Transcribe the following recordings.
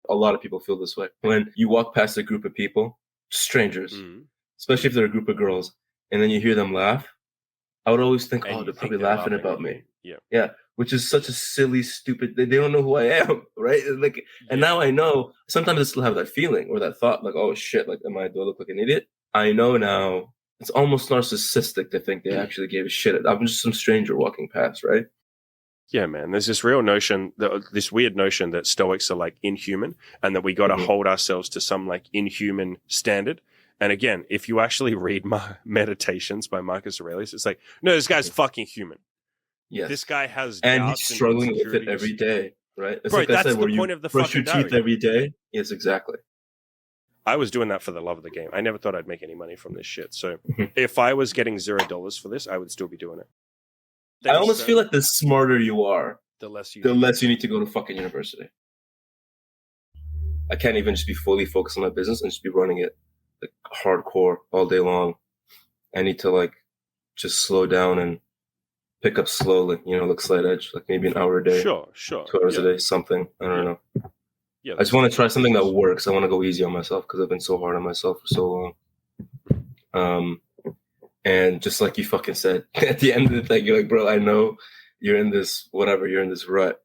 a lot of people feel this way. When you walk past a group of people, strangers, especially if they're a group of girls, and then you hear them laugh, I would always think, And oh, you they're think probably they're laughing laughing about at me. you. Yeah, which is such a silly, stupid, they don't know who I am, right? Like, and now I know, sometimes I still have that feeling or that thought, like, oh shit, like, do I look like an idiot? I know now, it's almost narcissistic to think they actually gave a shit. I'm just some stranger walking past, right? Yeah, man. There's this real notion, this weird notion that Stoics are like inhuman and that we got to hold ourselves to some like inhuman standard. And again, if you actually read Meditations by Marcus Aurelius, it's like, no, this guy's fucking human. Yes. This guy has and doubts he's struggling and with it every day, right? It's Bro, like I that's said, the where point you of the brush your fucking teeth diary. every day. Yes, exactly. I was doing that for the love of the game. I never thought I'd make any money from this shit. So if I was getting $0 for this, I would still be doing it. I almost feel like the smarter you are, the less you need to go to fucking university. I can't even just be fully focused on my business and just be running it like hardcore all day long. I need to like just slow down and pick up slowly, like slight edge, like maybe an hour a day. Sure. 2 hours a day, something. I don't know. Yeah, I just want to try something that works. I want to go easy on myself because I've been so hard on myself for so long. And just like you fucking said, at the end of the thing, you're like, bro, I know you're in this rut.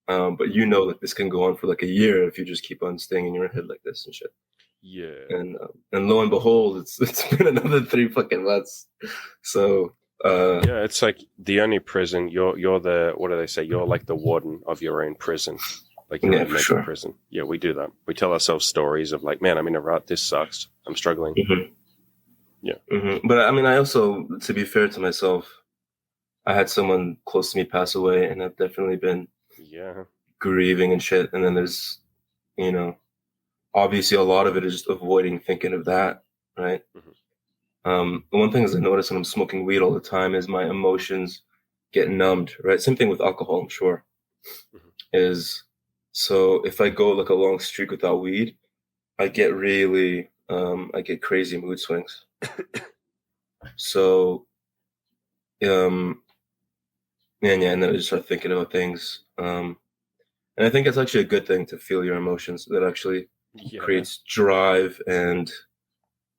But you know that this can go on for like a year if you just keep on staying in your head like this and shit. Yeah. And lo and behold, it's been another 3 fucking months. So yeah, it's like the only prison. You're the, what do they say? You're like the warden of your own prison, like your own mental prison. Yeah, we do that. We tell ourselves stories of like, man, I'm in a rut. This sucks. I'm struggling. Yeah. But I mean, I also, to be fair to myself, I had someone close to me pass away, and I've definitely been grieving and shit. And then there's, obviously a lot of it is just avoiding thinking of that, right? The one thing is I notice when I'm smoking weed all the time is my emotions get numbed, right? Same thing with alcohol, I'm sure. Is so if I go like a long streak without weed, I get really, I get crazy mood swings. So, and then I just start thinking about things. And I think it's actually a good thing to feel your emotions. That actually creates drive and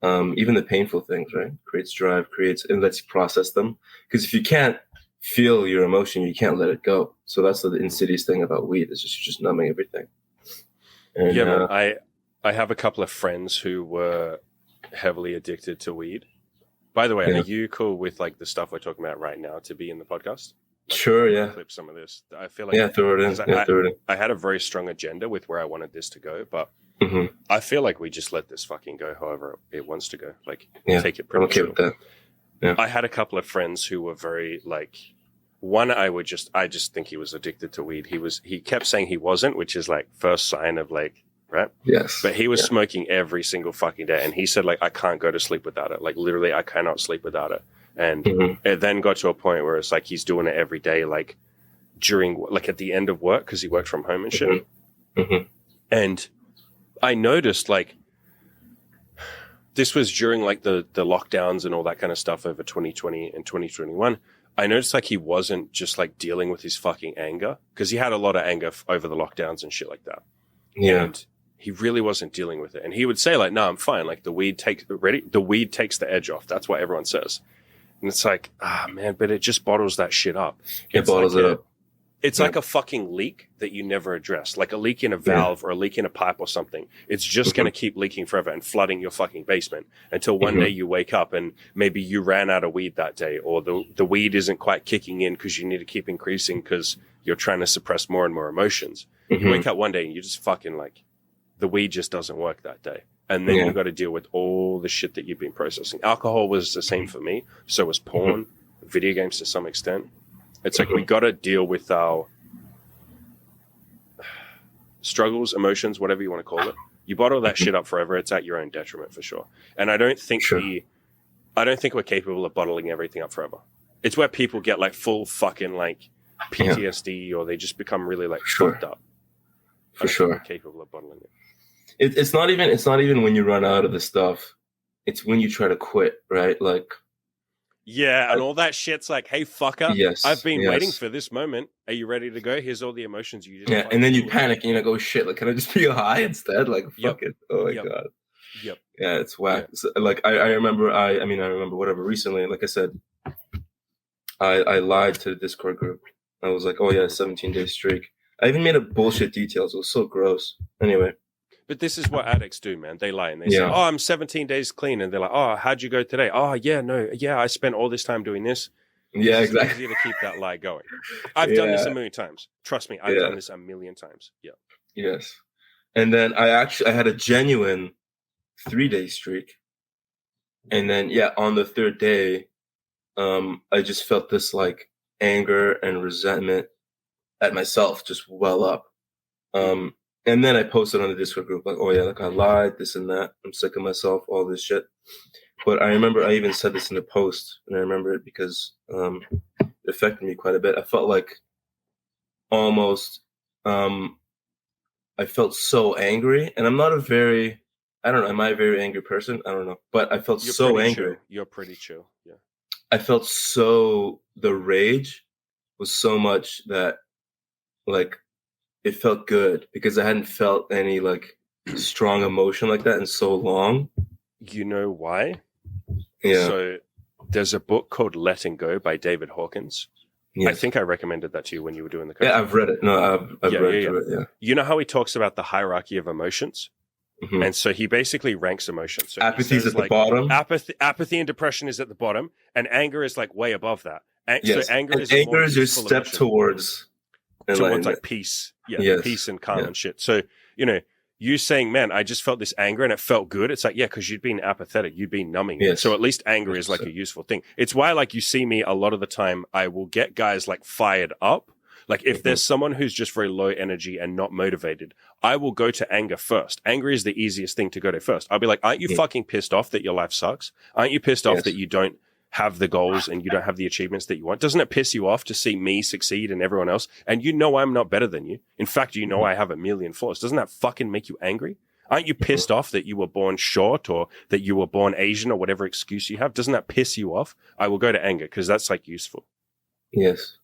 even the painful things, right? Creates drive, and lets you process them. Because if you can't feel your emotion, you can't let it go. So that's the insidious thing about weed, is just you're just numbing everything. And, man, I have a couple of friends who were heavily addicted to weed. By the way, are you cool with like the stuff we're talking about right now to be in the podcast? Like, sure, yeah. Clip some of this. I feel like throw it in. I had a very strong agenda with where I wanted this to go, but I feel like we just let this fucking go however it wants to go. Like, take it pretty chill. That. Yeah. I had a couple of friends who were very like, one, I just think he was addicted to weed. He kept saying he wasn't, which is like first sign of like, right? Yes. But he was smoking every single fucking day. And he said like, I can't go to sleep without it. Like literally I cannot sleep without it. And it then got to a point where it's like, he's doing it every day, like during, like at the end of work, cause he worked from home and shit. And I noticed like, this was during like the lockdowns and all that kind of stuff over 2020 and 2021. I noticed like he wasn't just like dealing with his fucking anger, because he had a lot of anger over the lockdowns and shit like that. Yeah. And he really wasn't dealing with it. And he would say like, no, I'm fine. Like the weed takes the edge off. That's what everyone says. And it's like, man, but it just bottles that shit up. It bottles it up. It's like a fucking leak that you never address, like a leak in a valve or a leak in a pipe or something. It's just going to keep leaking forever and flooding your fucking basement until one day you wake up and maybe you ran out of weed that day, or the weed isn't quite kicking in because you need to keep increasing because you're trying to suppress more and more emotions. You wake up one day and you just fucking like, the weed just doesn't work that day. And then you got to deal with all the shit that you've been processing. Alcohol was the same for me. So was porn, video games to some extent. It's like we got to deal with our struggles, emotions, whatever you want to call it. You bottle that shit up forever, it's at your own detriment for sure. And I don't think we're capable of bottling everything up forever. It's where people get like full fucking like PTSD or they just become really like fucked up. For sure. Capable of bottling it. It's not even when you run out of the stuff. It's when you try to quit, right? Like Yeah, and all that shit's like, hey, fucker, I've Yes, been waiting yes. for this moment. Are you ready to go? Here's all the emotions you just Yeah, and then fucking you ruined. panic and you're like, oh shit, like can I just be high instead? Like Yep, fuck it. Oh my yep, god. yep, Yeah, it's yeah. whack. So, like I remember I remember whatever recently, like I said, I lied to the Discord group. I was like, oh yeah, 17-day streak. I even made up bullshit details. It was so gross. Anyway, But this is what addicts do, man. They lie and they say, yeah. oh, I'm 17 days clean. And they're like, oh, how'd you go today? Oh, yeah, no, yeah, I spent all this time doing this. Yeah, It's exactly. easier to keep that lie going. I've done this Yeah, a million times. Trust me, I've yeah, done this a million times. Yeah. yes. And then I had a genuine 3-day streak. And then yeah, on the third day, I just felt this like anger and resentment at myself just well up. And then I posted on the Discord group like, oh yeah, like I lied, this and that. I'm sick of myself, all this shit. But I remember I even said this in a post, and I remember it because it affected me quite a bit. I felt like almost I felt so angry, and I'm not a very I don't know, am I a very angry person? I don't know. But I felt You're so pretty angry. chill. You're pretty chill. Yeah. I felt so the rage was so much that like it felt good because I hadn't felt any like strong emotion like that in so long. You know why? Yeah. So there's a book called Letting Go by David Hawkins. I Yes. think I recommended that to you when you were doing the coaching. Yeah, I've read it. No, I've read through it. Yeah. You know how he talks about the hierarchy of emotions? Mm-hmm. And so he basically ranks emotions. So Apathy is at like, the bottom. Apathy and depression is at the bottom, and anger is like way above that. Yes. So anger is anger is your step step towards like peace. Yeah, yes. peace and calm Yeah. and shit. So, you saying, man, I just felt this anger and it felt good. It's like, yeah, because you'd been apathetic. You'd been numbing. Yes. So at least anger is like a useful thing. It's why, like, you see me a lot of the time, I will get guys like fired up. Like if there's someone who's just very low energy and not motivated, I will go to anger first. Anger is the easiest thing to go to first. I'll be like, aren't you fucking pissed off that your life sucks? Aren't you pissed off that you don't have the goals and you don't have the achievements that you want? Doesn't it piss you off to see me succeed and everyone else? And I'm not better than you. In fact, I have a million flaws. Doesn't that fucking make you angry? Aren't you pissed off that you were born short or that you were born Asian or whatever excuse you have? Doesn't that piss you off? I will go to anger because that's like useful. Yes,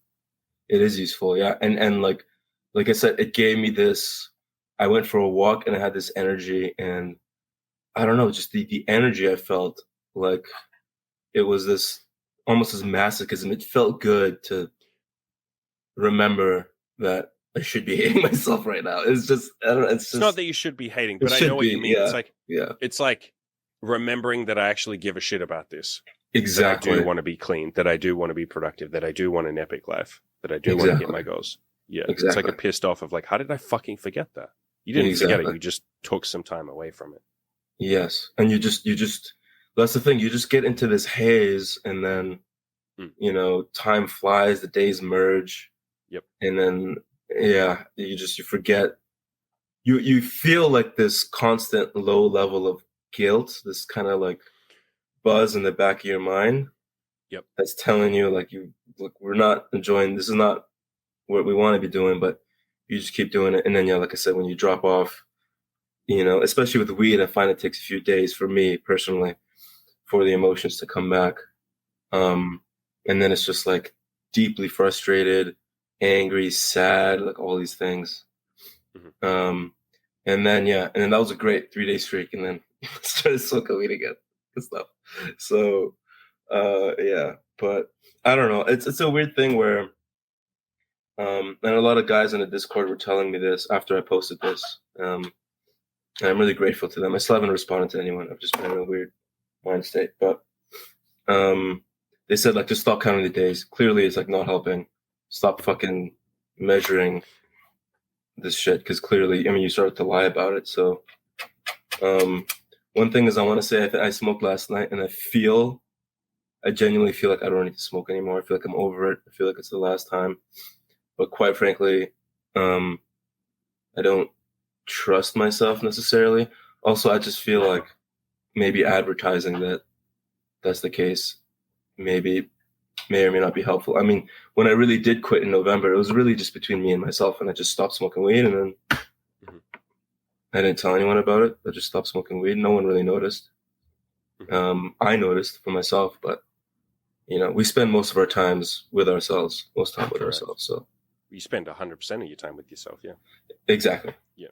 it is useful. Yeah. And like I said, it gave me this, I went for a walk and I had this energy and I don't know, just the energy I felt like it was this almost as masochism. It felt good to remember that I should be hating myself right now. It's just, I don't know. It's not that you should be hating, but I know what you mean. Yeah. It's like remembering that I actually give a shit about this. Exactly. That I do want to be clean, that I do want to be productive, that I do want an epic life, that I do want to hit my goals. Yeah. Exactly. It's like a pissed off of like, how did I fucking forget that? You didn't forget it. You just took some time away from it. Yes. And you just, that's the thing. You just get into this haze and then, time flies, the days merge. Yep. And then, yeah, you forget. You feel like this constant low level of guilt, this kind of like buzz in the back of your mind. Yep. That's telling you like look, we're not enjoying, this is not what we want to be doing, but you just keep doing it. And then, like I said, when you drop off, especially with weed, I find it takes a few days for me personally for the emotions to come back. And then it's just like deeply frustrated, angry, sad, like all these things. Mm-hmm. And then that was a great 3-day streak. And then started smoking weed again and stuff. So, but I don't know. It's a weird thing where, and a lot of guys in the Discord were telling me this after I posted this. And I'm really grateful to them. I still haven't responded to anyone. I've just been in a weird mind state, but they said like just stop counting the days. Clearly, it's like not helping. Stop fucking measuring this shit because clearly, you started to lie about it. So, one thing is I want to say I smoked last night, and I genuinely feel like I don't need to smoke anymore. I feel like I'm over it. I feel like it's the last time. But quite frankly, I don't trust myself necessarily. Also, I just feel like maybe advertising that that's the case may or may not be helpful. I mean, when I really did quit in November, it was really just between me and myself, and I just stopped smoking weed, and then I didn't tell anyone about it. I just stopped smoking weed. No one really noticed. I noticed for myself, but we spend most of our times with ourselves, most time with Correct. ourselves. So You spend 100% of your time with yourself. Yeah. exactly. Yeah.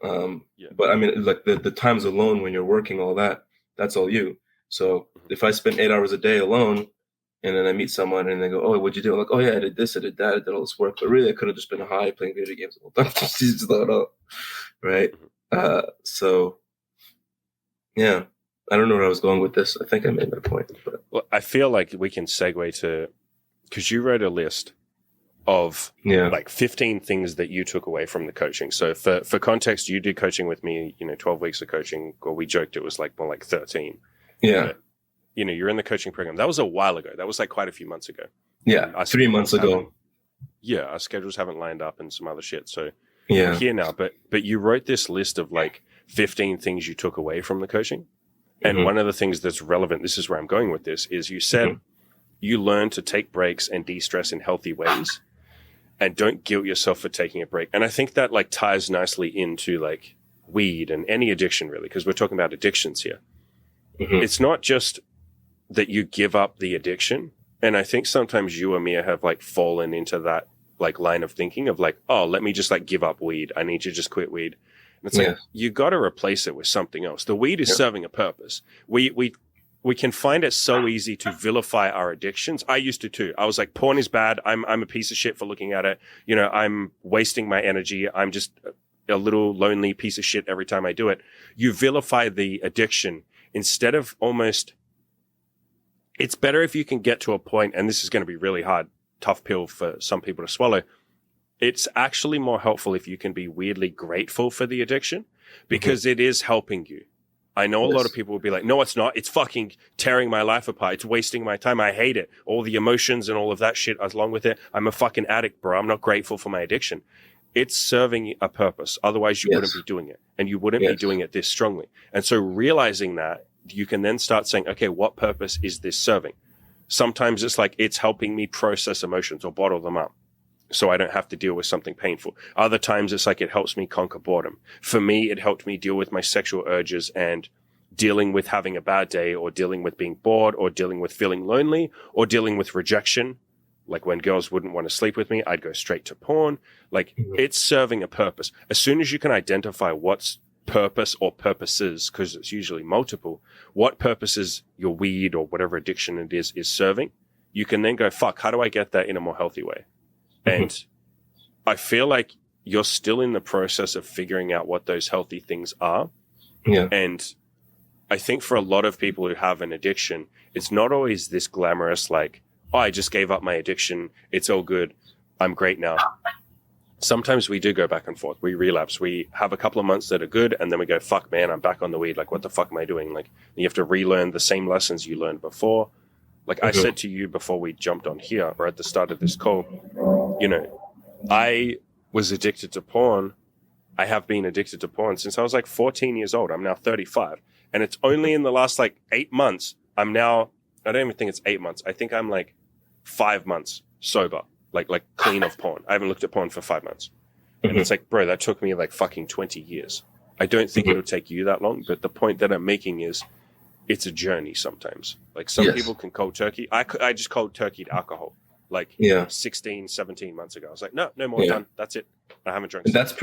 Yeah. But I mean, like the times alone when you're working, all that, that's all you. So if I spend 8 hours a day alone, and then I meet someone and they go, "Oh, what'd you do?" I'm like, "Oh yeah, I did this, I did that, I did all this work." But really, I could have just been high playing video games the whole time. Just not up, right? So yeah, I don't know where I was going with this. I think I made my point. But Well, I feel like we can segue to, because you wrote a list of like 15 things that you took away from the coaching. So for context, you did coaching with me, 12 weeks of coaching, or we joked it was like more like 13. Yeah. But, you're in the coaching program. That was a while ago. That was like quite a few months ago. Yeah. 3 months ago. Yeah. Our schedules haven't lined up and some other shit. So yeah. I'm here now, but you wrote this list of like 15 things you took away from the coaching. And one of the things that's relevant, this is where I'm going with this, is you said you learn to take breaks and de-stress in healthy ways and don't guilt yourself for taking a break. And I think that like ties nicely into like weed and any addiction really, because we're talking about addictions here. It's not just that you give up the addiction. And I think sometimes you, Amir, have like fallen into that like line of thinking of like, oh, let me just like give up weed. I need to just quit weed. And it's like, you got to replace it with something else. The weed is serving a purpose. We can find it so easy to vilify our addictions. I used to too. I was like, porn is bad. I'm a piece of shit for looking at it. I'm wasting my energy. I'm just a little lonely piece of shit every time I do it. You vilify the addiction instead of almost, it's better if you can get to a point, and this is going to be really hard, tough pill for some people to swallow. It's actually more helpful if you can be weirdly grateful for the addiction because it is helping you. I know a lot of people will be like, no, it's not. It's fucking tearing my life apart. It's wasting my time. I hate it. All the emotions and all of that shit along with it. I'm a fucking addict, bro. I'm not grateful for my addiction. It's serving a purpose. Otherwise, you wouldn't be doing it. And you wouldn't be doing it this strongly. And so realizing that, you can then start saying, okay, what purpose is this serving? Sometimes it's like it's helping me process emotions or bottle them up so I don't have to deal with something painful. Other times it's like it helps me conquer boredom. For me, it helped me deal with my sexual urges and dealing with having a bad day or dealing with being bored or dealing with feeling lonely or dealing with rejection. Like when girls wouldn't want to sleep with me, I'd go straight to porn. Like it's serving a purpose. As soon as you can identify what's purpose or purposes, because it's usually multiple, what purposes your weed or whatever addiction it is serving, you can then go, fuck, how do I get that in a more healthy way? And I feel like you're still in the process of figuring out what those healthy things are. And I think for a lot of people who have an addiction, it's not always this glamorous, like, oh, I just gave up my addiction. It's all good. I'm great now. Sometimes we do go back and forth. We relapse. We have a couple of months that are good, and then we go, fuck, man, I'm back on the weed. Like, what the fuck am I doing? Like, you have to relearn the same lessons you learned before. Like I said to you before we jumped on here, or at the start of this call, I was addicted to porn. I have been addicted to porn since I was like 14 years old. I'm now 35. And it's only in the last like 8 months, I don't even think it's 8 months. I think I'm like 5 months sober, like clean of porn. I haven't looked at porn for 5 months. And it's like, bro, that took me like fucking 20 years. I don't think it'll take you that long. But the point that I'm making is it's a journey sometimes. Like some people can cold turkey. I just cold turkeyed alcohol like 16, 17 months ago. I was like, no more, done. That's it. I haven't drunk. That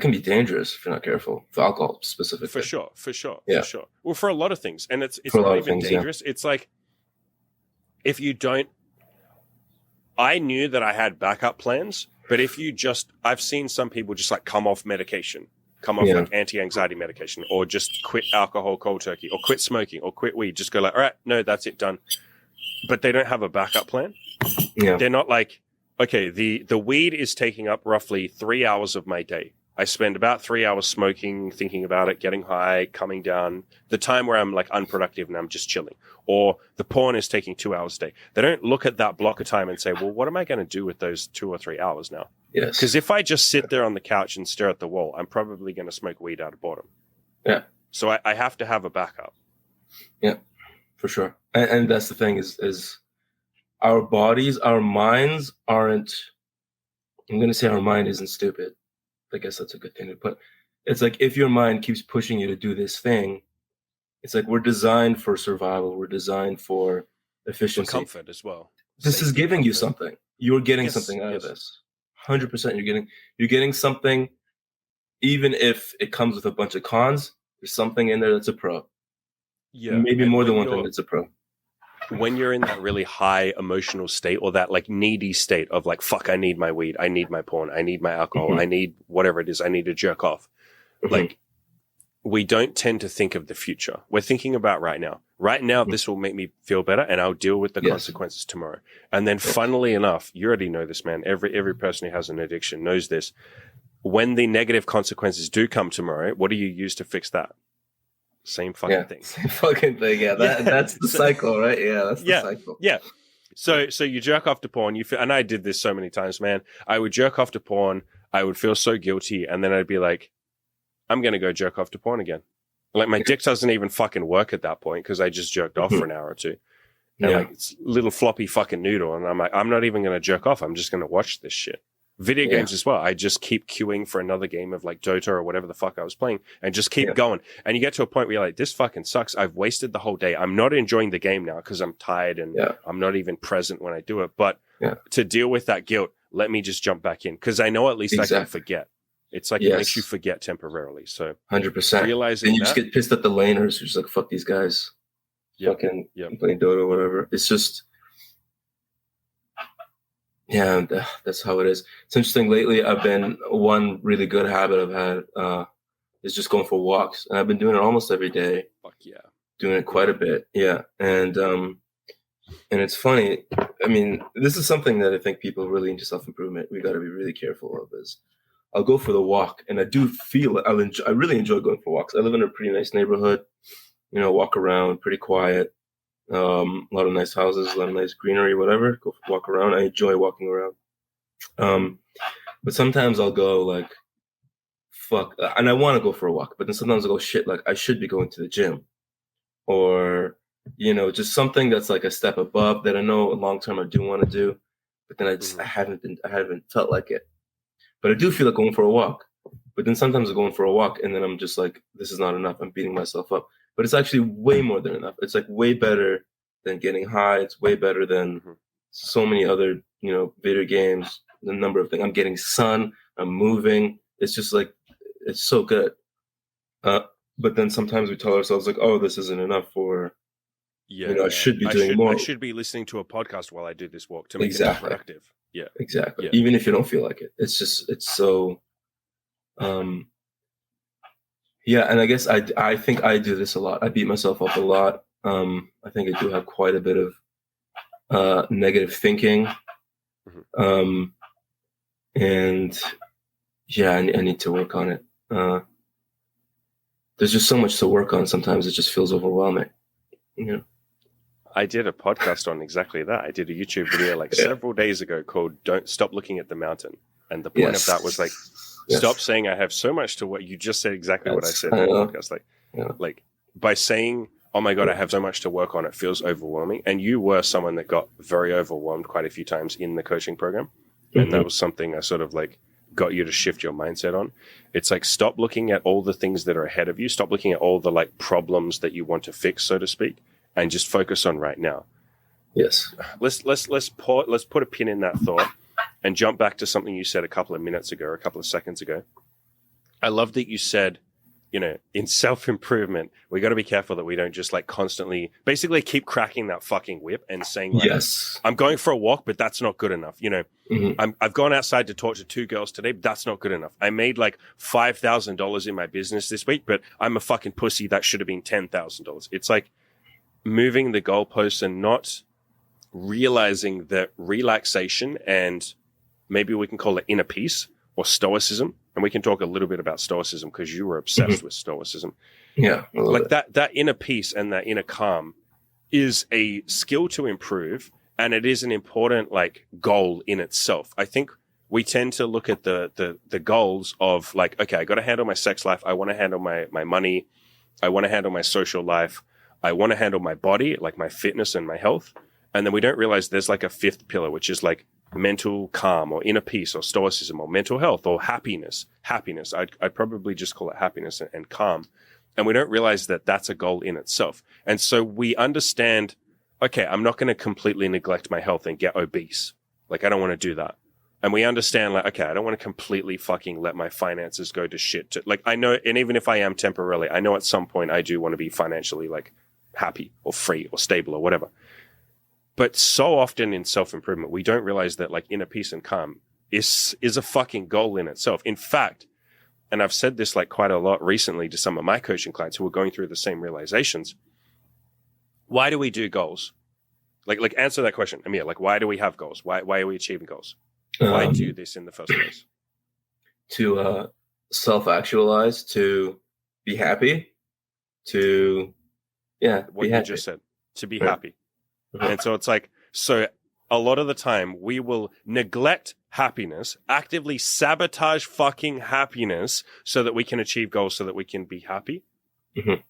can be dangerous if you're not careful. For alcohol specifically. For sure. Well, for a lot of things. And it's not even dangerous. It's like, if you don't, I knew that I had backup plans, but if you I've seen some people just like come off medication, like anti-anxiety medication, or just quit alcohol cold turkey, or quit smoking, or quit weed, just go like, all right, no, that's it, done. But they don't have a backup plan. They're not like, okay, the weed is taking up roughly 3 hours of my day. I spend about 3 hours smoking, thinking about it, getting high, coming down, the time where I'm like unproductive and I'm just chilling. Or the porn is taking 2 hours a day. They don't look at that block of time and say, well, what am I going to do with those 2 or 3 hours now? Yes. Because if I just sit there on the couch and stare at the wall, I'm probably going to smoke weed out of boredom. Yeah. So I have to have a backup. Yeah, for sure. And that's the thing is our bodies, our minds aren't, I'm going to say our mind isn't stupid. I guess that's a good thing to put. It's like if your mind keeps pushing you to do this thing, it's like we're designed for survival. We're designed for For efficiency. comfort as well. This is Safety, giving you comfort. something. You're getting Yes, something out of yes. this. 100%. You're getting something, even if it comes with a bunch of cons. There's something in there that's a pro. Yeah. Maybe And more than when one thing that's a pro. when you're in that really high emotional state, or that like needy state of like, fuck, I need my weed, I need my porn, I need my alcohol, Mhm. I need whatever it is, I need to jerk off. Mhm. Like, we don't tend to think of the future. We're thinking about right now. Right now, this will make me feel better, and I'll deal with the Yes. consequences tomorrow. And then, Yes. funnily enough, you already know this, man. Every person who has an addiction knows this. When the negative consequences do come tomorrow, what do you use to fix that? Same fucking thing. Same fucking thing. Yeah, that's the cycle, right? Yeah, that's the cycle. Yeah. So you jerk off to porn. You feel, and I did this so many times, man. I would jerk off to porn. I would feel so guilty, and then I'd be like, I'm going to go jerk off to porn again. Like, my dick doesn't even fucking work at that point because I just jerked off for an hour or two. And like, it's little floppy fucking noodle. And I'm like, I'm not even going to jerk off. I'm just going to watch this shit. Video games as well. I just keep queuing for another game of like Dota or whatever the fuck I was playing and just keep going. And you get to a point where you're like, this fucking sucks. I've wasted the whole day. I'm not enjoying the game now because I'm tired and I'm not even present when I do it. But to deal with that guilt, let me just jump back in because I know at least I can forget. It's like it makes you forget temporarily. So 100%. Realizing and you just get pissed at the laners. You're just like, fuck these guys. Fucking playing Dota or whatever. It's just, that's how it is. It's interesting. Lately, I've been, one really good habit I've had is just going for walks. And I've been doing it almost every day. Fuck yeah. Doing it quite a bit. Yeah. And it's funny. I mean, this is something that I think people really into self-improvement, we got to be really careful of is, I'll go for the walk, and I do feel it. I really enjoy going for walks. I live in a pretty nice neighborhood, walk around, pretty quiet, a lot of nice houses, a lot of nice greenery, whatever. Go walk around. I enjoy walking around. But sometimes I'll go like, fuck, and I want to go for a walk, but then sometimes I'll go, shit, like I should be going to the gym, or just something that's like a step above that I know long term I do want to do, but then I haven't felt like it. But I do feel like going for a walk. But then sometimes I'm going for a walk and then I'm just like, this is not enough. I'm beating myself up. But it's actually way more than enough. It's like way better than getting high. It's way better than so many other, video games, the number of things. I'm getting sun. I'm moving. It's just like, it's so good. But then sometimes we tell ourselves like, oh, this isn't enough for, I should be doing more. I should be listening to a podcast while I do this walk to make it more productive. Yeah. Exactly. Even if you don't feel like it. It's just, it's so, and I guess I think I do this a lot. I beat myself up a lot. I think I do have quite a bit of negative thinking. And I need to work on it. There's just so much to work on. Sometimes it just feels overwhelming. I did a podcast on exactly that. I did a YouTube video like several days ago called "Don't Stop Looking at the Mountain," and the point of that was like, stop saying I have so much to what you just said. Exactly what I said in the podcast. Like by saying, "Oh my god, I have so much to work on," it feels overwhelming. And you were someone that got very overwhelmed quite a few times in the coaching program, and that was something I sort of like got you to shift your mindset on. It's like, stop looking at all the things that are ahead of you. Stop looking at all the like problems that you want to fix, so to speak. And just focus on right now. Yes. Let's put a pin in that thought and jump back to something you said a couple of seconds ago. I love that you said, in self-improvement, we got to be careful that we don't just like constantly, basically keep cracking that fucking whip and saying like, I'm going for a walk, but that's not good enough. I've gone outside to talk to 2 girls today, but that's not good enough. I made like $5,000 in my business this week, but I'm a fucking pussy. That should have been $10,000. It's like, moving the goalposts and not realizing that relaxation, and maybe we can call it inner peace or stoicism. And we can talk a little bit about stoicism because you were obsessed with stoicism. Yeah. Like that inner peace and that inner calm is a skill to improve. And it is an important like goal in itself. I think we tend to look at the goals of like, okay, I got to handle my sex life. I want to handle my money. I want to handle my social life. I want to handle my body, like my fitness and my health. And then we don't realize there's like a 5th pillar, which is like mental calm or inner peace or stoicism or mental health or happiness. I'd probably just call it happiness and calm. And we don't realize that that's a goal in itself. And so we understand, okay, I'm not going to completely neglect my health and get obese. Like, I don't want to do that. And we understand, like, okay, I don't want to completely fucking let my finances go to shit. Like, I know, and even if I am temporarily, I know at some point I do want to be financially, like, happy or free or stable or whatever. But so often in self-improvement, we don't realize that, like, inner peace and calm is a fucking goal in itself. In fact, and I've said this, like, quite a lot recently to some of my coaching clients who are going through the same realizations. Why do we do goals? Like answer that question, Amir. Like, why do we have goals? Why are we achieving goals? Why do this in the first place? To self-actualize, to be happy, to what be you happy. just said, to be Right. happy. And so it's like, so a lot of the time we will neglect happiness, actively sabotage fucking happiness so that we can achieve goals, so that we can be happy. Mm-hmm.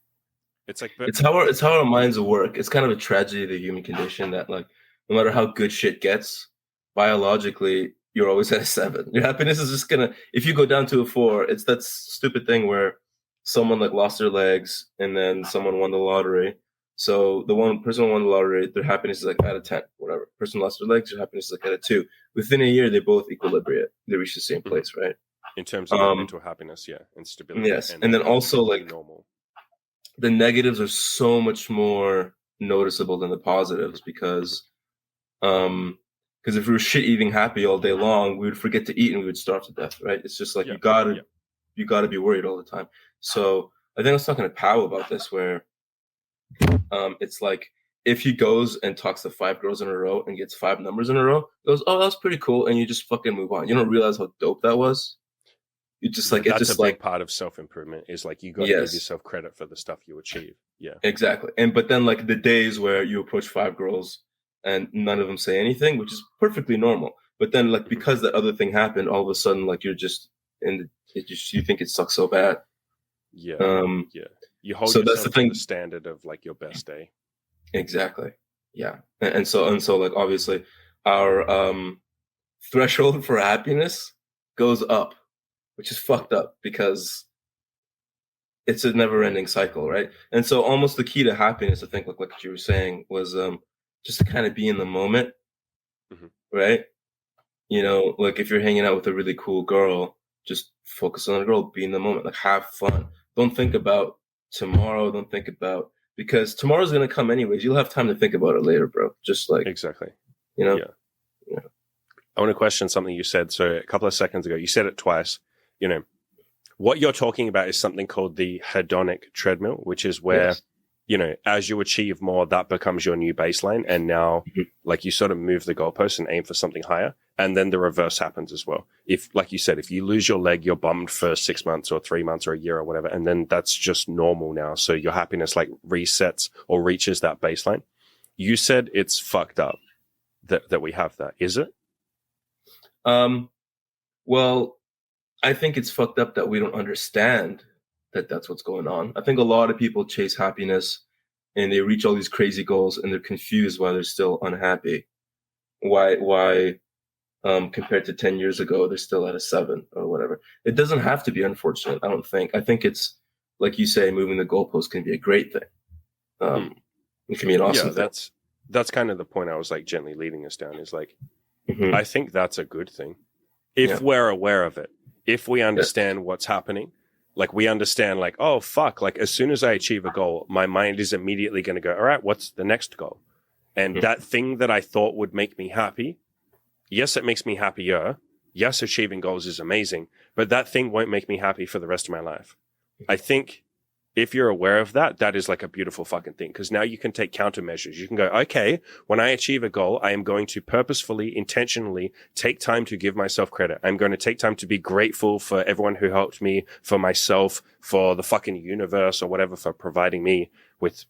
It's like, it's how our minds work. It's kind of a tragedy of the human condition that, like, no matter how good shit gets, biologically you're always at a 7. Your happiness is just gonna, if you go down to a 4, it's that stupid thing where someone, like, lost their legs and then someone won the lottery. So the one person who won the lottery, their happiness is like at a 10, whatever. Person lost their legs, their happiness is like at a 2. Within a year, they both equilibrate. They reach the same place, right? In terms of like mental happiness, and stability. Yes, and then also, like, normal. The negatives are so much more noticeable than the positives because if we were shit eating happy all day long, we would forget to eat and we would starve to death, right? It's just like you gotta be worried all the time. So I think I was talking to Pao about this, where it's like if he goes and talks to 5 girls in a row and gets 5 numbers in a row, goes, oh, that's pretty cool, and you just fucking move on. You don't realize how dope that was. You just like, that's it's just a big like part of self-improvement is like, you got to give yourself credit for the stuff you achieve. Yeah, exactly. But then, like, the days where you approach 5 girls and none of them say anything, which is perfectly normal, but then, like, because that other thing happened, all of a sudden, like, you're just you think it sucks so bad. You hold yourself to the standard of, like, your best day. Exactly. Yeah. And so like, obviously our threshold for happiness goes up, which is fucked up because it's a never-ending cycle, right? And so almost the key to happiness, I think, like what you were saying, was just to kind of be in the moment, right? Like, if you're hanging out with a really cool girl, just focus on the girl, be in the moment, like, have fun. Don't think about tomorrow. Don't think about, because tomorrow's gonna come anyways. You'll have time to think about it later, bro. Just like, exactly. Yeah. I want to question something you said. So a couple of seconds ago, you said it twice. What you're talking about is something called the hedonic treadmill, which is where, as you achieve more, that becomes your new baseline. And now, like, you sort of move the goalpost and aim for something higher. And then the reverse happens as well. If, like you said, if you lose your leg, you're bummed for 6 months or 3 months or a year or whatever. And then that's just normal now. So your happiness, like, resets or reaches that baseline. You said it's fucked up that we have that. Is it? Well, I think it's fucked up that we don't understand that that's what's going on. I think a lot of people chase happiness and they reach all these crazy goals and they're confused why they're still unhappy. Why compared to 10 years ago, they're still at a 7 or whatever. It doesn't have to be unfortunate, I don't think. I think it's, like you say, moving the goalpost can be a great thing. It can be an awesome thing. That's kind of the point I was, like, gently leading us down, is like, I think that's a good thing. If we're aware of it, if we understand what's happening, like, we understand, like, oh, fuck, like, as soon as I achieve a goal, my mind is immediately going to go, all right, what's the next goal? And that thing that I thought would make me happy, yes, it makes me happier. Yes, achieving goals is amazing, but that thing won't make me happy for the rest of my life. I think if you're aware of that, that is, like, a beautiful fucking thing, because now you can take countermeasures. You can go, okay, when I achieve a goal, I am going to purposefully, intentionally take time to give myself credit. I'm going to take time to be grateful for everyone who helped me, for myself, for the fucking universe or whatever, for providing me with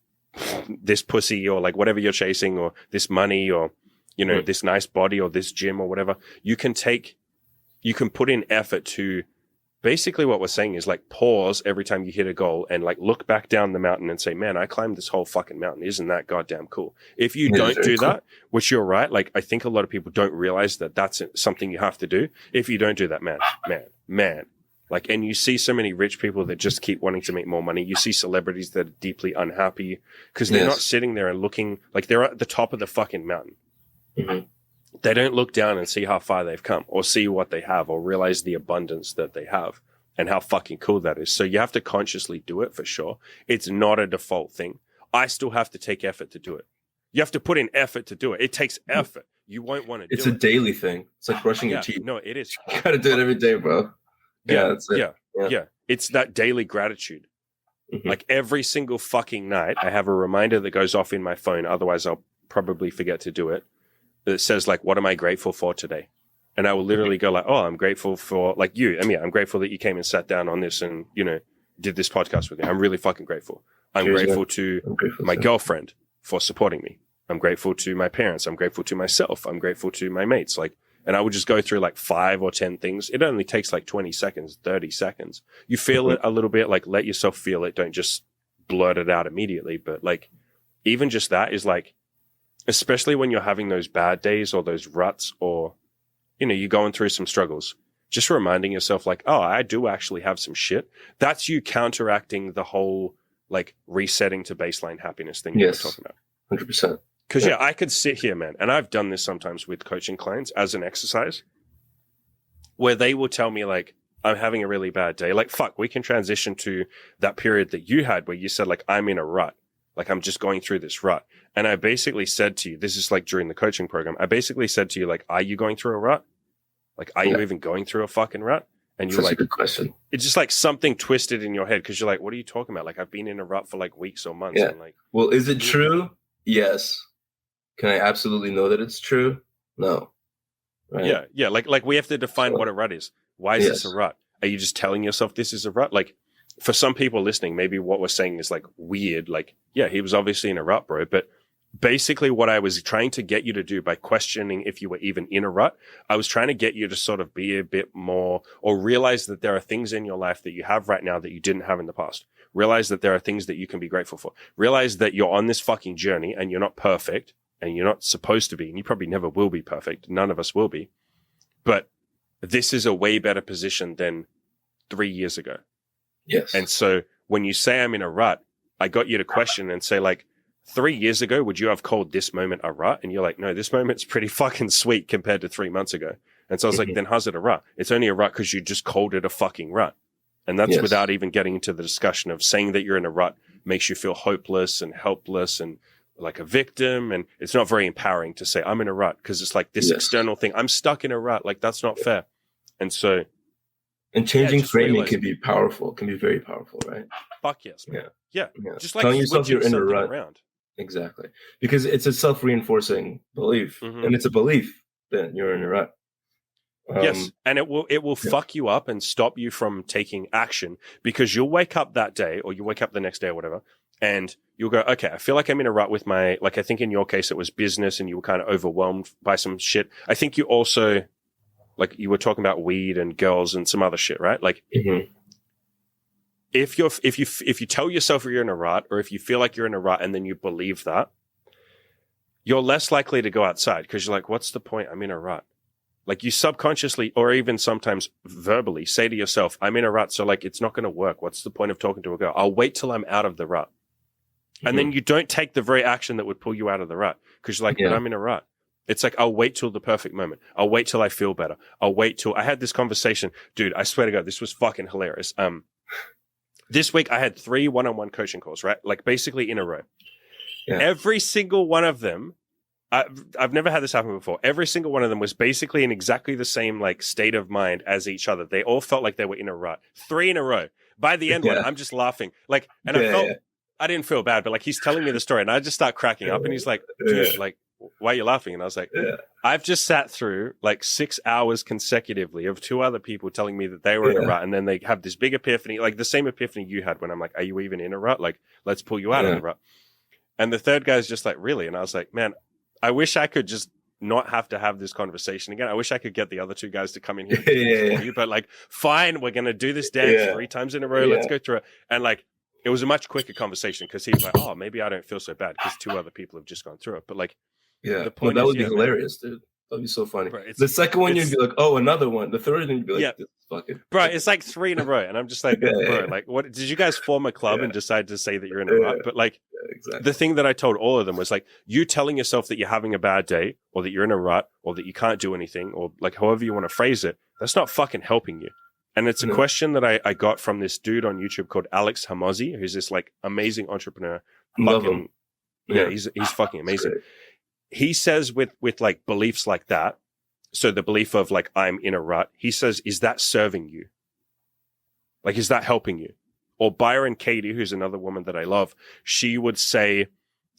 this pussy or, like, whatever you're chasing, or this money, or, this nice body, or this gym, or whatever. You can put in effort to, basically what we're saying is, like, pause every time you hit a goal and, like, look back down the mountain and say, man, I climbed this whole fucking mountain. Isn't that goddamn cool? If you don't do that, which you're right, like, I think a lot of people don't realize that that's something you have to do. If you don't do that, man, Like, and you see so many rich people that just keep wanting to make more money. You see celebrities that are deeply unhappy because they're not sitting there and looking like they're at the top of the fucking mountain. Mm-hmm. They don't look down and see how far they've come or see what they have or realize the abundance that they have and how fucking cool that is. So you have to consciously do it for sure. It's not a default thing. I still have to take effort to do it. You have to put in effort to do it. It takes effort. You won't want to do it. It's a daily thing. It's like brushing your teeth. No, it is. You gotta do it every day, bro. That's it. Yeah. It's that daily gratitude. Mm-hmm. Like every single fucking night, I have a reminder that goes off in my phone. Otherwise, I'll probably forget to do it. That says like, what am I grateful for today? And I will literally go like, oh, I'm grateful for like you, Amir. I'm grateful that you came and sat down on this and, you know, did this podcast with me. I'm really fucking grateful. I'm grateful to my girlfriend for supporting me. I'm grateful to my parents. I'm grateful to myself. I'm grateful to my mates. Like, and I would just go through like 5 or 10 things. It only takes like 20 seconds, 30 seconds. You feel it a little bit, like let yourself feel it. Don't just blurt it out immediately. But like, even just that is like, especially when you're having those bad days or those ruts or, you know, you're going through some struggles, just reminding yourself like, oh, I do actually have some shit. That's you counteracting the whole like resetting to baseline happiness thing you were talking about. 100%. Because I could sit here, man, and I've done this sometimes with coaching clients as an exercise where they will tell me like, I'm having a really bad day. Like, fuck, we can transition to that period that you had where you said like, I'm in a rut. Like, I'm just going through this rut. And I basically said to you, this is like during the coaching program, I basically said to you, like, are you going through a rut? Like, are you even going through a fucking rut? And you're like, a good question. It's just like something twisted in your head because you're like, what are you talking about? Like, I've been in a rut for like weeks or months. Yeah. And like, well, is it true? Yes. Can I absolutely know that it's true? No. Right? Yeah. Like we have to define what a rut is. Why is this a rut? Are you just telling yourself this is a rut? Like, for some people listening, maybe what we're saying is like weird. Like, yeah, he was obviously in a rut, bro. But basically what I was trying to get you to do by questioning if you were even in a rut, I was trying to get you to sort of be a bit more or realize that there are things in your life that you have right now that you didn't have in the past. Realize that there are things that you can be grateful for. Realize that you're on this fucking journey and you're not perfect and you're not supposed to be. And you probably never will be perfect. None of us will be. But this is a way better position than 3 years ago. Yes. And so when you say I'm in a rut, I got you to question and say like, 3 years ago, would you have called this moment a rut? And you're like, no, this moment's pretty fucking sweet compared to 3 months ago. And so I was like, then how's it a rut? It's only a rut because you just called it a fucking rut. And that's without even getting into the discussion of saying that you're in a rut makes you feel hopeless and helpless and like a victim. And it's not very empowering to say I'm in a rut because it's like this external thing. I'm stuck in a rut. Like that's not fair. And so. And changing framing can be powerful, can be very powerful, right? Fuck yes, man. Yeah. Just like telling yourself you're in a rut. Around. Exactly. Because it's a self-reinforcing belief. And it's a belief that you're in a rut. Yes. And it will fuck you up and stop you from taking action because you'll wake up that day or you wake up the next day or whatever. And you'll go, okay, I feel like I'm in a rut with my, like, I think in your case, it was business and you were kind of overwhelmed by some shit. I think you also, like, you were talking about weed and girls and some other shit, right? Like, if you tell yourself you're in a rut or if you feel like you're in a rut and then you believe that, you're less likely to go outside because you're like, what's the point? I'm in a rut. Like you subconsciously or even sometimes verbally say to yourself, I'm in a rut. So like, it's not going to work. What's the point of talking to a girl? I'll wait till I'm out of the rut. And then you don't take the very action that would pull you out of the rut because you're like, but I'm in a rut. It's like, I'll wait till the perfect moment. I'll wait till I feel better. I'll wait till I had this conversation. Dude, I swear to God, this was fucking hilarious. This week I had 3 one-on-one coaching calls, right? Like basically in a row. Yeah. Every single one of them, I've never had this happen before. Every single one of them was basically in exactly the same like state of mind as each other. They all felt like they were in a rut. 3 in a row. By the end one, I'm just laughing. Like, and I didn't feel bad, but like he's telling me the story and I just start cracking up and he's like, dude, like, why are you laughing? And I was like, I've just sat through like 6 hours consecutively of 2 other people telling me that they were in a rut. And then they have this big epiphany, like the same epiphany you had when I'm like, are you even in a rut? Like, let's pull you out of the rut. And the third guy's just like, really? And I was like, man, I wish I could just not have to have this conversation again. I wish I could get the other 2 guys to come in here and do this for you, but like, fine, we're going to do this dance 3 times in a row. Let's go through it. And like, it was a much quicker conversation because he was like, oh, maybe I don't feel so bad because 2 other people have just gone through it. But like, the point that would be hilarious, dude. That'd be so funny. Bro, The second one, you'd be like, oh, another one. The third one, you'd be like, yeah, this fucking. bro, it's like 3 in a row. And I'm just like, bro, like, what did you guys form a club and decide to say that you're in a rut? But like, exactly. The thing that I told all of them was like, you telling yourself that you're having a bad day or that you're in a rut or that you can't do anything or like however you want to phrase it, that's not fucking helping you. And it's a question that I got from this dude on YouTube called Alex Hamosi, who's this like amazing entrepreneur. Love him. Yeah, he's fucking amazing. He says with like beliefs like that, so the belief of like, I'm in a rut, he says, is that serving you? Like, is that helping you? Or Byron Katie, who's another woman that I love, she would say,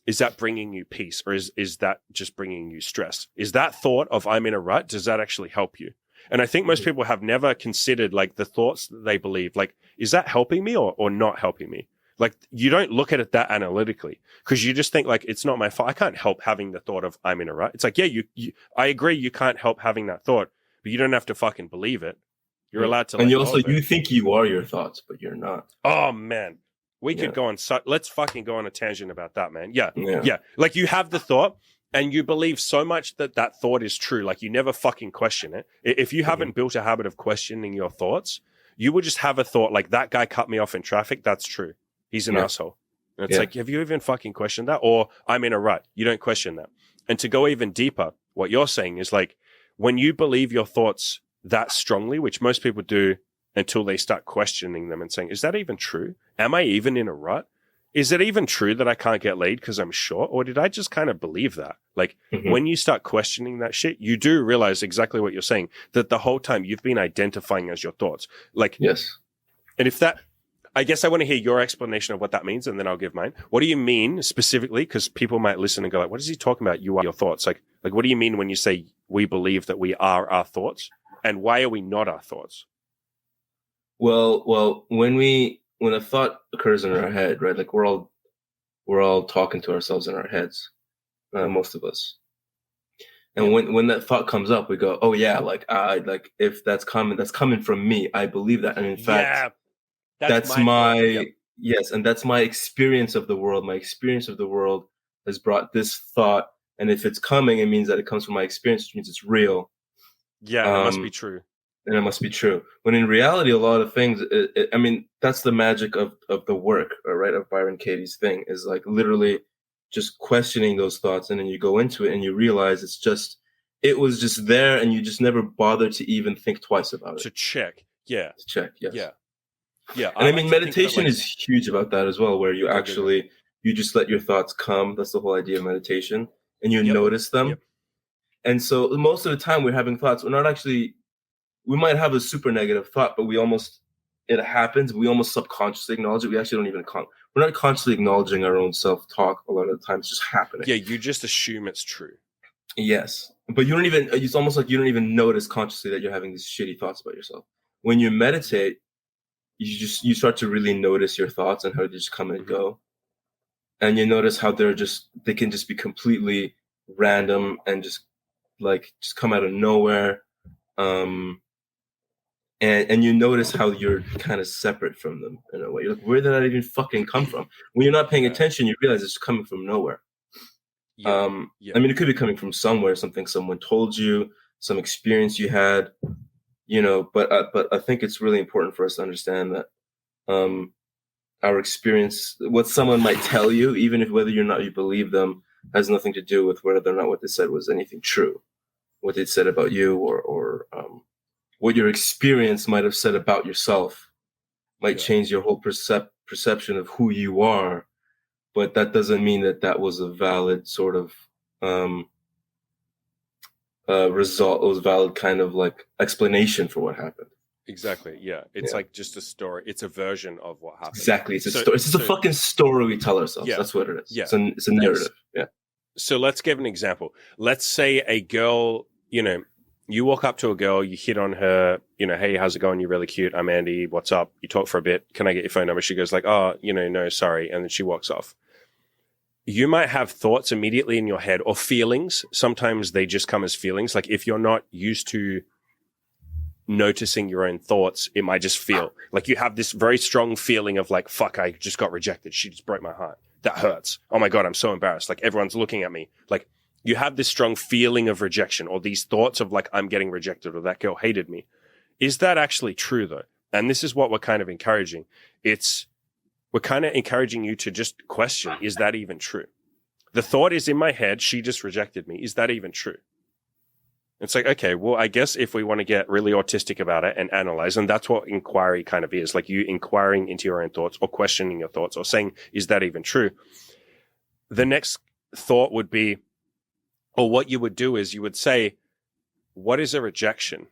is that bringing you peace? Or is that just bringing you stress? Is that thought of I'm in a rut, does that actually help you? And I think most people have never considered like the thoughts that they believe, like, is that helping me or not helping me? Like, you don't look at it that analytically because you just think like, it's not my fault. I can't help having the thought of I'm in a rut. It's like, yeah, I agree. You can't help having that thought, but you don't have to fucking believe it. You're allowed to. And you also, you think you are your thoughts, but you're not. Oh man. We could go on. Let's fucking go on a tangent about that, man. Yeah. Like you have the thought and you believe so much that that thought is true. Like you never fucking question it. If you haven't built a habit of questioning your thoughts, you would just have a thought like that guy cut me off in traffic. That's true. He's an asshole. And it's like, have you even fucking questioned that? Or I'm in a rut. You don't question that. And to go even deeper, what you're saying is like, when you believe your thoughts that strongly, which most people do until they start questioning them and saying, is that even true? Am I even in a rut? Is it even true that I can't get laid because I'm short? Or did I just kind of believe that? Like when you start questioning that shit, you do realize exactly what you're saying, that the whole time you've been identifying as your thoughts. Like, yes. And if that, I guess I want to hear your explanation of what that means, and then I'll give mine. What do you mean specifically? Because people might listen and go like, what is he talking about? You are your thoughts. Like, what do you mean when you say we believe that we are our thoughts? And why are we not our thoughts? Well, when a thought occurs in our head, right? Like we're all talking to ourselves in our heads, most of us. And when that thought comes up, we go, oh yeah, like if that's coming from me. I believe that, and in fact, that's my yes, and that's my experience of the world. My experience of the world has brought this thought, and if it's coming, it means that it comes from my experience, which means it's real. Yeah, it must be true. And it must be true. When in reality, a lot of things, I mean, that's the magic of the work, right? Of Byron Katie's thing is like literally just questioning those thoughts. And then you go into it and you realize it was just there and you just never bothered to even think twice about it. To check. Yeah. To check. Yes. Yeah. Yeah. And I mean, meditation is huge about that as well, where you actually, you just let your thoughts come. That's the whole idea of meditation. And you notice them. Yep. And so most of the time we're having thoughts, we might have a super negative thought, but it happens. We almost subconsciously acknowledge it. We actually don't even, we're not consciously acknowledging our own self-talk a lot of the time. It's just happening. Yeah, you just assume it's true. Yes. But it's almost like you don't even notice consciously that you're having these shitty thoughts about yourself. When you meditate, you start to really notice your thoughts and how they just come and go. And you notice how they can just be completely random and just come out of nowhere. And you notice how you're kind of separate from them in a way. You're like, where did that even fucking come from? When you're not paying attention, you realize it's coming from nowhere. I mean, it could be coming from somewhere, something someone told you, some experience you had, but I think it's really important for us to understand that our experience, what someone might tell you, even if whether or not you believe them, has nothing to do with whether or not what they said was anything true, what they said about you or what your experience might have said about yourself might change your whole perception of who you are. But that doesn't mean that was a valid sort of result. It was valid kind of like explanation for what happened. Exactly. Yeah. It's like just a story. It's a version of what happened. Exactly. It's a story. It's just a fucking story we tell ourselves. Yeah. That's what it is. Yeah. It's a narrative. Yeah. So let's give an example. Let's say a girl, you walk up to a girl, you hit on her, hey, how's it going? You're really cute. I'm Andy. What's up? You talk for a bit. Can I get your phone number? She goes like, oh, no, sorry. And then she walks off. You might have thoughts immediately in your head or feelings. Sometimes they just come as feelings. Like if you're not used to noticing your own thoughts, it might just feel like you have this very strong feeling of like, fuck, I just got rejected. She just broke my heart. That hurts. Oh my God, I'm so embarrassed. Like everyone's looking at me. Like you have this strong feeling of rejection, or these thoughts of like, I'm getting rejected, or that girl hated me. Is that actually true though? And this is what we're kind of encouraging. We're kind of encouraging you to just question, is that even true? The thought is in my head, she just rejected me. Is that even true? It's like, okay, well, I guess if we want to get really autistic about it and analyze, and that's what inquiry kind of is, like you inquiring into your own thoughts or questioning your thoughts or saying, is that even true? The next thought would be, or what you would do is you would say, what is a rejection?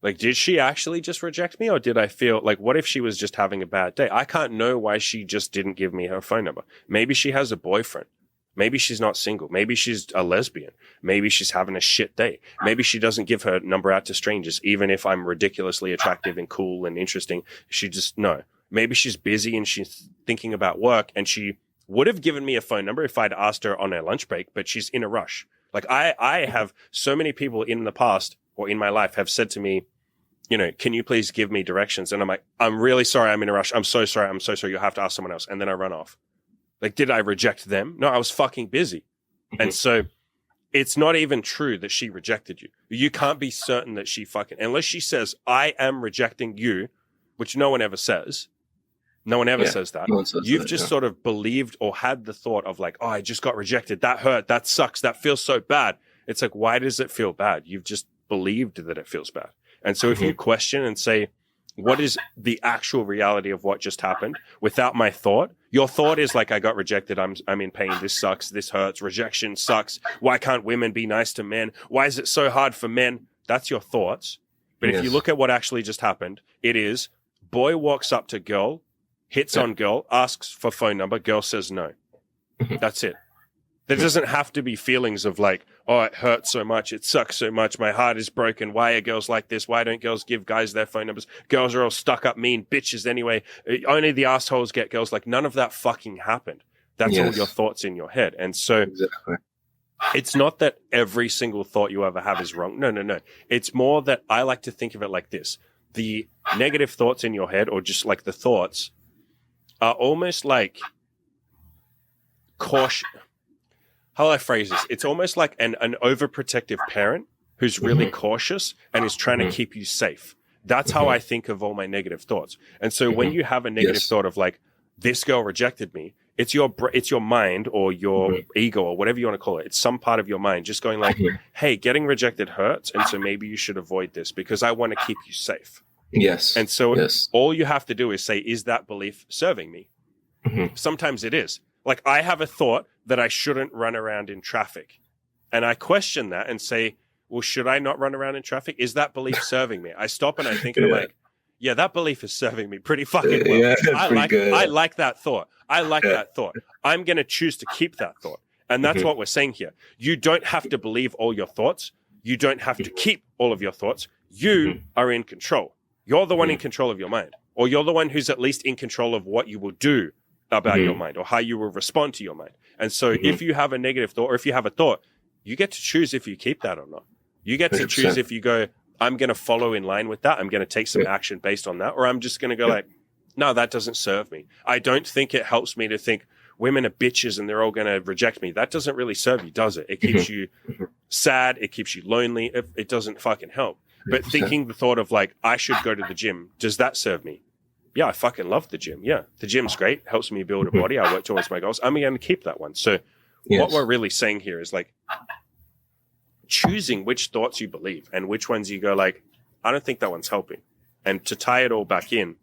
Like, did she actually just reject me, or did I feel like, what if she was just having a bad day? I can't know why she just didn't give me her phone number. Maybe she has a boyfriend. Maybe she's not single. Maybe she's a lesbian. Maybe she's having a shit day. Maybe she doesn't give her number out to strangers, even if I'm ridiculously attractive and cool and interesting. She just, no. Maybe she's busy and she's thinking about work, and she would have given me a phone number if I'd asked her on her lunch break, but she's in a rush. Like I have so many people in the past or in my life have said to me, you know, can you please give me directions? And I'm like, I'm really sorry. I'm in a rush. I'm so sorry. I'm so sorry. You'll have to ask someone else. And then I run off. Like, did I reject them? No, I was fucking busy. Mm-hmm. And so it's not even true that she rejected you. You can't be certain that she fucking, unless she says, I am rejecting you, which no one ever says. No one ever says that. No says You've that, just sort of believed or had the thought of like, oh, I just got rejected. That hurt. That sucks. That feels so bad. It's like, why does it feel bad? You've just believed that it feels bad. And so if you question and say, what is the actual reality of what just happened without my thought? Your thought is like, I got rejected. I'm in pain. This sucks. This hurts. Rejection sucks. Why can't women be nice to men? Why is it so hard for men? That's your thoughts. But if you look at what actually just happened, it is boy walks up to girl, hits on girl, asks for phone number. Girl says no. That's it. There doesn't have to be feelings of like, oh, it hurts so much. It sucks so much. My heart is broken. Why are girls like this? Why don't girls give guys their phone numbers? Girls are all stuck up, mean bitches anyway. Only the assholes get girls. Like, none of that fucking happened. That's all your thoughts in your head. And so it's not that every single thought you ever have is wrong. No. It's more that I like to think of it like this. The negative thoughts in your head, or just like the thoughts, are almost like caution. How do I phrase this? It's almost like an overprotective parent who's really cautious and is trying to keep you safe. That's how I think of all my negative thoughts. And so when you have a negative thought of like, this girl rejected me, it's your mind or your ego or whatever you want to call it. It's some part of your mind just going like, hey, getting rejected hurts. And so maybe you should avoid this because I want to keep you safe. Yes. And so all you have to do is say, is that belief serving me? Sometimes it is. Like, I have a thought that I shouldn't run around in traffic. And I question that and say, well, should I not run around in traffic? Is that belief serving me? I stop and I think, and I'm like, yeah, that belief is serving me pretty fucking well. Yeah, I like that thought. I like that thought. I'm going to choose to keep that thought. And that's what we're saying here. You don't have to believe all your thoughts. You don't have to keep all of your thoughts. You are in control. You're the one in control of your mind. Or you're the one who's at least in control of what you will do about your mind or how you will respond to your mind. And so if you have a negative thought or if you have a thought, you get to choose if you keep that or not. You get to 100%. Choose if you go, I'm going to follow in line with that. I'm going to take some action based on that. Or I'm just going to go like, no, that doesn't serve me. I don't think it helps me to think women are bitches and they're all going to reject me. That doesn't really serve you, does it? It keeps you sad. It keeps you lonely. It doesn't fucking help. But thinking the thought of like, I should go to the gym, does that serve me? Yeah, I fucking love the gym. Yeah, the gym's great. Helps me build a body. I work towards my goals. I'm going to keep that one. So what we're really saying here is like choosing which thoughts you believe and which ones you go like, I don't think that one's helping. And to tie it all back in,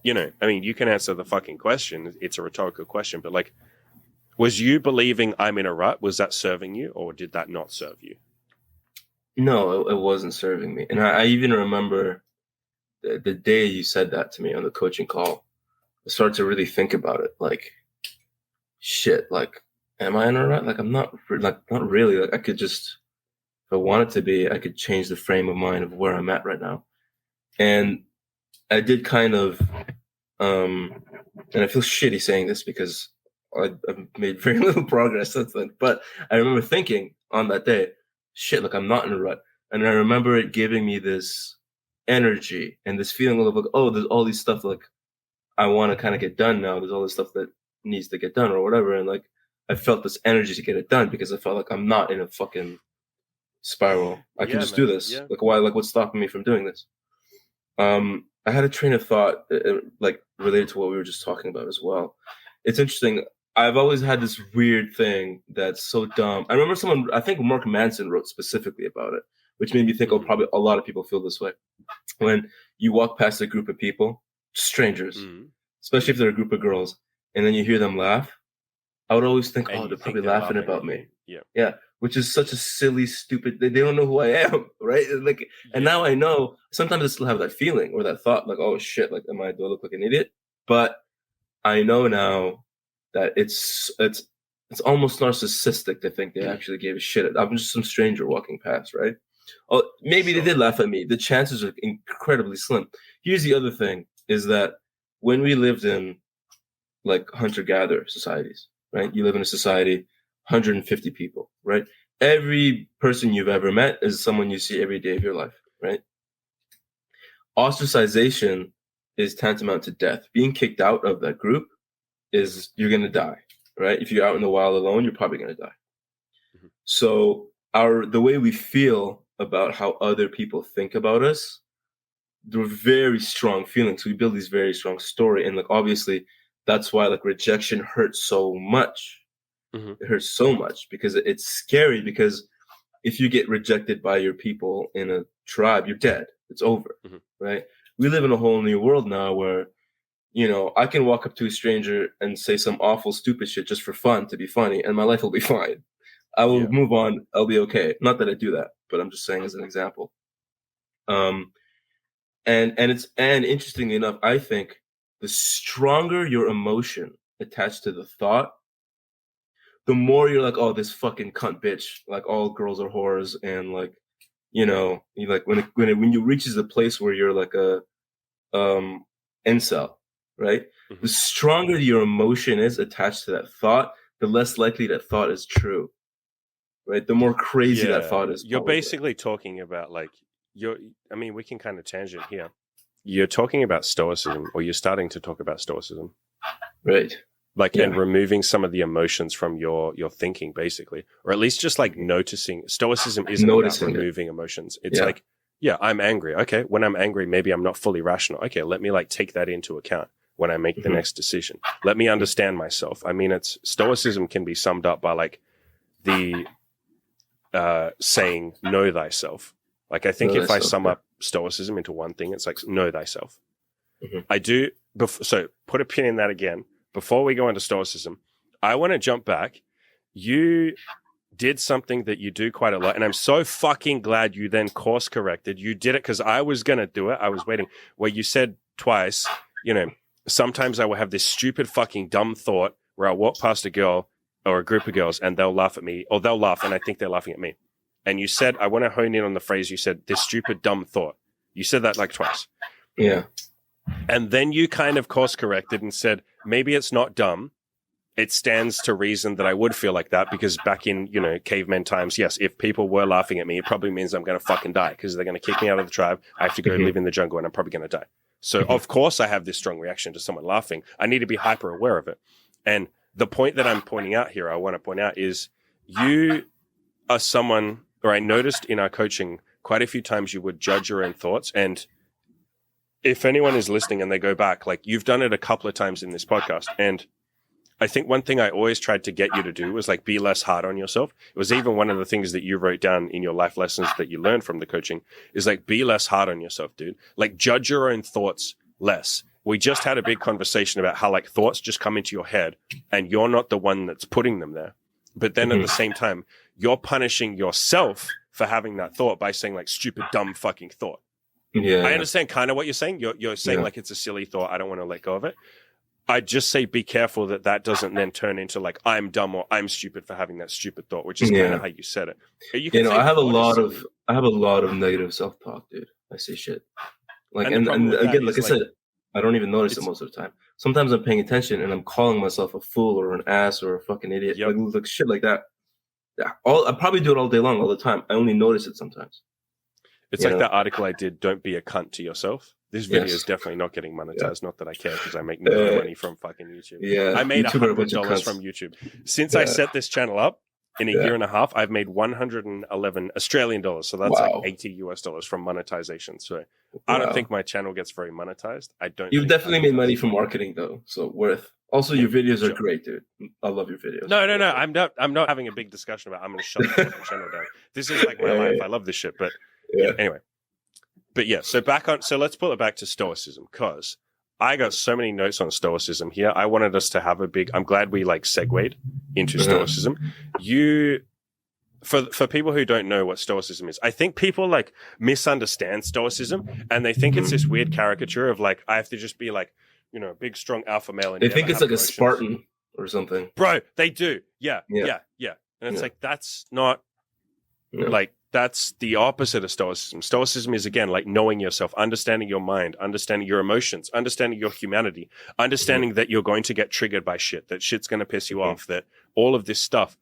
you know, I mean, you can answer the fucking question. It's a rhetorical question. But like, was you believing I'm in a rut? Was that serving you or did that not serve you? No, it wasn't serving me. And I even remember the day you said that to me on the coaching call, I started to really think about it. Like, shit, like, am I in a rut? Like, I'm not really. Like, I could just, if I wanted to be, I could change the frame of mind of where I'm at right now. And I did kind of, and I feel shitty saying this because I've made very little progress since then. But I remember thinking on that day, shit, like, I'm not in a rut. And I remember it giving me this energy and this feeling of like, oh, there's all these stuff like I want to kind of get done now. There's all this stuff that needs to get done or whatever. And like, I felt this energy to get it done because I felt like I'm not in a fucking spiral. I can just do this. Yeah. Like, why? Like, what's stopping me from doing this? I had a train of thought, like related to what we were just talking about as well. It's interesting. I've always had this weird thing that's so dumb. I remember someone, I think Mark Manson wrote specifically about it, which made me think, oh, probably a lot of people feel this way. When you walk past a group of people, strangers, especially if they're a group of girls, and then you hear them laugh, I would always think, oh, they're probably laughing about me. Yeah. Which is such a silly, stupid, they don't know who I am, right? Like, and now I know, sometimes I still have that feeling or that thought, like, oh shit, like, do I look like an idiot? But I know now that it's almost narcissistic to think they actually gave a shit. I'm just some stranger walking past, right? Oh, maybe they did laugh at me. The chances are incredibly slim. Here's the other thing, is that when we lived in like hunter-gatherer societies, right? You live in a society, 150 people, right? Every person you've ever met is someone you see every day of your life, right? Ostracization is tantamount to death. Being kicked out of that group is you're going to die, right? If you're out in the wild alone, you're probably going to die. So the way we feel about how other people think about us, they're very strong feelings. We build these very strong story. And like, obviously, that's why like rejection hurts so much. It hurts so much because it's scary, because if you get rejected by your people in a tribe, you're dead. It's over, right? We live in a whole new world now where, you know, I can walk up to a stranger and say some awful, stupid shit just for fun, to be funny, and my life will be fine. I will move on. I'll be okay. Not that I do that, but I'm just saying as an example. And interestingly enough, I think the stronger your emotion attached to the thought, the more you're like, oh, this fucking cunt bitch, like all girls are whores, and like, you know, you like when you reaches the place where you're like a incel, right? The stronger your emotion is attached to that thought, the less likely that thought is true, right? The more crazy that thought is. You're basically talking about like I mean, we can kind of tangent here. You're talking about stoicism, or you're starting to talk about stoicism, right? Like, and removing some of the emotions from your thinking, basically, or at least just like noticing. Stoicism isn't about removing emotions. It's like, yeah, I'm angry. Okay, when I'm angry, maybe I'm not fully rational. Okay, let me like take that into account when I make the next decision. Let me understand myself. I mean, stoicism can be summed up by like the saying, know thyself. Like, I think if I sum up stoicism into one thing, it's like, know thyself. I do. So put a pin in that again. Before we go into stoicism, I want to jump back. You did something that you do quite a lot, and I'm so fucking glad you then course corrected. You did it because I was going to do it. I was waiting. Where you said twice, you know, sometimes I will have this stupid fucking dumb thought where I'll walk past a girl or a group of girls and they'll laugh at me, or they'll laugh and I think they're laughing at me. And you said, I want to hone in on the phrase you said, this stupid dumb thought. You said that like twice. Yeah. And then you kind of course corrected and said, maybe it's not dumb. It stands to reason that I would feel like that, because back in, you know, caveman times, yes, if people were laughing at me, it probably means I'm going to fucking die, because they're going to kick me out of the tribe. I have to go live in the jungle and I'm probably going to die. So of course I have this strong reaction to someone laughing. I need to be hyper aware of it. And the point that I'm pointing out here, I want to point out, is you are someone, or I noticed in our coaching quite a few times you would judge your own thoughts. And if anyone is listening and they go back, like, you've done it a couple of times in this podcast. And I think one thing I always tried to get you to do was like be less hard on yourself. It was even one of the things that you wrote down in your life lessons that you learned from the coaching, is like, be less hard on yourself, dude. Like, judge your own thoughts less. We just had a big conversation about how like thoughts just come into your head and you're not the one that's putting them there. But then at the same time, you're punishing yourself for having that thought by saying like, stupid, dumb fucking thought. Yeah. I understand kind of what you're saying. You're saying like, it's a silly thought, I don't want to let go of it. I just say be careful that doesn't then turn into like, I'm dumb or I'm stupid for having that stupid thought, which is kind of how you said it. You know, I have a lot of negative self-talk, dude. I say shit. Like, and again, like I said, I don't even notice it most of the time. Sometimes I'm paying attention and I'm calling myself a fool or an ass or a fucking idiot. Like shit like that. Yeah, I probably do it all day long, all the time. I only notice it sometimes. It's like that article I did, don't be a cunt to yourself. This video is Yes. definitely not getting monetized. Not that I care, because I make Yeah. no money from fucking YouTube. Yeah. I made YouTuber are a bunch of $100 cunts. from YouTube. Since I set this channel up, in a year and a half, I've made 111 Australian dollars. So that's like $80 US from monetization. So I don't think my channel gets very monetized. I don't. You've definitely made money from marketing though, so worth. Also, your videos are great, dude. I love your videos. No. I'm not having a big discussion about. I'm going to shut the fucking channel down. This is like my life. I love this shit. But anyway. But yeah. So let's pull it back to stoicism, because I got so many notes on stoicism here. I wanted us to have a big. I'm glad we like segued into stoicism. For people who don't know what stoicism is, I think people like misunderstand stoicism, and they think it's this weird caricature of like I have to just be like, you know, big strong alpha male. And they think it's like emotions. A Spartan or something. Bro, they do. Yeah. And it's like that's not like. That's the opposite of stoicism. Stoicism is, again, like knowing yourself, understanding your mind, understanding your emotions, understanding your humanity, understanding that you're going to get triggered by shit, that shit's going to piss you off, that all of this stuff.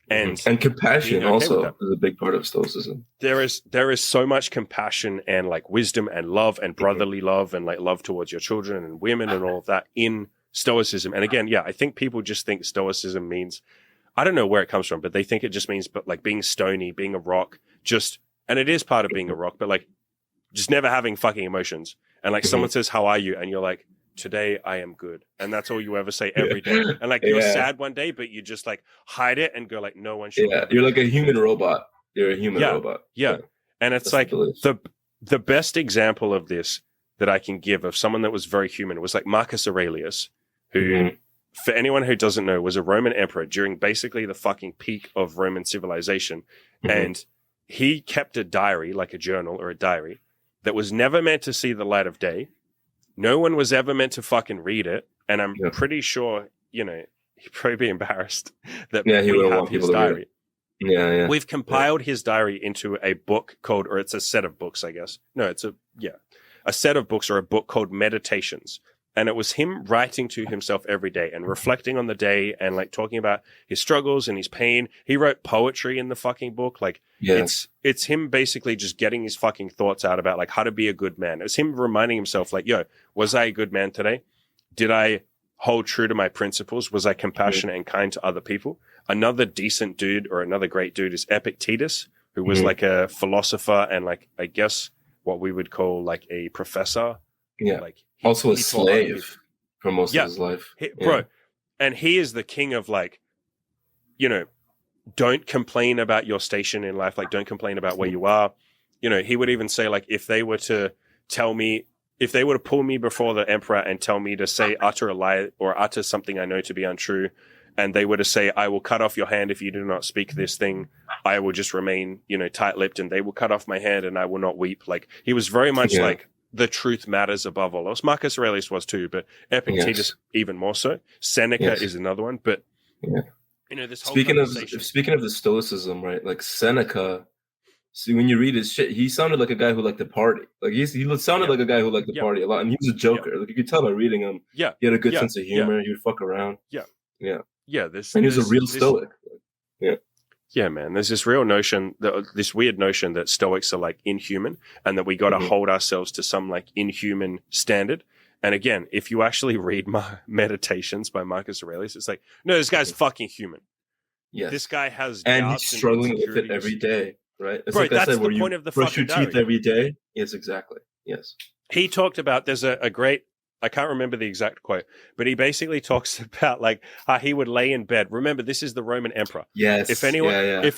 And compassion also is a big part of stoicism. There is so much compassion and like wisdom and love and brotherly love and like love towards your children and women and all of that in stoicism. And again, I think people just think stoicism means, I don't know where it comes from, but they think it just means, but like being stony, being a rock, and it is part of being a rock, but like just never having fucking emotions. And like someone says, how are you? And you're like, today I am good. And that's all you ever say every day. And like you're sad one day, but you just like hide it and go like, no one should. Yeah, you're like a human robot. You're a human robot. Yeah. And it's that's like the best example of this that I can give of someone that was very human was like Marcus Aurelius, who, for anyone who doesn't know, was a Roman emperor during basically the fucking peak of Roman civilization. And he kept a diary, like a journal or a diary, that was never meant to see the light of day. No one was ever meant to fucking read it. And I'm pretty sure, you know, he'd probably be embarrassed that we have his diary. Yeah. We've compiled his diary into a book called, or it's a set of books, I guess. No, it's a set of books or a book called Meditations. And it was him writing to himself every day and reflecting on the day and like talking about his struggles and his pain. He wrote poetry in the fucking book. Like it's him basically just getting his fucking thoughts out about like how to be a good man. It was him reminding himself like, yo, was I a good man today? Did I hold true to my principles? Was I compassionate and kind to other people? Another decent dude or another great dude is Epictetus, who was like a philosopher and like, I guess what we would call like a professor. Yeah. Like also a slave for most of his life. Bro. And he is the king of like, you know, don't complain about your station in life. Like, don't complain about where you are. You know, he would even say like, if they were to pull me before the emperor and tell me to say, utter a lie or utter something I know to be untrue, and they were to say, I will cut off your hand if you do not speak this thing, I will just remain, you know, tight-lipped, and they will cut off my hand and I will not weep. Like, he was very much like, the truth matters above all else. Marcus Aurelius was too, but Epictetus even more so. Seneca is another one. But, you know, this whole speaking of the stoicism, right? Like Seneca, see, when you read his shit, he sounded like a guy who liked to party. Like he sounded like a guy who liked to party a lot, and he was a joker. Like you could tell by reading him. He had a good sense of humor. He would fuck around. And he was a real stoic. Yeah, man. There's this real notion, this weird notion that Stoics are like inhuman, and that we got to hold ourselves to some like inhuman standard. And again, if you actually read Meditations by Marcus Aurelius, it's like, no, this guy's fucking human. Yes. This guy has and he's struggling with it every day, right? It's right, like that's I said, the point of the brush your fucking teeth every day. Yes, exactly. Yes. He talked about, there's a great, I can't remember the exact quote, but he basically talks about like how he would lay in bed. Remember, this is the Roman emperor. Yes. If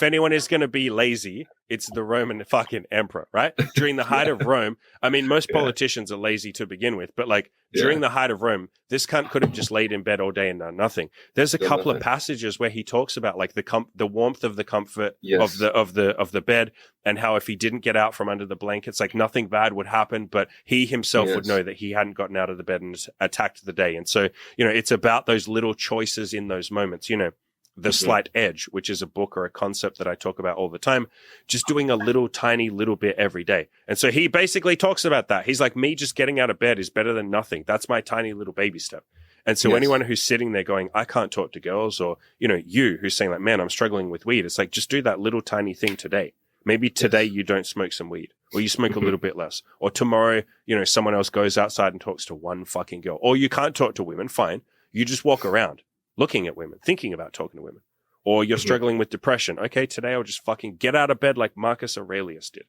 anyone is going to be lazy, it's the Roman fucking emperor, right? During the height of Rome, I mean, most politicians are lazy to begin with, but like during the height of Rome, this cunt could have just laid in bed all day and done nothing. There's a couple of passages where he talks about like the warmth of the comfort of the bed, and how if he didn't get out from under the blankets, like nothing bad would happen, but he himself would know that he hadn't gotten out of the bed and attacked the day. And so, you know, it's about those little choices in those moments, you know. The Slight Edge, which is a book or a concept that I talk about all the time, just doing a little tiny little bit every day. And so he basically talks about that. He's like, me just getting out of bed is better than nothing. That's my tiny little baby step. And so anyone who's sitting there going, I can't talk to girls, or, you know, you who's saying like, man, I'm struggling with weed. It's like, just do that little tiny thing today. Maybe today you don't smoke some weed, or you smoke a little bit less, or tomorrow, someone else goes outside and talks to one fucking girl, or you can't talk to women. Fine. You just walk around looking at women, thinking about talking to women, or you're struggling with depression. Okay. Today I'll just fucking get out of bed like Marcus Aurelius did.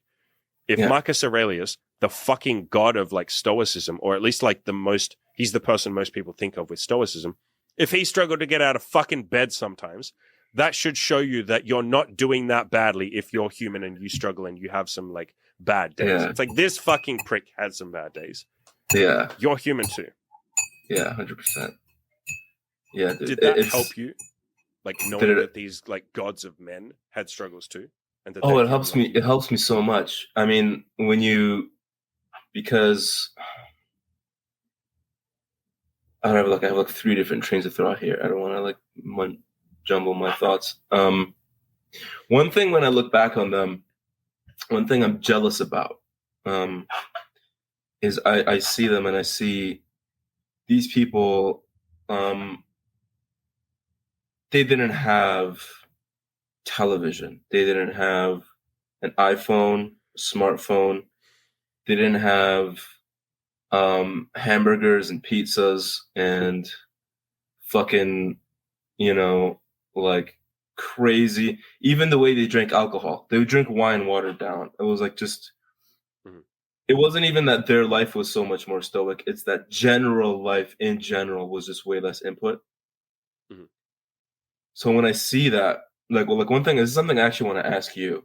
If Marcus Aurelius, the fucking god of like stoicism, or at least like he's the person most people think of with stoicism. If he struggled to get out of fucking bed sometimes, that should show you that you're not doing that badly if you're human and you struggle and you have some like bad days. Yeah. It's like this fucking prick had some bad days. Yeah. You're human too. Yeah, 100%. Yeah. Did that help you? Like knowing that these like gods of men had struggles too? And that it helps me. It helps me so much. I mean, because I have like 3 different trains of thought here. I don't want to like jumble my thoughts. One thing when I look back on them, one thing I'm jealous about is I see them and I see these people. They didn't have television. They didn't have an iPhone, smartphone. They didn't have hamburgers and pizzas and fucking, like crazy. Even the way they drank alcohol, they would drink wine watered down. It was like just, it wasn't even that their life was so much more stoic. It's that general life in general was just way less input. Mm-hmm. So when I see that, like one thing is something I actually want to ask you.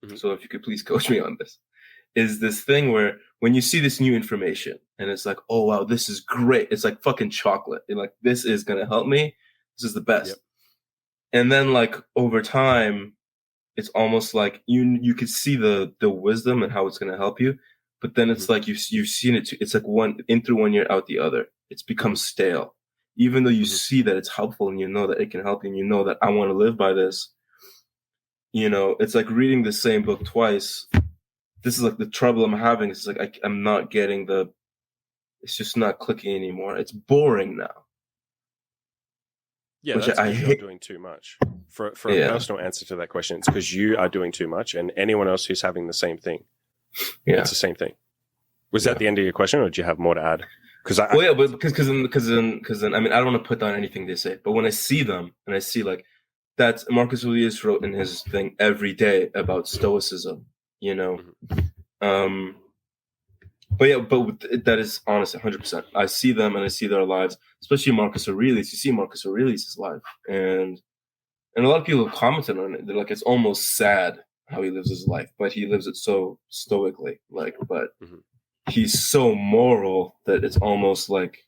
Mm-hmm. So if you could please coach me on this, is this thing where when you see this new information and it's like, oh wow, this is great. It's like fucking chocolate. You're like, this is going to help me. This is the best. Yep. And then like over time, it's almost like you could see the wisdom and how it's going to help you. But then it's like you've seen it. It's like one in through 1 year, out the other. It's become stale. Even though you see that it's helpful and you know that it can help you and you know that I want to live by this, it's like reading the same book twice. This is like the trouble I'm having. It's like I'm not getting it's just not clicking anymore. It's boring now. Yeah, that's because you're doing too much. For a personal answer to that question, it's because you are doing too much, and anyone else who's having the same thing, it's the same thing. Was that the end of your question, or do you have more to add? Because I mean, I don't want to put down anything they say, but when I see them and I see like that, Marcus Aurelius wrote in his thing every day about stoicism, but that is honest, 100%. I see them and I see their lives, especially Marcus Aurelius. You see Marcus Aurelius' life, and a lot of people have commented on it. They're like, it's almost sad how he lives his life, but he lives it so stoically, he's so moral that it's almost like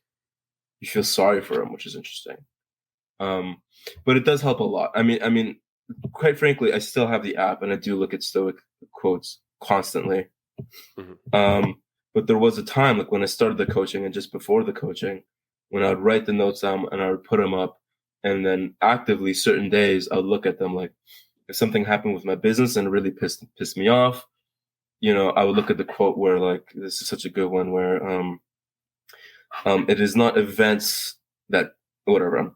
you feel sorry for him, which is interesting. But it does help a lot. I mean, quite frankly, I still have the app and I do look at stoic quotes constantly. Mm-hmm. But there was a time, like when I started the coaching and just before the coaching, when I would write the notes down and I would put them up, and then actively certain days I would look at them, like if something happened with my business and it really pissed me off, I would look at the quote where like, this is such a good one where, it is not events that, whatever, I'm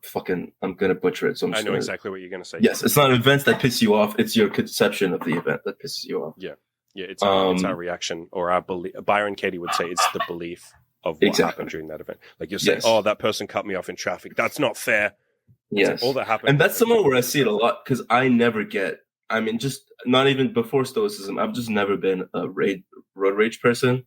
going to butcher it. So I know exactly what you're going to say. Yes. It's not events that piss you off. It's your conception of the event that pisses you off. Yeah. Yeah. It's our reaction or our belief. Byron Katie would say it's the belief of what happened during that event. Like you're saying, oh, that person cut me off in traffic. That's not fair. Yes. Like all that happened. And that's somewhere where I see it a lot because I never just not even before stoicism, I've just never been a road rage person.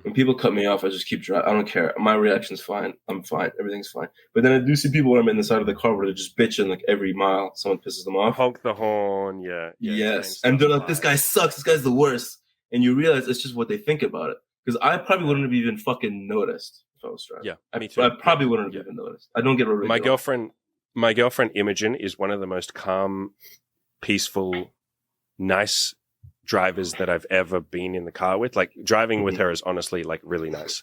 When people cut me off, I just keep driving. I don't care. My reaction's fine. I'm fine. Everything's fine. But then I do see people when I'm in the side of the car where they're just bitching like every mile. Someone pisses them off. Honk the horn. Yeah. Yes. And they're like, this guy sucks. This guy's the worst. And you realize it's just what they think about it. Because I probably wouldn't have even fucking noticed if I was driving. Yeah, me too. I probably wouldn't have even noticed. I don't get road rage. My girlfriend Imogen is one of the most calm, peaceful, nice drivers that I've ever been in the car with. Like driving with her is honestly like really nice.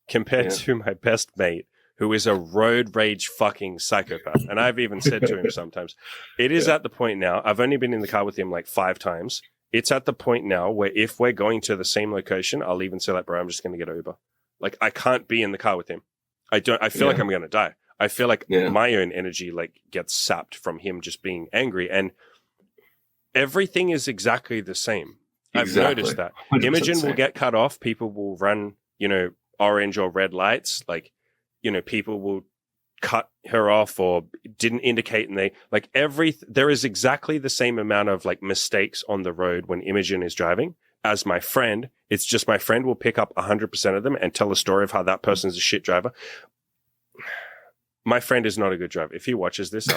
Compared to my best mate, who is a road rage fucking psychopath. And I've even said to him sometimes, it is at the point now, I've only been in the car with him like 5 times. It's at the point now where if we're going to the same location, I'll even say like, bro, I'm just going to get Uber. Like I can't be in the car with him. I feel like I'm going to die. I feel like my own energy like gets sapped from him just being angry, and everything is exactly the same. I've noticed that. 100% Imogen will same. get cut off. People will run, orange or red lights. Like, people will cut her off or didn't indicate, and there is exactly the same amount of like mistakes on the road when Imogen is driving as my friend. It's just my friend will pick up 100% of them and tell a story of how that person's a shit driver. My friend is not a good driver. If he watches this,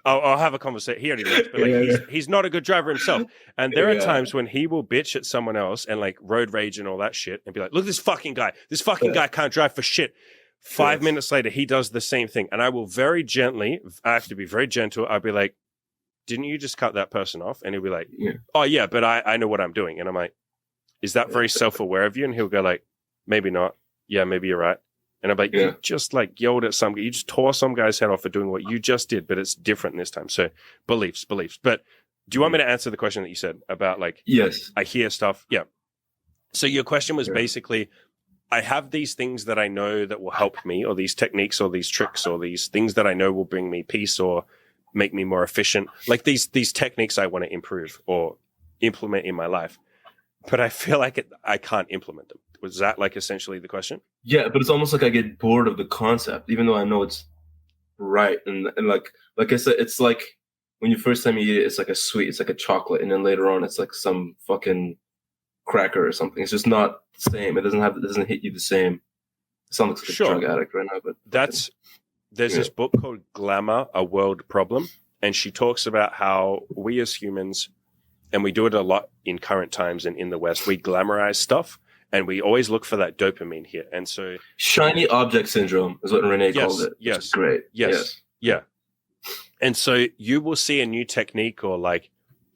I'll have a conversation. He already knows, but he's not a good driver himself. And there are times when he will bitch at someone else and like road rage and all that shit and be like, look, this fucking guy guy can't drive for shit. 5 minutes later, he does the same thing. And I will very gently, I have to be very gentle. I'll be like, didn't you just cut that person off? And he'll be like, oh yeah, but I know what I'm doing. And I'm like, is that very self-aware of you? And he'll go like, maybe not. Yeah, maybe you're right. And I'm like, you just like yelled at you just tore some guy's head off for doing what you just did, but it's different this time. So beliefs. But do you want me to answer the question that you said about like, yes, I hear stuff? Yeah. So your question was basically, I have these things that I know that will help me, or these techniques or these tricks or these things that I know will bring me peace or make me more efficient. Like these techniques I want to improve or implement in my life, but I feel like I can't implement them. Was that like essentially the question? Yeah, but it's almost like I get bored of the concept, even though I know it's right. And like I said, it's like when you first time you eat it, it's like a sweet, it's like a chocolate, and then later on, it's like some fucking cracker or something. It's just not the same. It doesn't hit you the same. It sounds like a drug addict right now, but there's this book called Glamour, A World Problem, and she talks about how we as humans, and we do it a lot in current times and in the West, we glamorize stuff. And we always look for that dopamine hit. And so shiny object syndrome is what Renee called it. Yes. Great. Yes. Yeah. And so you will see a new technique or like,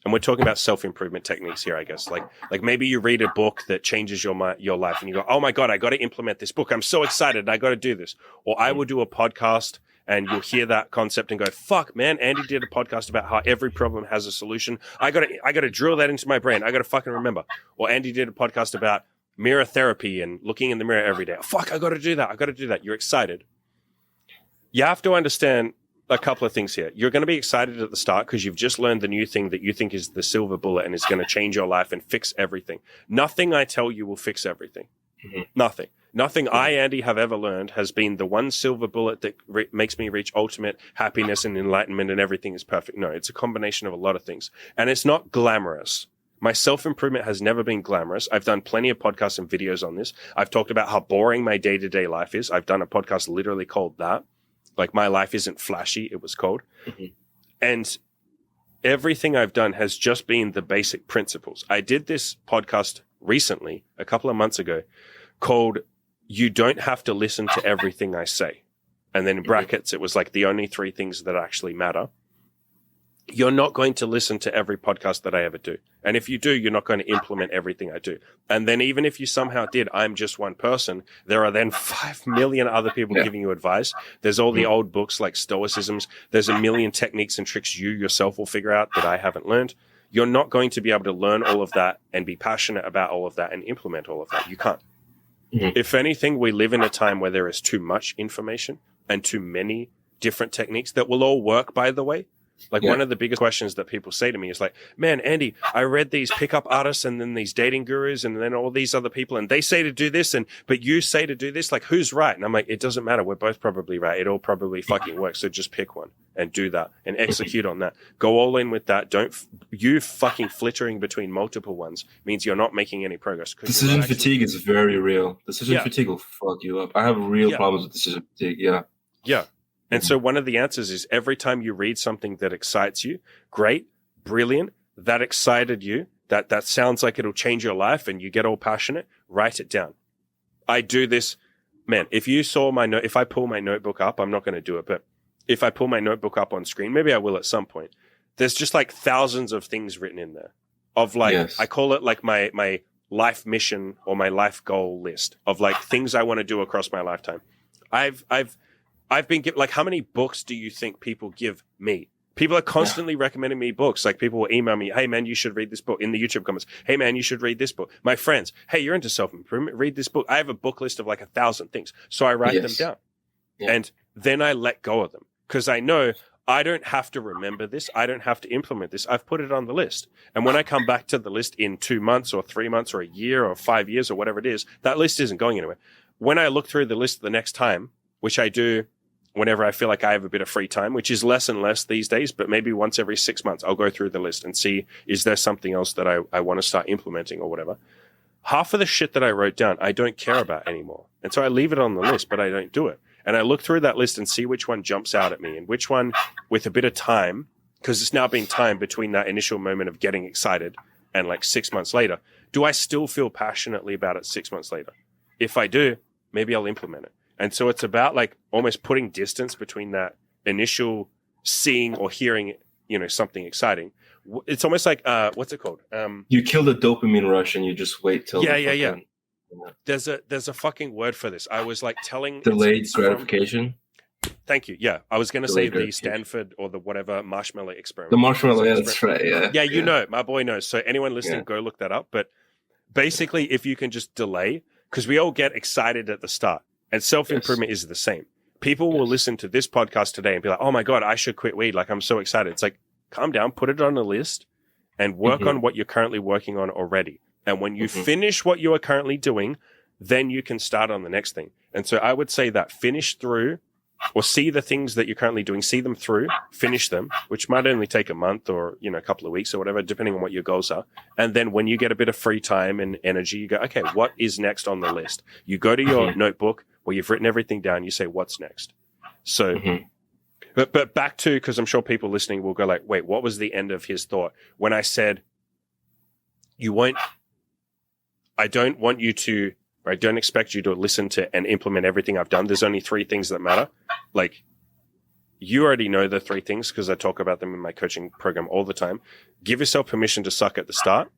and we're talking about self-improvement techniques here, I guess. Like maybe you read a book that changes your life and you go, oh my God, I got to implement this book. I'm so excited. I got to do this. Or I will do a podcast and you'll hear that concept and go, fuck, man, Andy did a podcast about how every problem has a solution. I got to drill that into my brain. I got to fucking remember. Or Andy did a podcast about mirror therapy and looking in the mirror every day. Oh, fuck, I got to do that. You're excited. You have to understand a couple of things here. You're going to be excited at the start because you've just learned the new thing that you think is the silver bullet and is going to change your life and fix everything. Nothing I tell you will fix everything. Mm-hmm. Nothing I, Andy, have ever learned has been the one silver bullet that makes me reach ultimate happiness and enlightenment and everything is perfect. No, it's a combination of a lot of things. And it's not glamorous. My self-improvement has never been glamorous. I've done plenty of podcasts and videos on this. I've talked about how boring my day-to-day life is. I've done a podcast literally called that. Like, my life isn't flashy, it was called. Mm-hmm. And everything I've done has just been the basic principles. I did this podcast recently, a couple of months ago, called You Don't Have to Listen to Everything I Say. And then in brackets, it was like the only 3 things that actually matter. You're not going to listen to every podcast that I ever do. And if you do, you're not going to implement everything I do. And then even if you somehow did, I'm just one person, there are then 5 million other people giving you advice. There's all the old books like stoicisms. There's a million techniques and tricks you yourself will figure out that I haven't learned. You're not going to be able to learn all of that and be passionate about all of that and implement all of that. You can't. Mm-hmm. If anything, we live in a time where there is too much information and too many different techniques that will all work, by the way. Like one of the biggest questions that people say to me is like, man, Andy, I read these pickup artists and then these dating gurus and then all these other people and they say to do this but you say to do this, like who's right? And I'm like, it doesn't matter. We're both probably right. It all probably fucking works. So just pick one and do that and execute on that. Go all in with that. You fucking flittering between multiple ones means you're not making any progress. Decision fatigue is very real. Decision fatigue will fuck you up. I have real problems with decision fatigue. Yeah. And so one of the answers is every time you read something that excites you, great, brilliant, that excited you, that sounds like it'll change your life and you get all passionate, write it down. I do this, man, if I pull my notebook up, I'm not going to do it, but if I pull my notebook up on screen, maybe I will at some point, there's just like thousands of things written in there of like, I call it like my life mission or my life goal list of like things I want to do across my lifetime. I've been like, how many books do you think people give me? People are constantly recommending me books. Like people will email me, hey man, you should read this book in the YouTube comments. Hey man, you should read this book. My friends, hey, you're into self-improvement. Read this book. I have a book list of like 1,000 things. So I write them down and then I let go of them because I know I don't have to remember this. I don't have to implement this. I've put it on the list. And when I come back to the list in 2 months or 3 months or a year or 5 years or whatever it is, that list isn't going anywhere. When I look through the list the next time, which I do whenever I feel like I have a bit of free time, which is less and less these days, but maybe once every 6 months, I'll go through the list and see, is there something else that I want to start implementing or whatever? Half of the shit that I wrote down, I don't care about anymore. And so I leave it on the list, but I don't do it. And I look through that list and see which one jumps out at me and which one with a bit of time, because it's now been time between that initial moment of getting excited and like 6 months later, do I still feel passionately about it 6 months later? If I do, maybe I'll implement it. And so it's about like almost putting distance between that initial seeing or hearing, something exciting. It's almost like, what's it called? You kill the dopamine rush and you just wait till Yeah. There's a fucking word for this. I was like telling delayed gratification. Thank you. Yeah, I was going to say the Stanford or the whatever marshmallow experiment. The marshmallow, yeah, that's right. Yeah, you know, my boy knows. So anyone listening, go look that up. But basically, if you can just delay, because we all get excited at the start, and self-improvement is the same. People will listen to this podcast today and be like, "Oh my god, I should quit weed!" Like I'm so excited. It's like, calm down, put it on a list, and work on what you're currently working on already. And when you finish what you are currently doing, then you can start on the next thing. And so I would say that finish through or see the things that you're currently doing, see them through, finish them, which might only take a month or, a couple of weeks or whatever, depending on what your goals are. And then when you get a bit of free time and energy, you go, okay, what is next on the list? You go to your notebook where you've written everything down. You say, what's next? So, but back to, because I'm sure people listening will go like, wait, what was the end of his thought? When I said, I don't want you to, or I don't expect you to listen to and implement everything I've done. There's only 3 things that matter. Like, you already know the 3 things because I talk about them in my coaching program all the time. Give yourself permission to suck at the start,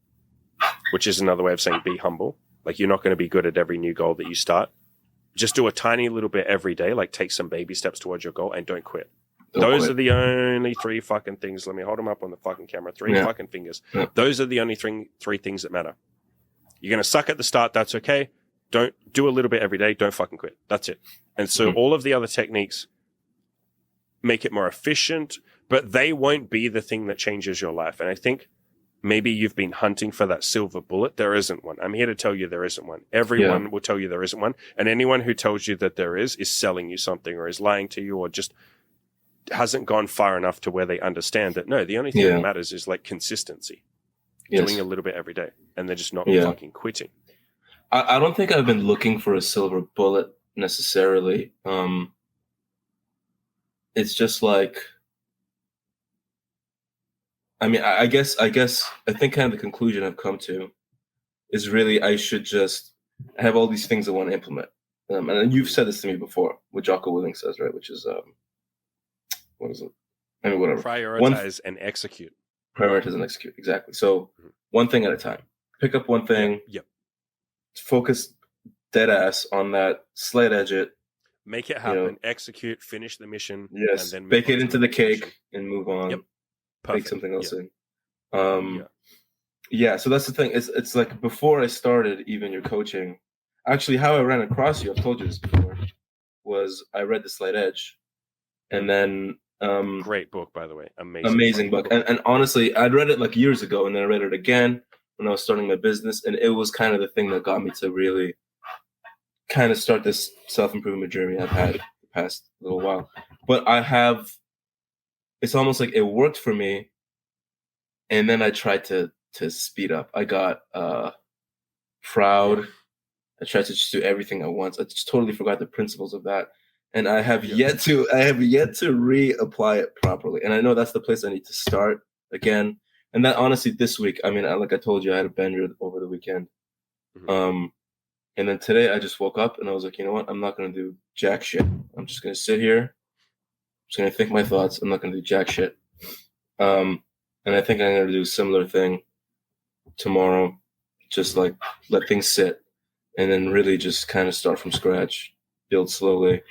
which is another way of saying be humble. Like, you're not going to be good at every new goal that you start. Just do a tiny little bit every day, like take some baby steps towards your goal and don't quit. Those are the only 3 fucking things. Let me hold them up on the fucking camera. 3 fucking fingers. Those are the only 3 things that matter. You're going to suck at the start. That's okay. Don't do a little bit every day. Don't fucking quit. That's it. And so all of the other techniques make it more efficient, but they won't be the thing that changes your life. And I think maybe you've been hunting for that silver bullet. There isn't one. I'm here to tell you there isn't one. Everyone will tell you there isn't one. And anyone who tells you that there is selling you something or is lying to you or just hasn't gone far enough to where they understand that, no, the only thing that matters is like consistency. Doing a little bit every day, and they're just not fucking quitting. I don't think I've been looking for a silver bullet necessarily. It's just like, I mean, I think kind of the conclusion I've come to is really I should just have all these things I want to implement. And you've said this to me before, what Jocko Willink says, right? Which is, what is it? I mean, whatever. Prioritize and execute. Prioritize and execute, exactly. So one thing at a time. Pick up one thing. Yep. Focus dead ass on that. Slight edge it. Make it happen. Execute. Finish the mission. Yes. And then bake it into the cake and move on. Yep. Bake something else in. So that's the thing. It's like before I started even your coaching. Actually, how I ran across you, I've told you this before, was I read The Slight Edge, and then. Great book, by the way. Amazing book. And honestly, I'd read it like years ago, and then I read it again when I was starting my business, and it was kind of the thing that got me to really kind of start this self-improvement journey I've had the past little while. But it's almost like it worked for me, and then I tried to speed up. I got proud. I tried to just do everything at once. I just totally forgot the principles of that. And I have yet to reapply it properly. And I know that's the place I need to start again. And that honestly, this week, I mean, like I told you, I had a bender over the weekend. And then today I just woke up and I was like, you know what? I'm not going to do jack shit. I'm just going to sit here. I'm just going to think my thoughts. I'm not going to do jack shit. And I think I'm going to do a similar thing tomorrow. Just like let things sit and then really just kind of start from scratch, build slowly.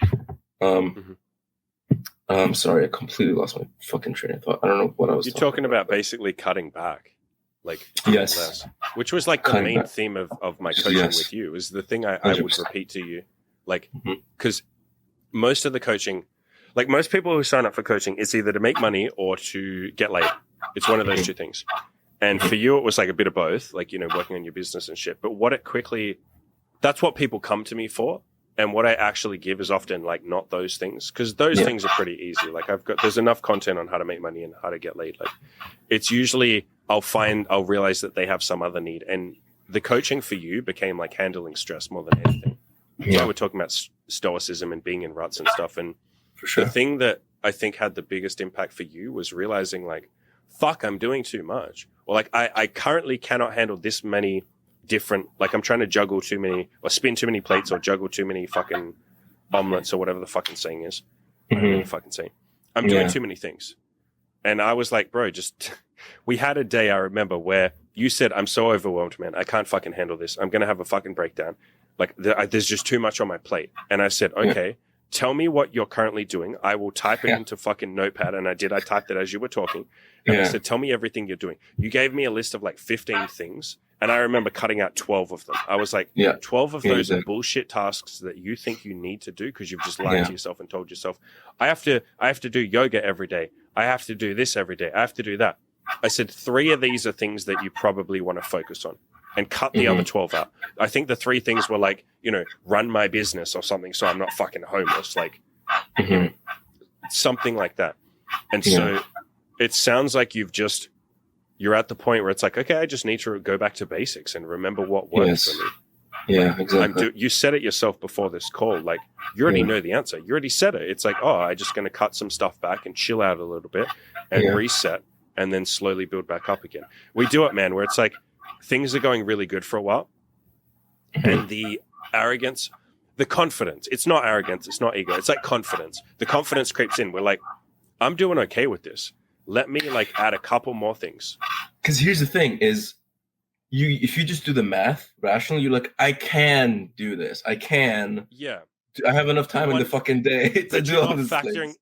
I'm sorry, I completely lost my fucking train of thought. I don't know what I was talking about. Basically cutting back. Like less, which was like the main theme of my coaching with you is the thing I would repeat to you. Like, because most of the coaching, like most people who sign up for coaching, it's either to make money or to get laid. It's one of those two things. And for you, it was like a bit of both, like, you know, working on your business and shit. But what it quickly, that's what people come to me for. And what I actually give is often like not those things, because those things are pretty easy. Like there's enough content on how to make money and how to get laid. Like it's usually I'll realize that they have some other need. And the coaching for you became like handling stress more than anything. Yeah. So we're talking about stoicism and being in ruts and stuff. And For sure. the thing that I think had the biggest impact for you was realizing like, fuck, I'm doing too much. Or like I currently cannot handle this many different, like I'm trying to juggle too many or spin too many plates or juggle too many fucking omelets or whatever the fucking saying is. I don't know the fucking saying. I'm doing too many things. And I was like, bro, we had a day I remember where you said, I'm so overwhelmed, man. I can't fucking handle this. I'm going to have a fucking breakdown. Like there's just too much on my plate. And I said, okay, tell me what you're currently doing. I will type it into fucking Notepad. And I typed it as you were talking. And I said, tell me everything you're doing. You gave me a list of like 15 things. And I remember cutting out 12 of them. I was like, 12 of those are bullshit tasks that you think you need to do because you've just lied to yourself and told yourself, I have to do yoga every day. I have to do this every day. I have to do that. I said, 3 of these are things that you probably want to focus on and cut the other 12 out. I think the 3 things were like, you know, run my business or something so I'm not fucking homeless. Like you know, something like that. And so it sounds like you're at the point where it's like, okay, I just need to go back to basics and remember what works for me. Yeah, exactly. You said it yourself before this call. Like, you already know the answer. You already said it. It's like, oh, I'm just going to cut some stuff back and chill out a little bit and reset and then slowly build back up again. We do it, man, where it's like things are going really good for a while and the arrogance, the confidence, it's not arrogance, it's not ego. It's like confidence. The confidence creeps in. We're like, I'm doing okay with this. Let me like add a couple more things. Because here's the thing is, if you just do the math rationally, you're like, I can do this. I can. Yeah. I have enough time in the fucking day to do all this.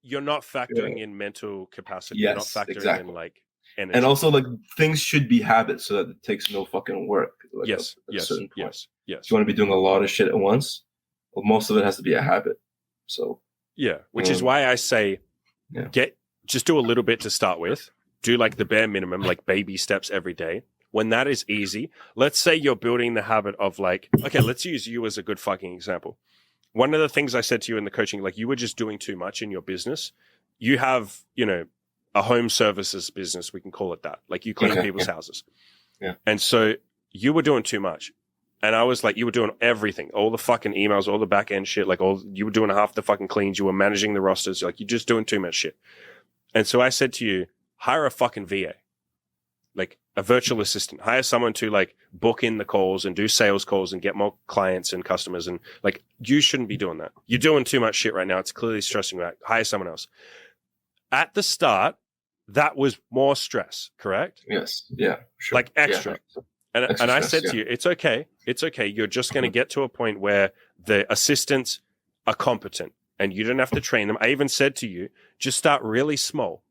You're not factoring in mental capacity. Yes, you're not factoring in like energy. And also like things should be habits so that it takes no fucking work. Like yes. Yes. If you want to be doing a lot of shit at once, well, most of it has to be a habit. So which is why I say just do a little bit to start with. Do like the bare minimum, like baby steps every day. When that is easy, let's say you're building the habit of like, okay, let's use you as a good fucking example. One of the things I said to you in the coaching, like you were just doing too much in your business. You have, you know, a home services business, we can call it that. Like you clean people's houses. Yeah. And so you were doing too much. And I was like, you were doing everything, all the fucking emails, all the back end shit, like you were doing half the fucking cleans. You were managing the rosters. Like you're just doing too much shit. And so I said to you, hire a fucking VA, like a virtual assistant, hire someone to like book in the calls and do sales calls and get more clients and customers. And like, you shouldn't be doing that. You're doing too much shit right now. It's clearly stressing you out. Hire someone else. At the start, that was more stress, correct? Yes. Yeah. Sure. Like extra. Yeah. And I said to you, it's okay. It's okay. You're just going to get to a point where the assistants are competent and you don't have to train them. I even said to you, just start really small.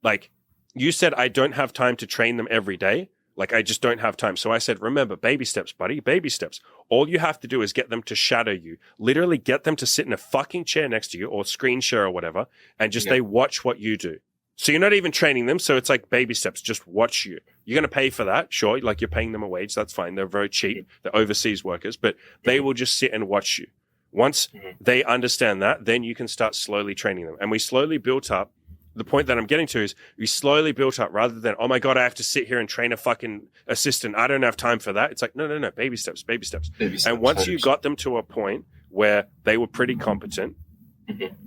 Like you said, I don't have time to train them every day. Like I just don't have time. So I said, remember, baby steps, buddy, baby steps. All you have to do is get them to shadow you. Literally get them to sit in a fucking chair next to you or screen share or whatever. And just they watch what you do. So you're not even training them. So it's like baby steps, just watch you. You're going to pay for that. Sure. Like you're paying them a wage. That's fine. They're very cheap. They're overseas workers, but they will just sit and watch you. Once they understand that, then you can start slowly training them. And we slowly built up. The point that I'm getting to is we slowly built up rather than, oh my God, I have to sit here and train a fucking assistant. I don't have time for that. It's like, no, baby steps, baby steps. And once you got them to a point where they were pretty competent,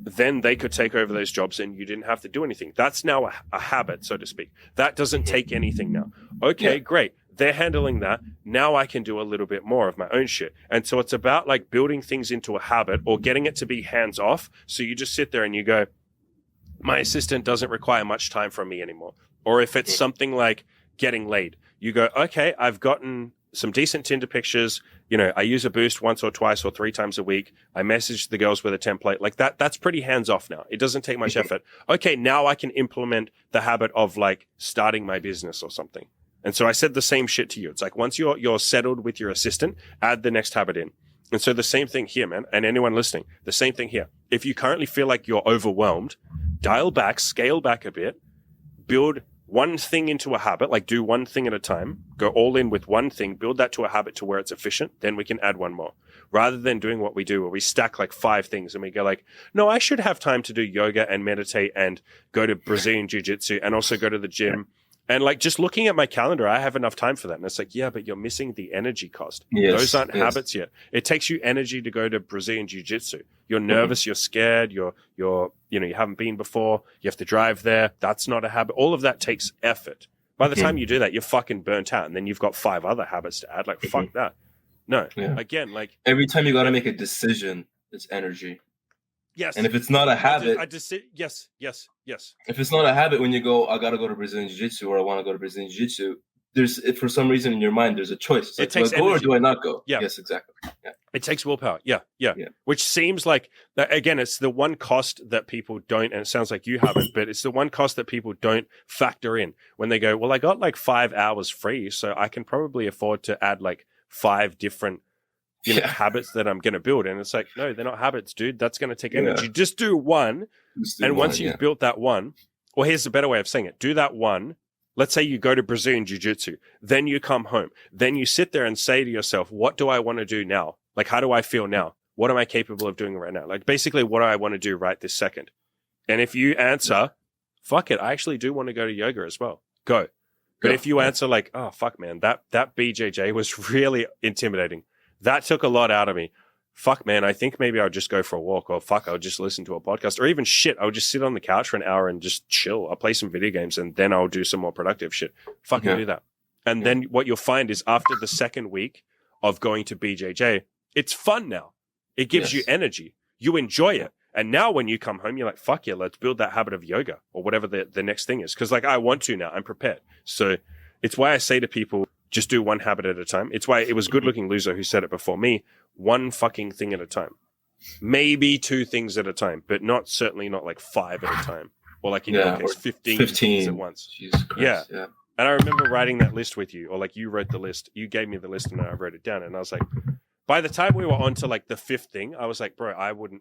then they could take over those jobs and you didn't have to do anything. That's now a habit, so to speak. That doesn't take anything now. Okay, great. They're handling that. Now I can do a little bit more of my own shit. And so it's about like building things into a habit or getting it to be hands off. So you just sit there and you go, my assistant doesn't require much time from me anymore. Or if it's something like getting laid, you go, okay, I've gotten some decent Tinder pictures. You know, I use a boost once or twice or 3 times a week. I message the girls with a template like that. That's pretty hands off now. It doesn't take much effort. Okay, now I can implement the habit of like starting my business or something. And so I said the same shit to you. It's like once you're settled with your assistant, add the next habit in. And so the same thing here, man, and anyone listening, the same thing here. If you currently feel like you're overwhelmed, dial back, scale back a bit, build one thing into a habit, like do one thing at a time, go all in with one thing, build that to a habit to where it's efficient, then we can add one more. Rather than doing what we do where we stack like 5 things and we go like, no, I should have time to do yoga and meditate and go to Brazilian jiu-jitsu and also go to the gym. And like just looking at my calendar, I have enough time for that. And it's like, yeah, but you're missing the energy cost. Yes, Those aren't habits yet. It takes you energy to go to Brazilian jiu-jitsu. You're nervous, you're scared, you haven't been before, you have to drive there. That's not a habit. All of that takes effort. By the time you do that, you're fucking burnt out. And then you've got 5 other habits to add. Like, fuck that. No. Yeah. Again, like every time you got to make a decision, it's energy. Yes. And if it's not a habit, yes. if it's not a habit, when you go, I got to go to Brazilian Jiu-Jitsu or I want to go to Brazilian Jiu-Jitsu, if for some reason in your mind, there's a choice. It's like, do I go or do I not go? Yeah. Yes, exactly. Yeah. It takes willpower. Yeah. Which seems like, again, it's the one cost that people don't, and it sounds like you haven't, but it's the one cost that people don't factor in when they go, well, I got like 5 hours free, so I can probably afford to add like 5 different habits that I'm going to build. And it's like, no, they're not habits, dude. That's going to take energy. Just do one. Once you've built that one, or here's a better way of saying it. Do that one. Let's say you go to Brazilian Jiu-Jitsu. Then you come home. Then you sit there and say to yourself, what do I want to do now? Like, how do I feel now? What am I capable of doing right now? Like, basically, what do I want to do right this second? And if you answer, fuck it, I actually do want to go to yoga as well. Go. But if you answer like, oh, fuck, man, that BJJ was really intimidating. That took a lot out of me. Fuck, man, I think maybe I'll just go for a walk, or fuck, I'll just listen to a podcast, or even shit, I'll just sit on the couch for an hour and just chill. I'll play some video games and then I'll do some more productive shit. Fucking do that. And then what you'll find is after the second week of going to BJJ, it's fun now. It gives you energy. You enjoy it. And now when you come home, you're like, fuck yeah, let's build that habit of yoga or whatever the next thing is. Because like I want to now, I'm prepared. So it's why I say to people, just do one habit at a time. It's why it was Good Looking Loser who said it before me. One fucking thing at a time. Maybe 2 things at a time, but certainly not like 5 at a time. Or like in your case, 15 things at once. Jesus Christ. Yeah. And I remember writing that list with you, or like you wrote the list. You gave me the list and I wrote it down. And I was like, by the time we were on to like the 5th thing, I was like, bro,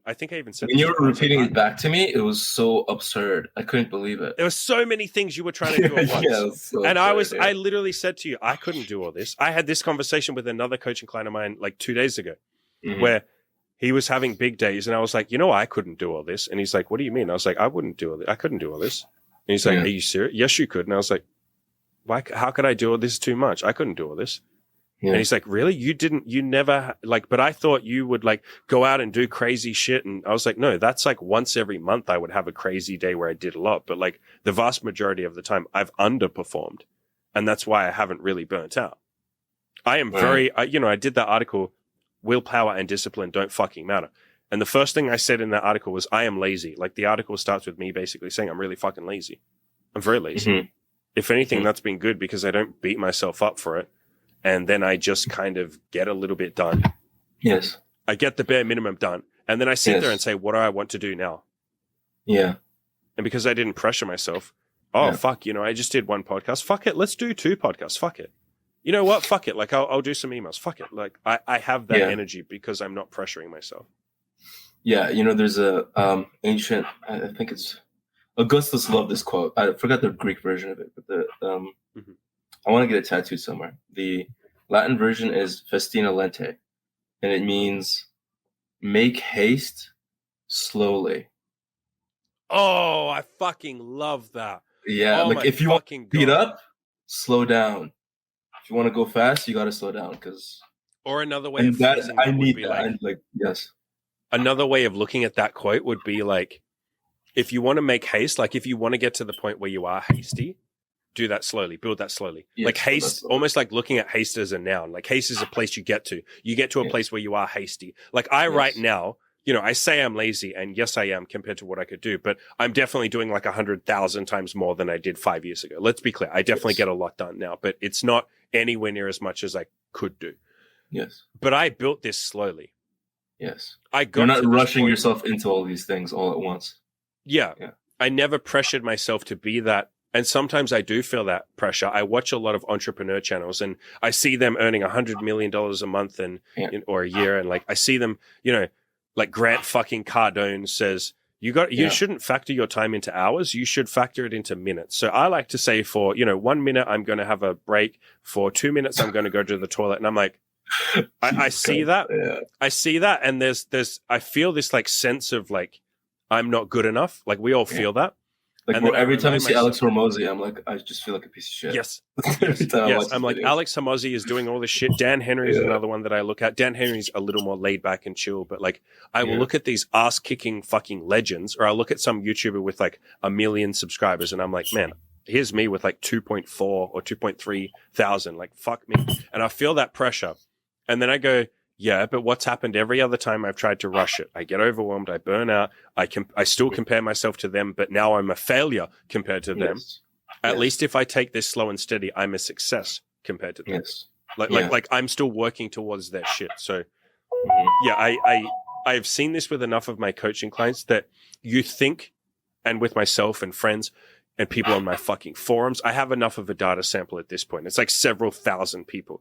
I think I even said when you were repeating it back to me, it was so absurd. I couldn't believe it. There were so many things you were trying to do at once. And I literally said to you, I couldn't do all this. I had this conversation with another coaching client of mine like 2 days ago where he was having big days. And I was like, I couldn't do all this. And he's like, what do you mean? I was like, I wouldn't do all this. I couldn't do all this. And he's like, are you serious? Yes, you could. And I was like, why? How could I do all this? Too much. I couldn't do all this. Yeah. And he's like, really? You never like, but I thought you would like go out and do crazy shit. And I was like, no, that's like once every month I would have a crazy day where I did a lot. But like the vast majority of the time I've underperformed. And that's why I haven't really burnt out. I am I did that article, willpower and discipline don't fucking matter. And the first thing I said in that article was, I am lazy. Like the article starts with me basically saying, I'm really fucking lazy. I'm very lazy. If anything, that's been good because I don't beat myself up for it. And then I just kind of get a little bit done. Yes. I get the bare minimum done. And then I sit there and say, what do I want to do now? Yeah. And because I didn't pressure myself, fuck, I just did 1 podcast. Fuck it. Let's do 2 podcasts. Fuck it. You know what? Fuck it. Like I'll do some emails. Fuck it. Like I have that energy because I'm not pressuring myself. Yeah. There's a ancient, I think it's Augustus loved this quote. I forgot the Greek version of it, but I want to get it tattooed somewhere. The Latin version is festina lente, and it means make haste slowly. Oh, I fucking love that. Yeah, like if you want to speed up, slow down. If you want to go fast, you got to slow down. Or another way of that, I need that. Yes. Another way of looking at that quote would be like, if you want to make haste, like if you want to get to the point where you are hasty, do that slowly, build that slowly. Yes, like haste, almost like looking at haste as a noun. Like haste is a place you get to. You get to a place where you are hasty. Like right now, I say I'm lazy, and yes, I am compared to what I could do, but I'm definitely doing like 100,000 times more than I did 5 years ago. Let's be clear. I definitely get a lot done now, but it's not anywhere near as much as I could do. Yes. But I built this slowly. Yes. You're not rushing yourself into all these things all at once. Yeah. I never pressured myself to be that. And sometimes I do feel that pressure. I watch a lot of entrepreneur channels and I see them earning $100 million a month or a year. And like, I see them, like Grant fucking Cardone says, you shouldn't factor your time into hours. You should factor it into minutes. So I like to say for, 1 minute, I'm going to have a break. For 2 minutes, I'm going to go to the toilet. And I'm like, I see that. Yeah. I see that. And I feel this like sense of like, I'm not good enough. Like we all feel that. Like every time I see Alex Hormozi, I'm like, I just feel like a piece of shit. Yes. Yes. I'm like, Alex Hormozi is doing all this shit. Dan Henry is another one that I look at. Dan Henry's a little more laid back and chill, but like I will look at these ass kicking fucking legends, or I'll look at some YouTuber with like 1 million subscribers and I'm like, man, here's me with like 2.4 or 2.3 thousand. Like, fuck me. And I feel that pressure. And then I go, yeah, but what's happened every other time I've tried to rush it? I get overwhelmed. I burn out. I still compare myself to them, but now I'm a failure compared to them. At least if I take this slow and steady, I'm a success compared to them. Like I'm still working towards their shit. So I've seen this with enough of my coaching clients that you think, and with myself and friends and people on my fucking forums, I have enough of a data sample at this point. It's like several thousand people.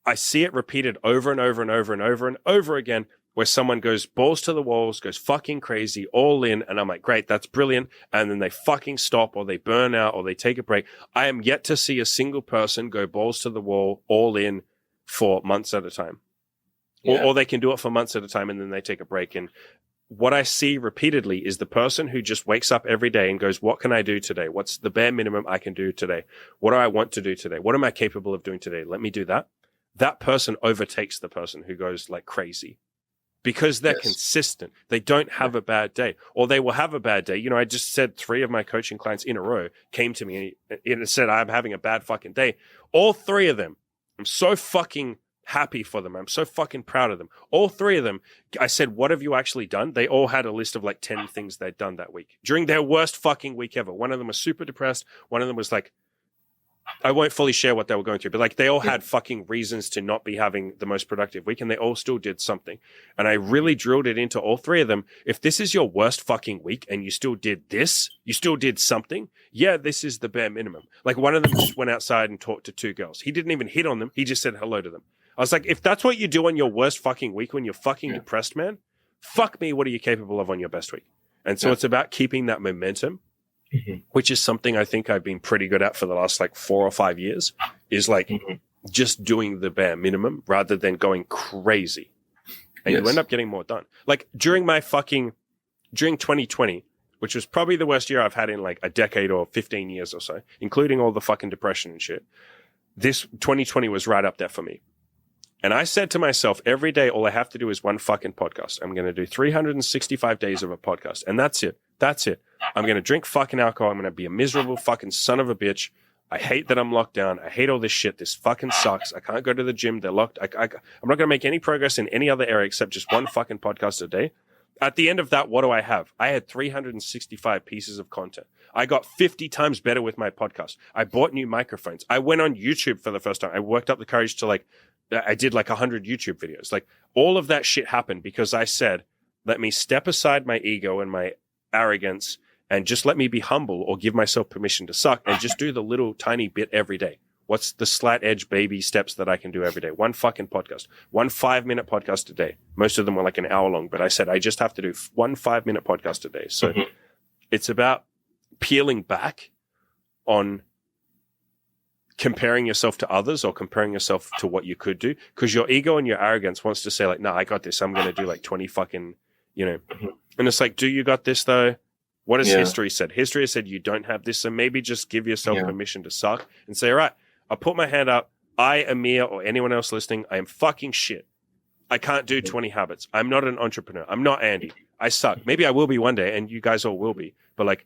I see it repeated over and over and over and over and over again, where someone goes balls to the walls, goes fucking crazy, all in. And I'm like, great, that's brilliant. And then they fucking stop, or they burn out, or they take a break. I am yet to see a single person go balls to the wall, all in for months at a time. Or they can do it for months at a time and then they take a break. And what I see repeatedly is the person who just wakes up every day and goes, what can I do today? What's the bare minimum I can do today? What do I want to do today? What am I capable of doing today? Let me do that. That person overtakes the person who goes like crazy because they're consistent. They don't have a bad day, or they will have a bad day. I just said 3 of my coaching clients in a row came to me and said, I'm having a bad fucking day. All 3 of them, I'm so fucking happy for them. I'm so fucking proud of them. All 3 of them, I said, what have you actually done? They all had a list of like 10 things they'd done that week during their worst fucking week ever. One of them was super depressed. One of them was like, I won't fully share what they were going through, but like they all had fucking reasons to not be having the most productive week, and they all still did something. And I really drilled it into all 3 of them. If this is your worst fucking week and you still did this, you still did something. Yeah, this is the bare minimum. Like one of them just went outside and talked to 2 girls. He didn't even hit on them. He just said hello to them. I was like, if that's what you do on your worst fucking week when you're fucking depressed, man, fuck me. What are you capable of on your best week? And so it's about keeping that momentum. Which is something I think I've been pretty good at for the last like 4 or 5 years, is like just doing the bare minimum rather than going crazy. And you end up getting more done. Like during 2020, which was probably the worst year I've had in like a decade or 15 years or so, including all the fucking depression and shit. This 2020 was right up there for me. And I said to myself, every day, all I have to do is one fucking podcast. I'm going to do 365 days of a podcast. And that's it. That's it. I'm going to drink fucking alcohol. I'm going to be a miserable fucking son of a bitch. I hate that I'm locked down. I hate all this shit. This fucking sucks. I can't go to the gym. They're locked. I'm not going to make any progress in any other area except just one fucking podcast a day. At the end of that, what do I have? I had 365 pieces of content. I got 50 times better with my podcast. I bought new microphones. I went on YouTube for the first time. I worked up the courage to I did 100 YouTube videos. Like all of that shit happened because I said, let me step aside my ego and my arrogance and just let me be humble, or give myself permission to suck and just do the little tiny bit every day. What's the slight edge baby steps that I can do every day? One fucking podcast, 1 5-minute podcast a day. Most of them were like an hour long, but I said, I just have to do 1 5-minute podcast a day. So it's about peeling back on comparing yourself to others or comparing yourself to what you could do. Cause your ego and your arrogance wants to say like, no, I got this. I'm going to do like 20 fucking, and it's like, do you got this though? What has history said? History has said you don't have this. So maybe just give yourself permission to suck and say, all right, I'll put my hand up. I, Amir, or anyone else listening, I am fucking shit. I can't do 20 habits. I'm not an entrepreneur. I'm not Andy. I suck. Maybe I will be one day and you guys all will be, but like,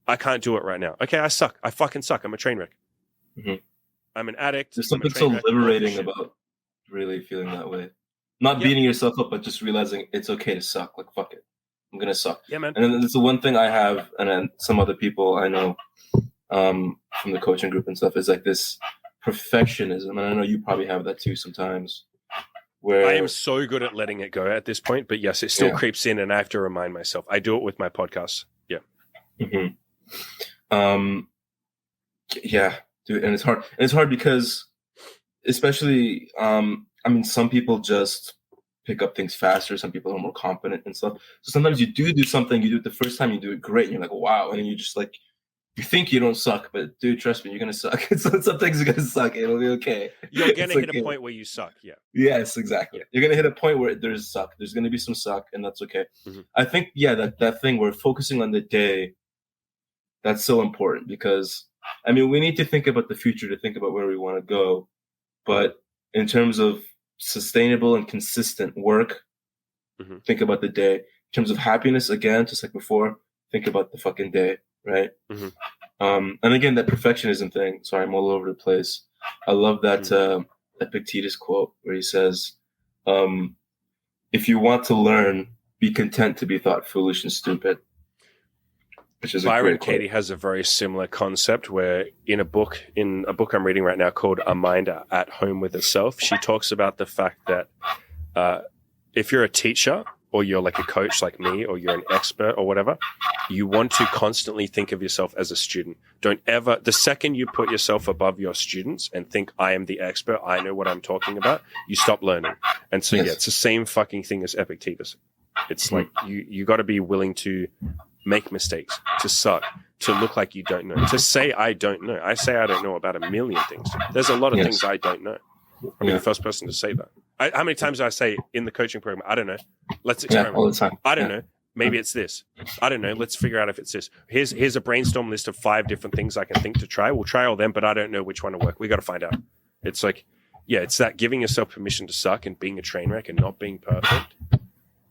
I can't do it right now. Okay. I suck. I fucking suck. I'm a train wreck. I'm an addict. There's something so liberating about really feeling that way. Not beating yourself up, but just realizing it's okay to suck. Like, fuck it. I'm going to suck. Yeah, man. And then it's the one thing I have, and then some other people I know from the coaching group and stuff, is like this perfectionism. And I know you probably have that too sometimes. Where I am so good at letting it go at this point, but yes, it still creeps in and I have to remind myself. I do it with my podcasts. Yeah. Yeah, dude, and it's hard. And it's hard because, especially, I mean, some people just pick up things faster. Some people are more confident and stuff. So sometimes you do something, you do it the first time, you do it great, and you're like, wow, and then you just like, you think you don't suck, but dude, trust me, you're gonna suck. Some things are gonna suck. It'll be okay. You're gonna It's hit okay. a point where you suck. Yeah. Yes, exactly. Yeah. You're gonna hit a point where there's suck. There's gonna be some suck, and that's okay. Mm-hmm. I think, yeah, that thing where focusing on the day, that's so important because, I mean, we need to think about the future to think about where we want to go, but in terms of sustainable and consistent work, Mm-hmm. think about the day. In terms of happiness, again, just like before, think about the fucking day, right? Mm-hmm. And again, that perfectionism thing. Sorry, I'm all over the place. I love that Epictetus quote where he says, "If you want to learn, be content to be thought foolish and stupid." Which is Byron Katie has a very similar concept where in a book I'm reading right now called A Mind at Home with Itself, she talks about the fact that if you're a teacher or you're like a coach like me or you're an expert or whatever, you want to constantly think of yourself as a student. Don't ever, the second you put yourself above your students and think I am the expert, I know what I'm talking about, you stop learning. And so, yeah, it's the same fucking thing as Epictetus. It's like you got to be willing to make mistakes, to suck, to look like you don't know, to say I don't know. I say I don't know about a million things. There's a lot of things I don't know. I'm the first person to say that. How many times do I say in the coaching program, I don't know, let's experiment. All the time. I don't know, maybe it's this. I don't know, let's figure out if it's this. Here's a brainstorm list of 5 different things I can think to try. We'll try all them, but I don't know which one will work. We got to find out. It's like, yeah, it's that giving yourself permission to suck and being a train wreck and not being perfect.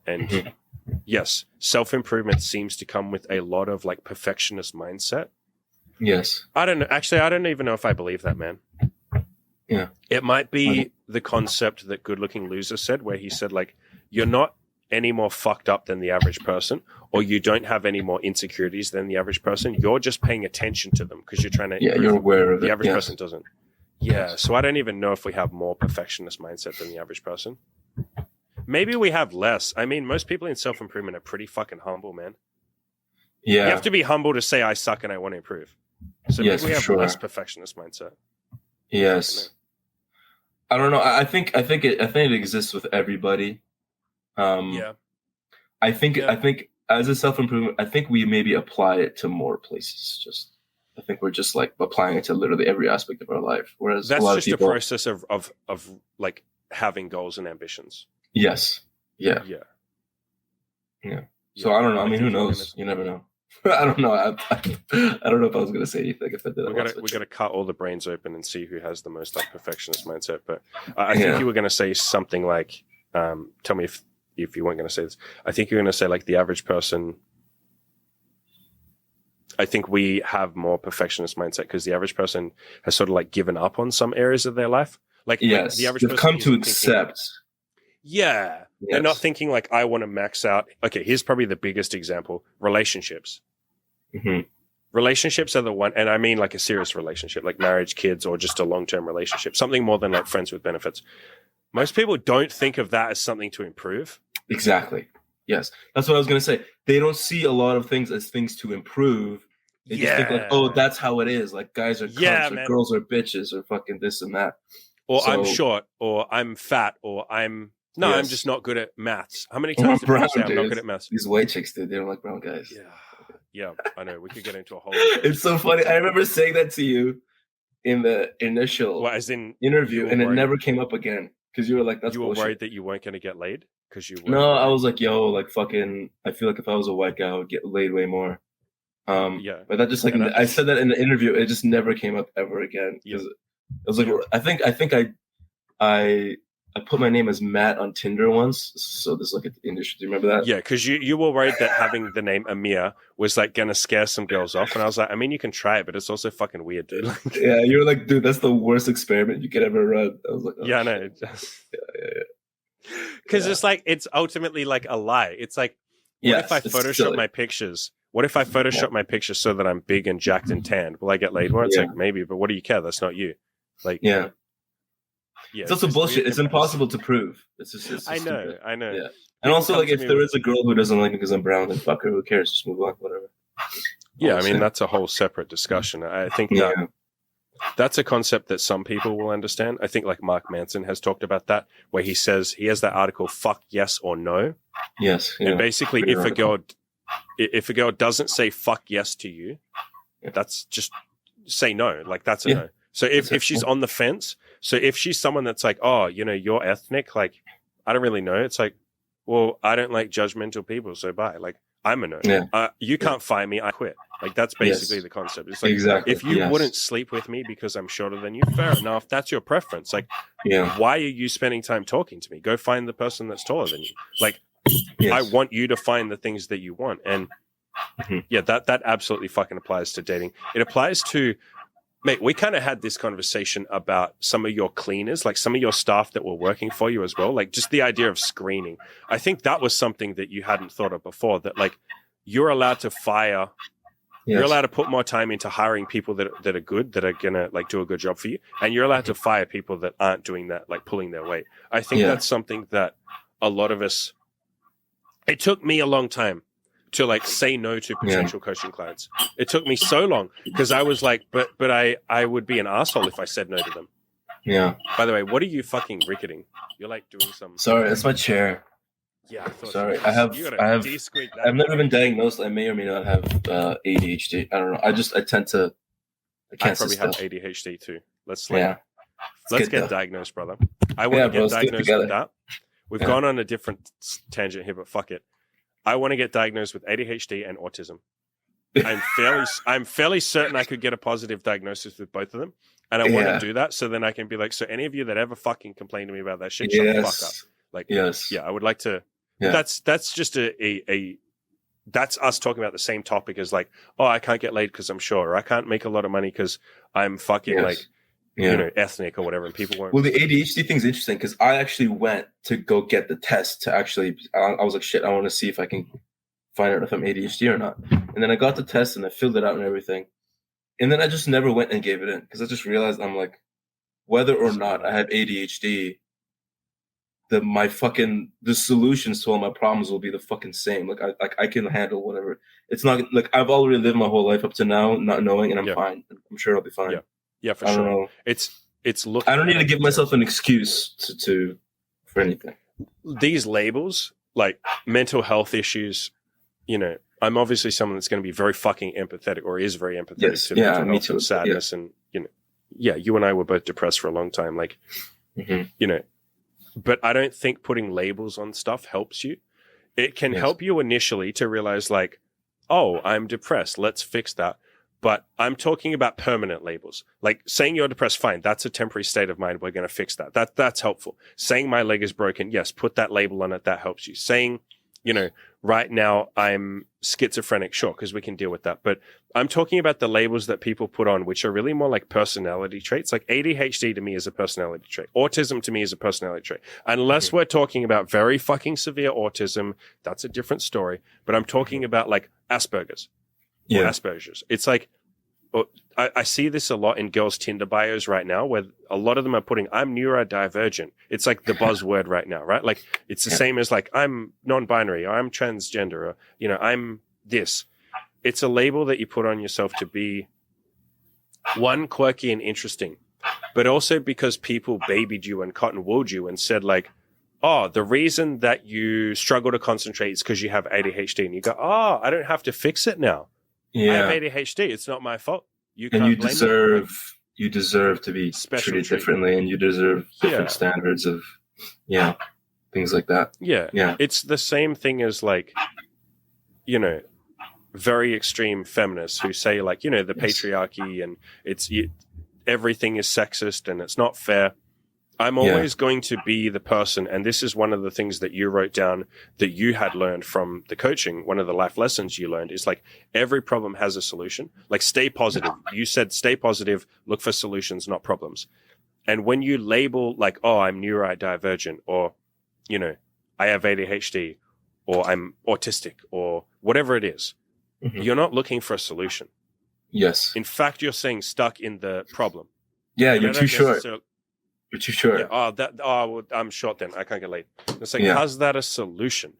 And yes, self-improvement seems to come with a lot of like perfectionist mindset. Yes. I don't even know if I believe that, man. Yeah. It might be the concept that Good Looking Loser said, where he said, like, you're not any more fucked up than the average person, or you don't have any more insecurities than the average person. You're just paying attention to them because you're trying to. Yeah, you're aware of it. The average person doesn't. Yeah, so I don't even know if we have more perfectionist mindset than the average person. Maybe we have less. I mean, most people in self-improvement are pretty fucking humble, man. Yeah. You have to be humble to say I suck and I want to improve. So maybe we have less perfectionist mindset. Yes. I don't know. I think it exists with everybody. I think as a self-improvement, I think we maybe apply it to more places. I think we're just like applying it to literally every aspect of our life. Whereas that's a lot just of people, a process of like having goals and ambitions. Yes. Yeah. So I don't know. I mean, who knows? You never know. I don't know. I don't know if I was going to say anything if I did. We got to cut all the brains open and see who has the most like perfectionist mindset. But I think you were going to say something like, tell me if you weren't going to say this. I think you're going to say like the average person. I think we have more perfectionist mindset because the average person has sort of like given up on some areas of their life. Like, yes, the average they've person come to accept. Yeah. They're not thinking like, I want to max out. Okay, here's probably the biggest example. Relationships. Mm-hmm. Relationships are the one, and I mean like a serious relationship, like marriage, kids, or just a long-term relationship, something more than like friends with benefits. Most people don't think of that as something to improve. Exactly. Yes. That's what I was going to say. They don't see a lot of things as things to improve. They just think like, oh, that's how it is. Like guys are cunts or girls are bitches or fucking this and that. Or I'm short, or I'm fat, or I'm just not good at maths. How many times did brown, people say I'm not good at maths? These white chicks, dude, they don't like brown guys. Yeah, I know. We could get into a whole. It's so funny. I remember saying that to you in the initial interview, and it never came up again because you were like, "That's bullshit." You were worried that you weren't going to get laid because you. No, I was like, "Yo, like fucking." I feel like if I was a white guy, I would get laid way more. But that just like I said that in the interview, it just never came up ever again. Because it was like I think I put my name as Matt on Tinder once, so there's like an industry. Do you remember that? Yeah, because you were worried that having the name Amir was like gonna scare some girls off, and I was like, I mean, you can try it, but it's also fucking weird, dude. Yeah, you were like, dude, that's the worst experiment you could ever run. I was like, oh, yeah, I know. Because it's like it's ultimately like a lie. It's like, what if I Photoshop my pictures? What if I Photoshop my pictures so that I'm big and jacked and tanned? Will I get laid more? It's like maybe, but what do you care? That's not you. Like it's also bullshit. It's impossible to prove. It's just I know. Yeah. And also, like, if there is a girl who doesn't like me because I'm brown, then fuck her. Who cares? Just move on. Whatever. Yeah, I mean, that's a whole separate discussion. I think that That's a concept that some people will understand. I think like Mark Manson has talked about that, where he says he has that article, fuck yes or no. Yes. And basically if a girl doesn't say fuck yes to you, that's just say no. Like that's a no. So if she's on the fence, so if she's someone that's like, oh, you're ethnic, like I don't really know. It's like, well, I don't like judgmental people, so bye. Like I'm a no. Yeah. You can't fire me, I quit. Like that's basically the concept. It's like if you wouldn't sleep with me because I'm shorter than you, fair enough. That's your preference. Like, why are you spending time talking to me? Go find the person that's taller than you. Like, I want you to find the things that you want. And that absolutely fucking applies to dating. It applies to, mate, we kind of had this conversation about some of your cleaners, like some of your staff that were working for you as well. Like just the idea of screening. I think that was something that you hadn't thought of before, that like you're allowed to fire. You're allowed to put more time into hiring people that are good, that are going to like do a good job for you. And you're allowed to fire people that aren't doing that, like pulling their weight. I think that's something that a lot of us, it took me a long time to like say no to potential coaching clients. It took me so long because I was like, but I would be an asshole if I said no to them. Yeah. By the way, what are you fucking ricketing? You're like doing some. Sorry, that's my chair. Yeah, I thought sorry. I've never been diagnosed. I may or may not have ADHD. I don't know. I can't. I probably have ADHD too. Let's get diagnosed, brother. I want to get diagnosed with that. We've gone on a different tangent here, but fuck it. I want to get diagnosed with ADHD and autism. I'm fairly certain I could get a positive diagnosis with both of them, and I want to do that so then I can be like, so any of you that ever fucking complain to me about that shit, shut the fuck up. Like, I would like to. Yeah. That's just that's us talking about the same topic as like, oh, I can't get laid because I'm short, or I can't make a lot of money because I'm fucking ethnic or whatever, and people won't. Well, the ADHD thing's interesting because I actually went to go get the test to actually. I was like, shit, I want to see if I can find out if I'm ADHD or not. And then I got the test and I filled it out and everything, and then I just never went and gave it in because I just realized I'm like, whether or not I have ADHD. The solutions to all my problems will be the fucking same. Like I can handle whatever. It's not like I've already lived my whole life up to now not knowing, and I'm fine. I'm sure I'll be fine. Yeah, for sure. I don't know. It's looking. I don't need to give myself an excuse for anything. These labels, like mental health issues, I'm obviously someone that's going to be very fucking empathetic, or is very empathetic to mental health and sadness, and you and I were both depressed for a long time. Like, But I don't think putting labels on stuff helps you. It can help you initially to realize like, oh, I'm depressed. Let's fix that. But I'm talking about permanent labels. Like saying you're depressed, fine. That's a temporary state of mind. We're going to fix that. That's helpful. Saying my leg is broken. Yes. Put that label on it. That helps you. Saying, right now I'm schizophrenic. Sure. Because we can deal with that. But I'm talking about the labels that people put on, which are really more like personality traits. Like ADHD to me is a personality trait. Autism to me is a personality trait. Unless we're talking about very fucking severe autism, that's a different story. But I'm talking about like Asperger's. Or Asperger's. It's like, I see this a lot in girls' Tinder bios right now, where a lot of them are putting, I'm neurodivergent. It's like the buzzword right now, right? Like it's the same as like, I'm non-binary, or I'm transgender, or, I'm this. It's a label that you put on yourself to be one, quirky and interesting, but also because people babied you and cotton wooled you and said like, oh, the reason that you struggle to concentrate is because you have ADHD. And you go, oh, I don't have to fix it now. I have ADHD. It's not my fault. You deserve to be treated differently, and you deserve different standards of, things like that. Yeah. It's the same thing as like, very extreme feminists who say like, the patriarchy and everything is sexist and it's not fair. I'm always going to be the person, and this is one of the things that you wrote down that you had learned from the coaching. One of the life lessons you learned is like every problem has a solution. Like stay positive. You said stay positive, look for solutions, not problems. And when you label like, oh, I'm neurodivergent, or, I have ADHD, or I'm autistic, or whatever it is, you're not looking for a solution. Yes. In fact, you're saying stuck in the problem. Yeah, you're too short. You're too short. Yeah, well, I'm short then. I can't get laid. It's like, how's that a solution?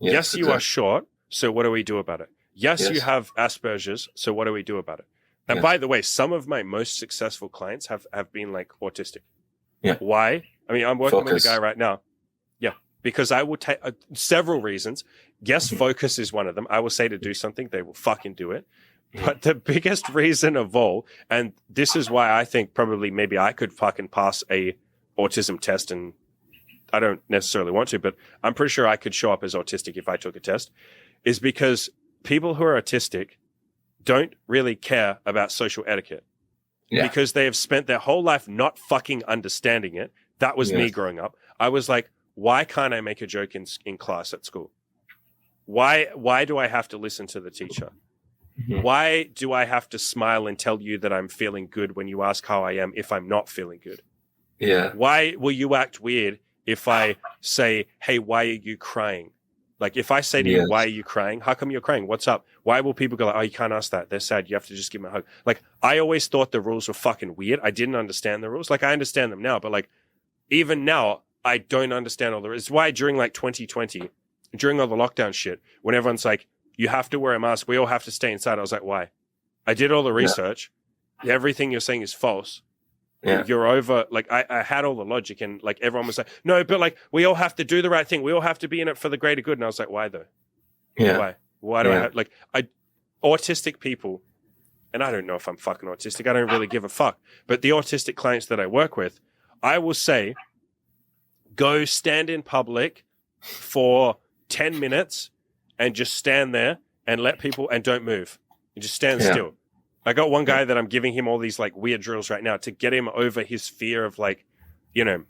Yes, you are short. So what do we do about it? Yes, you have Asperger's. So what do we do about it? And Yes. by the way, some of my most successful clients have been like autistic. Yeah. Why? I mean, I'm working with Focus. a guy right now. Yeah. Because I will take several reasons. Yes, focus is one of them. I will say to do something, they will fucking do it. But the biggest reason of all, and this is why I think probably maybe I could fucking pass a autism test, and I don't necessarily want to, but I'm pretty sure I could show up as autistic if I took a test, is because people who are autistic don't really care about social etiquette. Yeah. Because they have spent their whole life not fucking understanding it. That was me growing up. I was like, why can't I make a joke in class at school? Why do I have to listen to the teacher? Mm-hmm. Why do I have to smile and tell you that I'm feeling good when you ask how I am if I'm not feeling good? Yeah. Why will you act weird if I say, hey, why are you crying? Like if I say to you, why are you crying? How come you're crying? What's up? Why will people go like, oh, you can't ask that. They're sad. You have to just give them a hug. Like I always thought the rules were fucking weird. I didn't understand the rules. Like I understand them now, but like even now, I don't understand all the rules. It's why during like 2020, during all the lockdown shit, when everyone's like, you have to wear a mask, we all have to stay inside. I was like, why? I did all the research. Yeah. Everything you're saying is false. Yeah. You're over, like, I had all the logic, and like everyone was like, no, but like, we all have to do the right thing. We all have to be in it for the greater good. And I was like, why though? Yeah. Why do I have, like, autistic people, and I don't know if I'm fucking autistic. I don't really give a fuck. But the autistic clients that I work with, I will say, go stand in public for 10 minutes and just stand there and let people, and don't move. And just stand still. I got one guy that I'm giving him all these like weird drills right now to get him over his fear of like, you know,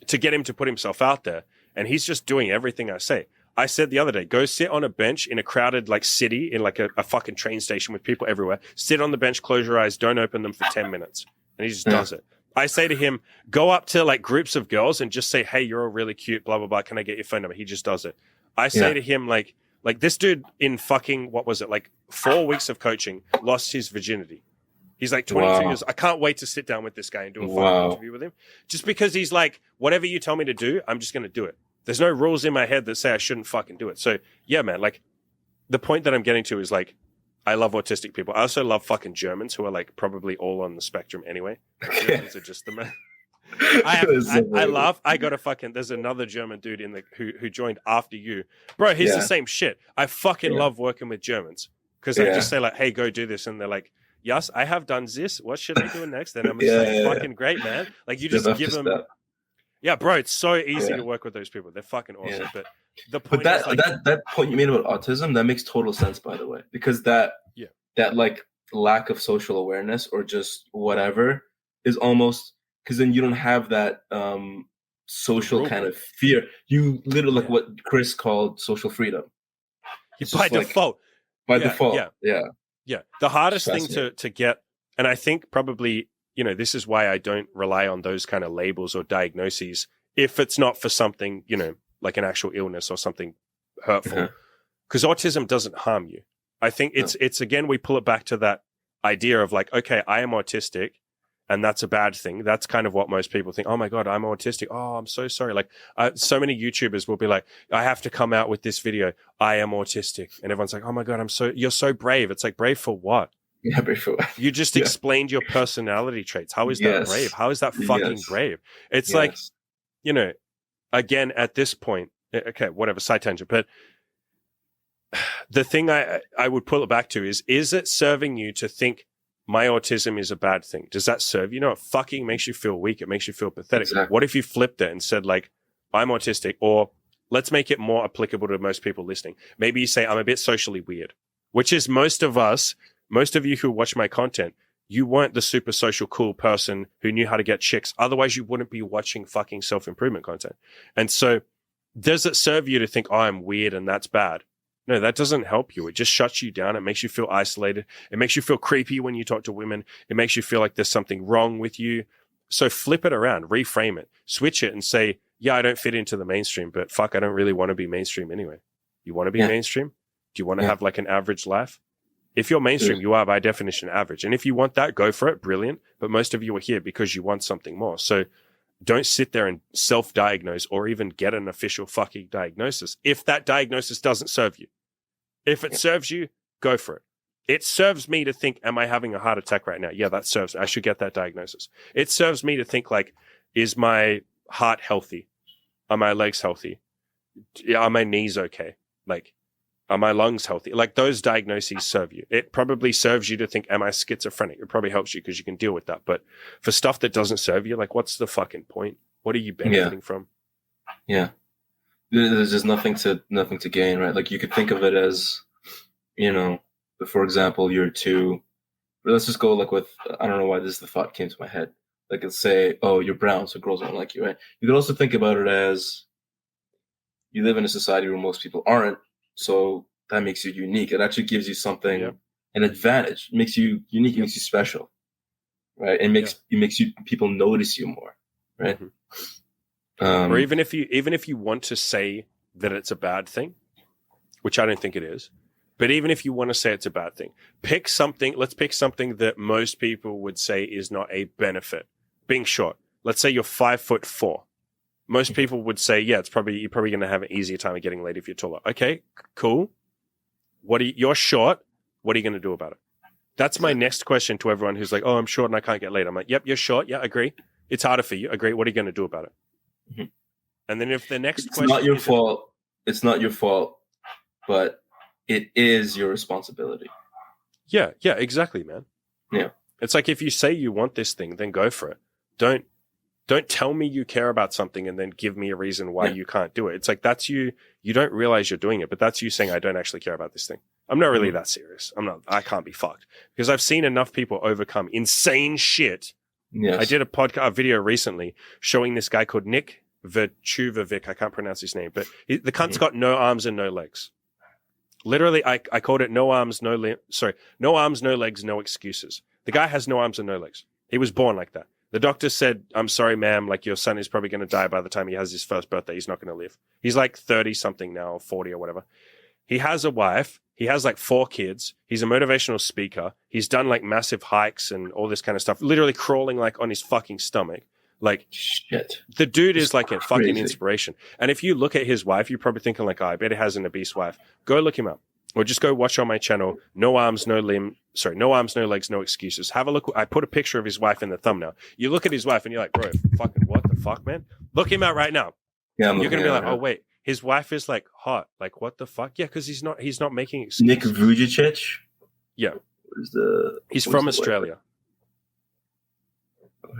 to get him to put himself out there. And he's just doing everything I say. I said the other day, go sit on a bench in a crowded like city in like a fucking train station with people everywhere. Sit on the bench, close your eyes, don't open them for 10 minutes. And he just does it. I say to him, go up to like groups of girls and just say, hey, you're all really cute, blah, blah, blah. Can I get your phone number? He just does it. I say to him, like this dude in fucking, what was it? Like 4 weeks of coaching, lost his virginity. He's like 22 years. I can't wait to sit down with this guy and do a fucking interview with him. Just because he's like, whatever you tell me to do, I'm just going to do it. There's no rules in my head that say I shouldn't fucking do it. So yeah, man, like the point that I'm getting to is like, I love autistic people. I also love fucking Germans who are like probably all on the spectrum anyway. Germans are just the man. I laugh. I got a fucking, there's another German dude in the, who joined after you. Bro, he's the same shit. I fucking love working with Germans because I just say like, hey, go do this. And they're like, yes, I have done this. What should I do next? And I'm just fucking great, man. Like you just give them. Yeah, bro, it's so easy to work with those people. They're fucking awesome. But the point is like, that point you made about autism, that makes total sense, by the way, because that like lack of social awareness or just whatever is almost, because then you don't have that social kind of fear. You literally like what Chris called social freedom. By default. By default. Yeah. The hardest thing to get, and I think probably, you know, this is why I don't rely on those kind of labels or diagnoses if it's not for something, you know, like an actual illness or something hurtful. Because autism doesn't harm you. I think it's again, we pull it back to that idea of like, okay, I am autistic and that's a bad thing. That's kind of what most people think. Oh my God, I'm autistic. Oh, I'm so sorry. Like so many YouTubers will be like, I have to come out with this video. I am autistic. And everyone's like, oh my God, you're so brave. It's like, brave for what? Yeah, brave for what? You just explained your personality traits. How is that brave? How is that fucking brave? It's like, you know, again, at this point, okay, whatever, side tangent, but the thing I would pull it back to is it serving you to think my autism is a bad thing? Does that serve you? No, it fucking makes you feel weak. It makes you feel pathetic. Exactly. What if you flipped it and said like, I'm autistic, or let's make it more applicable to most people listening. Maybe you say, I'm a bit socially weird, which is most of you who watch my content, you weren't the super social cool person who knew how to get chicks. Otherwise you wouldn't be watching fucking self-improvement content. And so does it serve you to think, oh, I'm weird and that's bad? No, that doesn't help you. It just shuts you down. It makes you feel isolated. It makes you feel creepy when you talk to women. It makes you feel like there's something wrong with you. So flip it around, reframe it, switch it and say, yeah, I don't fit into the mainstream, but fuck, I don't really want to be mainstream anyway. You want to be mainstream? Do you want to have like an average life? If you're mainstream, you are by definition average. And if you want that, go for it. Brilliant. But most of you are here because you want something more. So don't sit there and self-diagnose or even get an official fucking diagnosis if that diagnosis doesn't serve you. If it serves you, go for it. It serves me to think, am I having a heart attack right now? Yeah, that serves. I should get that diagnosis. It serves me to think like, is my heart healthy? Are my legs healthy? Are my knees okay? Like, are my lungs healthy? Like, those diagnoses serve you. It probably serves you to think, am I schizophrenic? It probably helps you because you can deal with that. But for stuff that doesn't serve you, like, what's the fucking point? What are you benefiting from? Yeah. There's just nothing to gain, right? Like, you could think of it as, for example, let's just go like with, I don't know why the thought came to my head. Like, let's say, oh, you're brown, so girls don't like you, right? You could also think about it as you live in a society where most people aren't, so that makes you unique. It actually gives you something, an advantage. It makes you unique, it makes you special, right? It makes people notice you more, right? Or even if you want to say that it's a bad thing, which I don't think it is, but even if you want to say it's a bad thing, let's pick something that most people would say is not a benefit. Being short. Let's say you're 5'4". Most people would say, yeah, you're probably going to have an easier time of getting laid if you're taller. Okay, cool. You're short. What are you going to do about it? That's my next question to everyone who's like, oh, I'm short and I can't get laid. I'm like, yep, you're short. Yeah, agree. It's harder for you. Agree. What are you going to do about it? Mm-hmm. And then if the next question... It's not your fault. It's not your fault, but it is your responsibility. Yeah, exactly, man. Yeah. It's like, if you say you want this thing, then go for it. Don't tell me you care about something and then give me a reason why you can't do it. It's like, that's you. You don't realize you're doing it, but that's you saying, I don't actually care about this thing. I'm not really that serious. I can't be fucked, because I've seen enough people overcome insane shit. Yes. I did a video recently showing this guy called Nick Verchuvovic. I can't pronounce his name, but the cunt's got no arms and no legs. Literally, I called it no arms, no legs, no excuses. The guy has no arms and no legs. He was born like that. The doctor said, I'm sorry, ma'am, like, your son is probably going to die by the time he has his first birthday. He's not going to live. He's like 30 something now, or 40 or whatever. He has a wife. He has like 4 kids. He's a motivational speaker. He's done like massive hikes and all this kind of stuff, literally crawling like on his fucking stomach. Like, shit. The dude is like a fucking inspiration. And if you look at his wife, you're probably thinking like, oh, I bet he has an obese wife. Go look him up. Or just go watch on my channel, no arms, no legs, no excuses. Have a look. I put a picture of his wife in the thumbnail. You look at his wife and you're like, bro, fucking what the fuck, man? Look him out right now. Yeah, you're going to be like, oh, wait, his wife is like hot. Like, what the fuck? Yeah, because he's not making excuses. Nick Vujicic? Yeah. He's from Australia.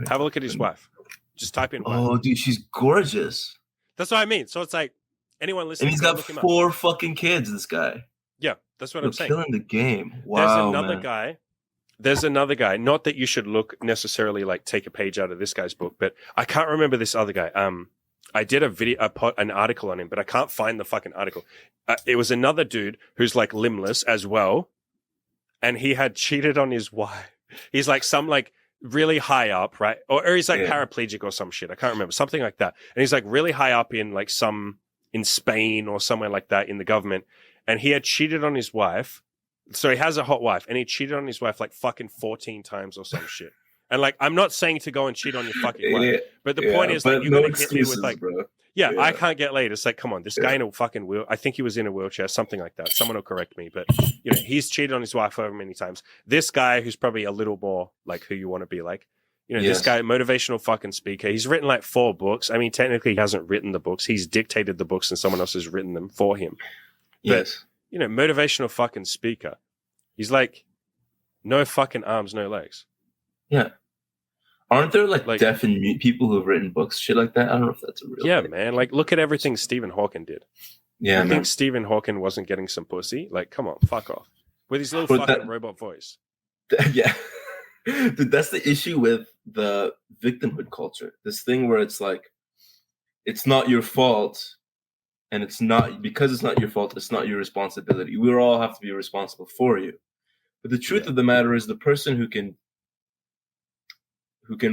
Have a look at his wife. Just type in wife. Oh, dude, she's gorgeous. That's what I mean. So it's like, anyone listening. And he's got 4 fucking kids, this guy. Yeah, that's what I'm saying. Killing the game. Wow. There's another guy. Not that you should look necessarily like take a page out of this guy's book, but I can't remember this other guy. I did an article on him, but I can't find the fucking article. It was another dude who's like limbless as well, and he had cheated on his wife. He's like some like really high up, right? Or he's like paraplegic or some shit. I can't remember, something like that. And he's like really high up in like in Spain or somewhere like that in the government. And he had cheated on his wife. So he has a hot wife, and he cheated on his wife like fucking 14 times or some shit. And like, I'm not saying to go and cheat on your fucking wife, but the point is that you're going to hit me with like, I can't get laid. It's like, come on, this guy in a fucking I think he was in a wheelchair, something like that. Someone will correct me, but he's cheated on his wife over many times. This guy, who's probably a little more like who you want to be like, this guy, motivational fucking speaker. He's written like 4 books. I mean, technically he hasn't written the books. He's dictated the books and someone else has written them for him. But, motivational fucking speaker. He's like, no fucking arms, no legs. Yeah. Aren't there like deaf and mute people who have written books, shit like that? I don't know if that's a real thing. Man. Like, look at everything Stephen Hawking did. Yeah, you think Stephen Hawking wasn't getting some pussy? Like, come on, fuck off. With his little fucking robot voice. Yeah. Dude, that's the issue with the victimhood culture. This thing where it's like, it's not your fault. And it's not, because it's not your fault, it's not your responsibility. We all have to be responsible for you. But the truth of the matter is, the person who can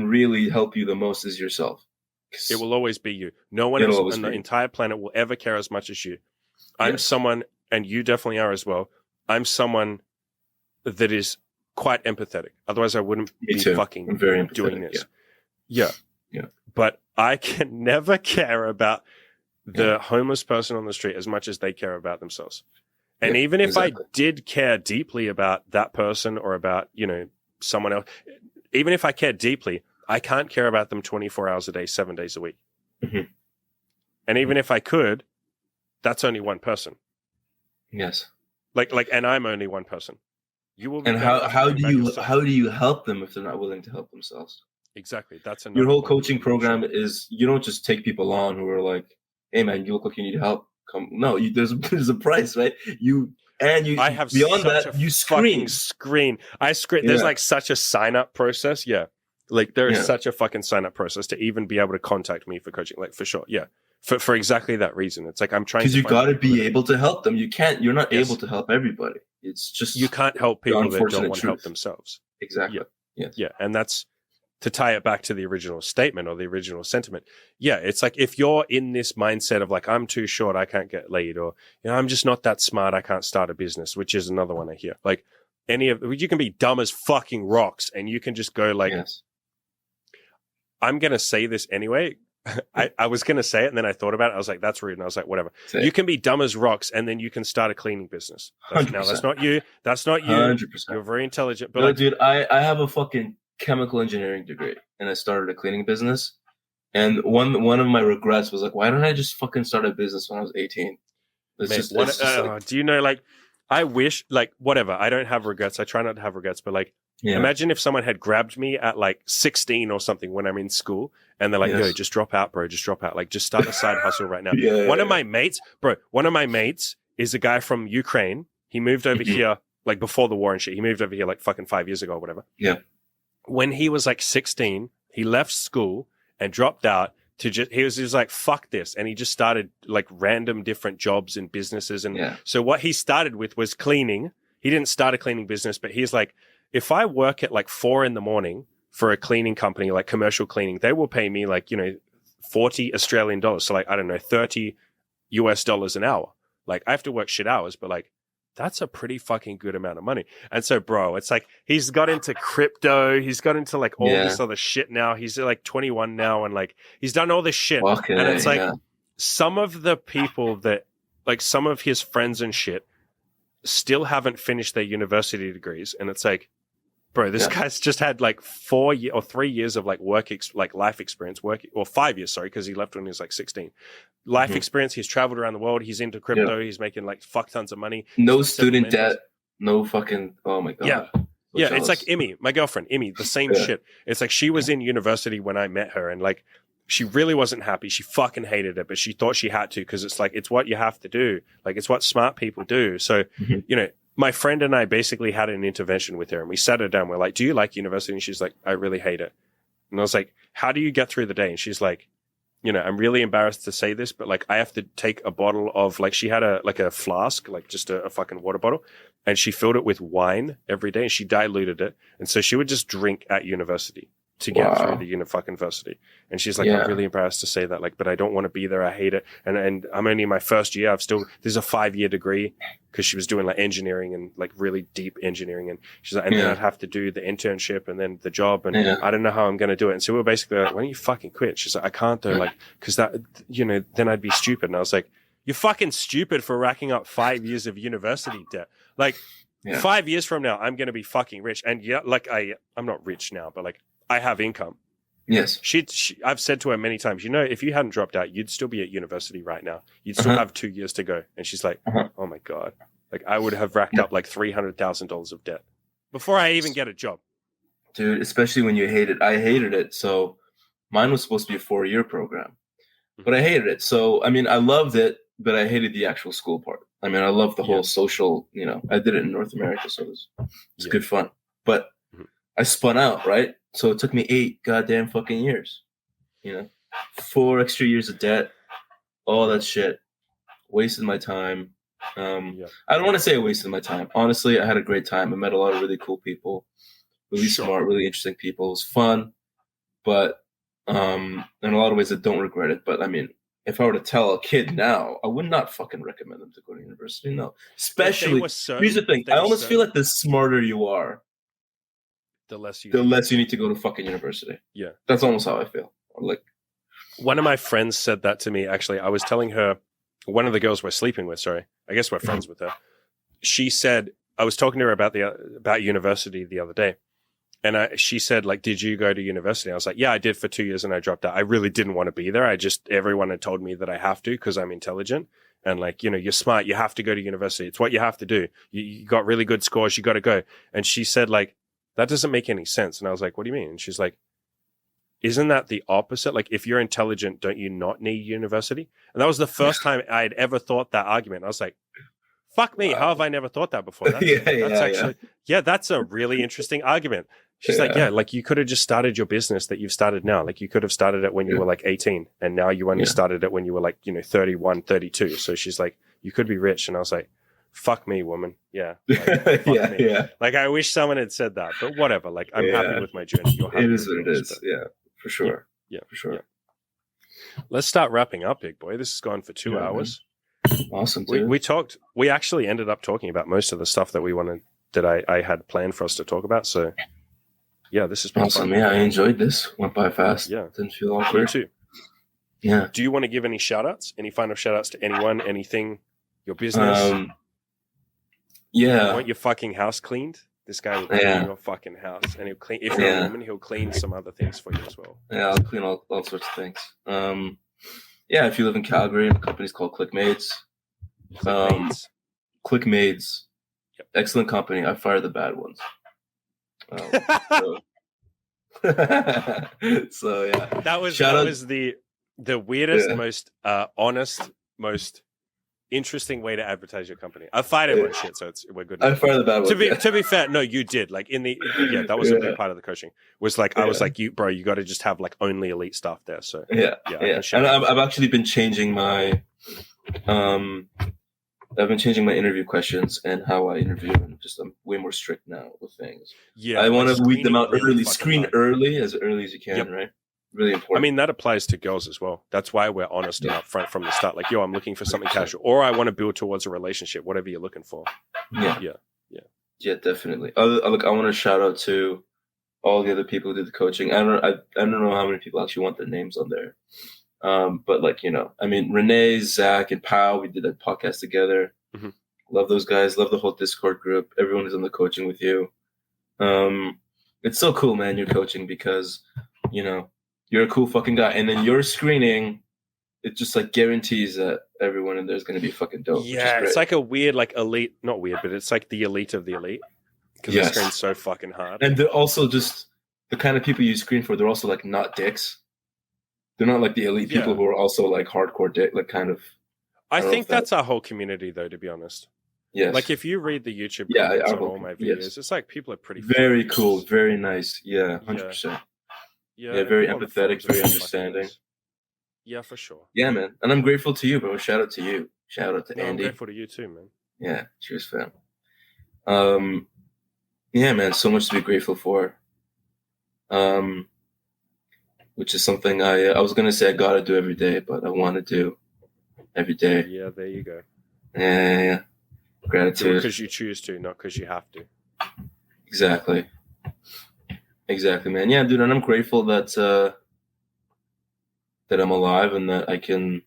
really help you the most is yourself. It will always be you. No one else on the entire planet will ever care as much as you. I'm someone, and you definitely are as well, I'm someone that is quite empathetic. Otherwise, I wouldn't be fucking doing this. Yeah. But I can never care about the homeless person on the street as much as they care about themselves. And even if exactly. I did care deeply about that person or about, someone else, even if I care deeply, I can't care about them 24 hours a day, 7 days a week. Mm-hmm. And even if I could, that's only one person. Yes. And I'm only one person. You will be And better off caring about yourself. how do you help them if they're not willing to help themselves? Exactly. That's another Your whole point. coaching program is, you don't just take people on who are like, hey man, you look like you need help. Come, no, there's a price, right? I have Beyond such that, a you fucking screen. screen. There's like such a sign up process. Yeah. Like there is such a fucking sign up process to even be able to contact me for coaching. Like for sure. Yeah. For exactly that reason. It's like I'm trying to, because you got to be able to help them. You're not able to help everybody. It's just, you can't help people that don't want to help truth. themselves. Exactly. Yeah. And that's to tie it back to the original statement or the original sentiment. Yeah. It's like if you're in this mindset of like, I'm too short, I can't get laid, or, I'm just not that smart, I can't start a business, which is another one I hear. Like you can be dumb as fucking rocks and you can just go like, I'm going to say this anyway. I was going to say it and then I thought about it. I was like, that's rude. And I was like, whatever. You can be dumb as rocks and then you can start a cleaning business. Now, that's not you. That's not you. 100%. You're very intelligent. But no, dude, I have a fucking chemical engineering degree and I started a cleaning business. And one of my regrets was like, why don't I just fucking start a business when I was 18? Do you know, like, I wish, like, whatever. I don't have regrets. I try not to have regrets, but like, imagine if someone had grabbed me at like 16 or something when I'm in school and they're like, yo, just drop out, bro. Just drop out. Like, just start a side hustle right now. One of my mates is a guy from Ukraine. He moved over here like before the war and shit. He moved over here like fucking 5 years ago or whatever. Yeah. When he was like 16, he left school and dropped out he was like, fuck this. And he just started like random different jobs and businesses. And so what he started with was cleaning. He didn't start a cleaning business, but he's like, if I work at like 4 a.m. for a cleaning company, like commercial cleaning, they will pay me like, 40 Australian dollars. So like, I don't know, $30 an hour. Like I have to work shit hours, but like, that's a pretty fucking good amount of money. And so, bro, it's like he's got into crypto. He's got into like all this other shit now. He's like 21 now and like he's done all this shit. And it's like some of the people that like some of his friends and shit still haven't finished their university degrees. And it's like, bro, this guy's just had like 4 or 3 years of like life experience, or 5 years, sorry, because he left when he was like 16. Life experience. He's traveled around the world. He's into crypto. He's making like fuck tons of money. No student debt. No fucking. Oh my god. Yeah. It's like Imi, my girlfriend, Imi, the same shit. It's like she was in university when I met her, and like she really wasn't happy. She fucking hated it, but she thought she had to because it's like it's what you have to do. Like it's what smart people do. So my friend and I basically had an intervention with her, and we sat her down. We're like, "Do you like university?" And she's like, "I really hate it." And I was like, "How do you get through the day?" And she's like, I'm really embarrassed to say this, but like I have to take a bottle of like she had a flask, like just a fucking water bottle, and she filled it with wine every day and she diluted it. And so she would just drink at university to get through the fucking university. And she's like, I'm really embarrassed to say that, like, but I don't want to be there. I hate it. And I'm only in my first year. There's a 5-year degree because she was doing like engineering and like really deep engineering. And she's like, and then I'd have to do the internship and then the job. And I don't know how I'm going to do it. And so we were basically like, why don't you fucking quit? She's like, I can't though. Like, cause that, then I'd be stupid. And I was like, you're fucking stupid for racking up 5 years of university debt. Like 5 years from now, I'm going to be fucking rich. And I'm not rich now, but like, I have income. Yes. I've said to her many times, if you hadn't dropped out, you'd still be at university right now. You'd still have 2 years to go. And she's like, oh my God. Like I would have racked up like $300,000 of debt before I even get a job. Dude, especially when you hate it. I hated it. So mine was supposed to be a 4-year program, but I hated it. So, I mean, I loved it, but I hated the actual school part. I mean, I loved the whole social, I did it in North America. So it's good fun, but I spun out, right? So it took me 8 goddamn fucking years, 4 extra years of debt, all that shit, wasted my time. I don't want to say I wasted my time. Honestly, I had a great time. I met a lot of really cool people, really smart, really interesting people. It was fun, but in a lot of ways I don't regret it. But I mean, if I were to tell a kid now, I would not fucking recommend them to go to university. No, especially, here's the thing. I almost feel like the smarter you are, the less you need to go to fucking university. Yeah. That's almost how I feel. Like, one of my friends said that to me, actually. I was telling her, one of the girls we're sleeping with, sorry. I guess we're friends with her. she said, I was talking to her about university the other day. And she said, like, did you go to university? I was like, yeah, I did for 2 years and I dropped out. I really didn't want to be there. Everyone had told me that I have to because I'm intelligent. And like, you're smart. You have to go to university. It's what you have to do. You got really good scores. You got to go. And she said, like, that doesn't make any sense. And I was like, what do you mean? And she's like, isn't that the opposite? Like, if you're intelligent, don't you not need university? And that was the first time I had ever thought that argument. I was like, fuck me. How have I never thought that before? That's a really interesting argument. She's like, yeah, like you could have just started your business that you've started now. Like you could have started it when you were like 18 and now you only started it when you were like, 31, 32. So she's like, you could be rich. And I was like, fuck me, woman. Yeah. Like, fuck me. Like I wish someone had said that, but whatever. Like I'm happy with my journey. You're happy. It is what it is. Yeah, for sure. Yeah, for sure. Yeah. Let's start wrapping up, big boy. This has gone for 2 hours. Man. Awesome. Dude. We actually ended up talking about most of the stuff that I had planned for us to talk about. So yeah, this is awesome. Fun. Yeah, I enjoyed this. Went by fast. Yeah. Didn't feel awkward. Me too. Yeah. Do you want to give any shout outs? Any final shout outs to anyone, anything, your business? Yeah. You want your fucking house cleaned? This guy will clean your fucking house. And he'll clean, if you're a woman, he'll clean some other things for you as well. Yeah, I'll clean all sorts of things. Yeah, if you live in Calgary, the company's called ClickMaids. ClickMaids. Yep. Excellent company. I fire the bad ones. So yeah. That was the weirdest, most honest, most interesting way to advertise your company. I fired everyone's shit, so we're good. I fired the bad ones. To be fair, no, you did. Like that was a big part of the coaching. Was like I was like, you got to just have like only elite staff there. So yeah. And I've actually been changing my interview questions and how I interview, and I'm way more strict now with things. Yeah, I want to weed them out early. Screen as early as you can, right? Really important. I mean, that applies to girls as well. That's why we're honest and upfront from the start. Like, yo, I'm looking for something casual, or I want to build towards a relationship, whatever you're looking for. Yeah, definitely. Look, I want to shout out to all the other people who did the coaching. I don't know how many people actually want their names on there. But like, I mean, Renee, Zach, and Pao, we did that podcast together. Mm-hmm. Love those guys. Love the whole Discord group. Everyone who's on the coaching with you. It's so cool, man. You're coaching because, you're a cool fucking guy. And then your screening, it just like guarantees that everyone in there is going to be fucking dope. Yeah, it's like a weird, like elite, not weird, but it's like the elite of the elite. Because the screen's so fucking hard. And they're also just the kind of people you screen for. They're also like not dicks. They're not like the elite people who are also like hardcore dick, like kind of. I think that's our whole community, though, to be honest. Yes. Like if you read the YouTube comments on all my videos, it's like people are pretty very cool, very nice. Yeah, 100%. Yeah, very empathetic, very understanding. Yeah, for sure. Yeah, man. And I'm grateful to you, bro. Shout out to you. Shout out to Andy. I'm grateful to you too, man. Yeah, cheers, fam. Yeah, man, so much to be grateful for. Which is something I was gonna say I gotta do every day, but I want to do every day. Yeah, there you go. Yeah. Gratitude. Because you choose to, not because you have to. Exactly, man. Yeah, dude, and I'm grateful that I'm alive and that I can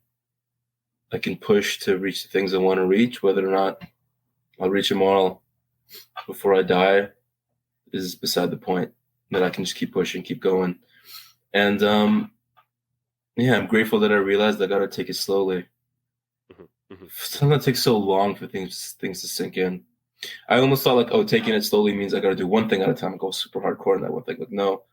push to reach the things I want to reach. Whether or not I'll reach them all before I die is beside the point. That I can just keep pushing, keep going. And I'm grateful that I realized I gotta take it slowly. Mm-hmm. Sometimes it takes so long for things to sink in. I almost thought like, taking it slowly means I gotta do one thing at a time and go super hardcore on that one thing. Like, no,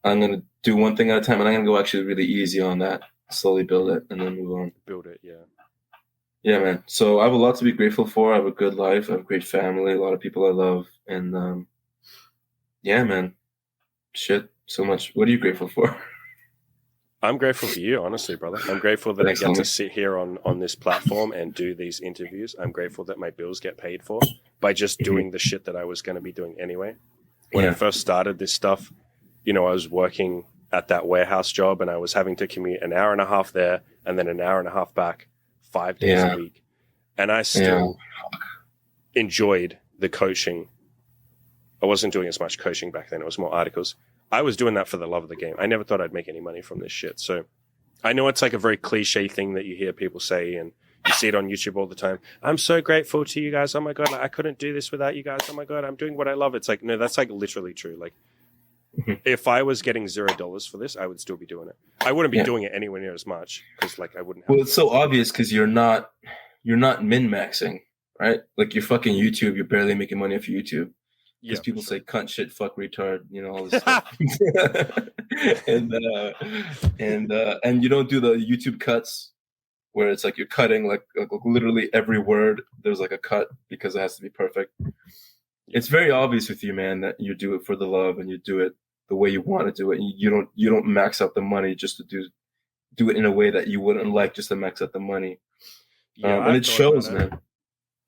I'm gonna do one thing at a time and I'm gonna go actually really easy on that, slowly build it, and then move on. Build it, yeah. Yeah, man. So I have a lot to be grateful for. I have a good life. I have a great family, a lot of people I love, and yeah, man. Shit, so much. What are you grateful for? I'm grateful for you, honestly, brother. I'm grateful that I get to sit here on this platform and do these interviews. I'm grateful that my bills get paid for by just doing the shit that I was going to be doing anyway. When I first started this stuff, I was working at that warehouse job and I was having to commute an hour and a half there and then an hour and a half back 5 days a week. And I still enjoyed the coaching. I wasn't doing as much coaching back then. It was more articles. I was doing that for the love of the game. I never thought I'd make any money from this shit. So I know it's like a very cliche thing that you hear people say and, You see it on YouTube all the time. I'm so grateful to you guys. Oh my God, like, I couldn't do this without you guys. Oh my God, I'm doing what I love. It's like, no, that's like literally true. Like, if I was getting $0 for this, I would still be doing it. I wouldn't be doing it anywhere near as much because like I wouldn't have. Well, it's so obvious because you're not min-maxing, right? Like your fucking YouTube, you're barely making money off YouTube. Because people say cunt, shit, fuck, retard, you know, all this stuff. and you don't do the YouTube cuts where it's like you're cutting like literally every word. There's like a cut because it has to be perfect. It's very obvious with you, man, that you do it for the love and you do it the way you want to do it. You don't max out the money just to do it in a way that you wouldn't like just to max out the money. And it shows, man.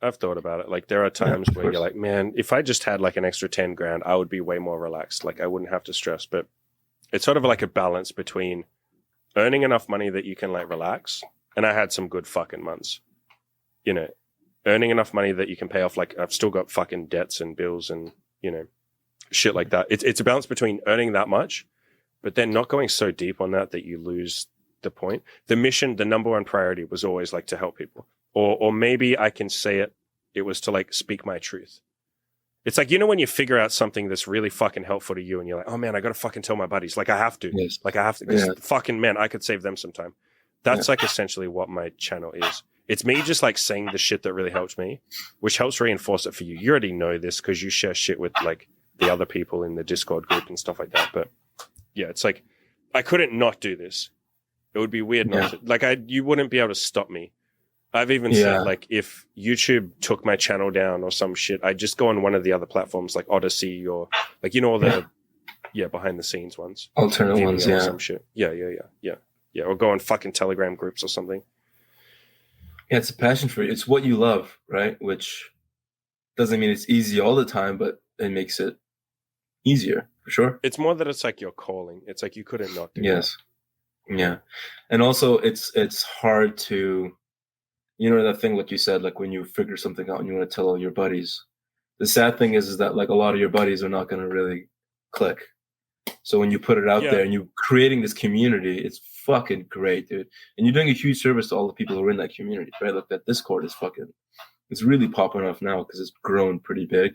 I've thought about it. Like there are times where you're like, man, if I just had like an extra 10 grand, I would be way more relaxed. Like I wouldn't have to stress. But it's sort of like a balance between earning enough money that you can like relax. And I had some good fucking months, you know, earning enough money that you can pay off. Like I've still got fucking debts and bills and, you know, shit like that. It's a balance between earning that much, but then not going so deep on that you lose the point. The mission, the number one priority was always like to help people. Or maybe I can say it was to like speak my truth. It's like, you know, when you figure out something that's really fucking helpful to you and you're like, oh man, I got to fucking tell my buddies. Like I have to, because fucking man, I could save them sometime. That's like essentially what my channel is. It's me just like saying the shit that really helps me, which helps reinforce it for you. You already know this because you share shit with like the other people in the Discord group and stuff like that. But yeah, it's like, I couldn't not do this. It would be weird not to. Like you wouldn't be able to stop me. I've even said, like, if YouTube took my channel down or some shit, I'd just go on one of the other platforms like Odyssey or, like, you know, all the, behind the scenes ones. Alternate Vimeo ones, or some shit. Yeah. Or go on fucking Telegram groups or something. Yeah, it's a passion for you. It's what you love, right? Which doesn't mean it's easy all the time, but it makes it easier, for sure. It's more that it's like your calling. It's like you couldn't not do that. Yeah. And also, it's hard to... You know, that thing, like you said, like when you figure something out and you want to tell all your buddies. The sad thing is that like a lot of your buddies are not going to really click. So when you put it out there and you're creating this community, it's fucking great, dude. And you're doing a huge service to all the people who are in that community, right? Like that Discord is it's really popping off now because it's grown pretty big.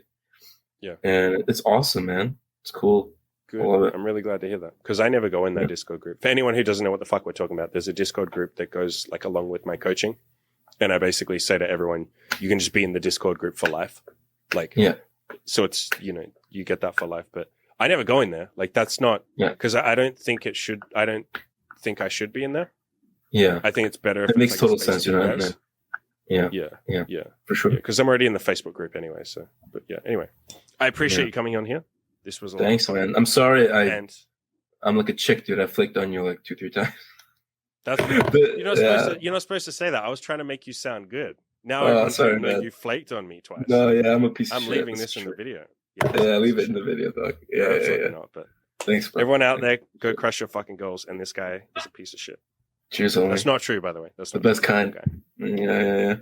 Yeah. And it's awesome, man. It's cool. Good. I love it. I'm really glad to hear that because I never go in that Discord group. For anyone who doesn't know what the fuck we're talking about, there's a Discord group that goes like along with my coaching. And I basically say to everyone, you can just be in the Discord group for life. Like, so it's, you know, you get that for life. But I never go in there. Like, that's not, because I don't think I should be in there. Yeah. I think it's better if it makes total sense, you know. Yeah, for sure. Because I'm already in the Facebook group anyway. So, but anyway, I appreciate you coming on here. This was a Thanks, man. I'm sorry. I'm like a chick, dude. I flaked on you like 2-3 times. That's you're not supposed to say that. I was trying to make you sound good. Now you flaked on me twice. No, I'm a piece of shit. I'm leaving this in the video. Leave it in the video, dog. Yeah. Not, but thanks, bro. Everyone out there, go crush your fucking goals. And this guy is a piece of shit. Cheers, homie. That's not true, by the way. That's the best kind. Yeah.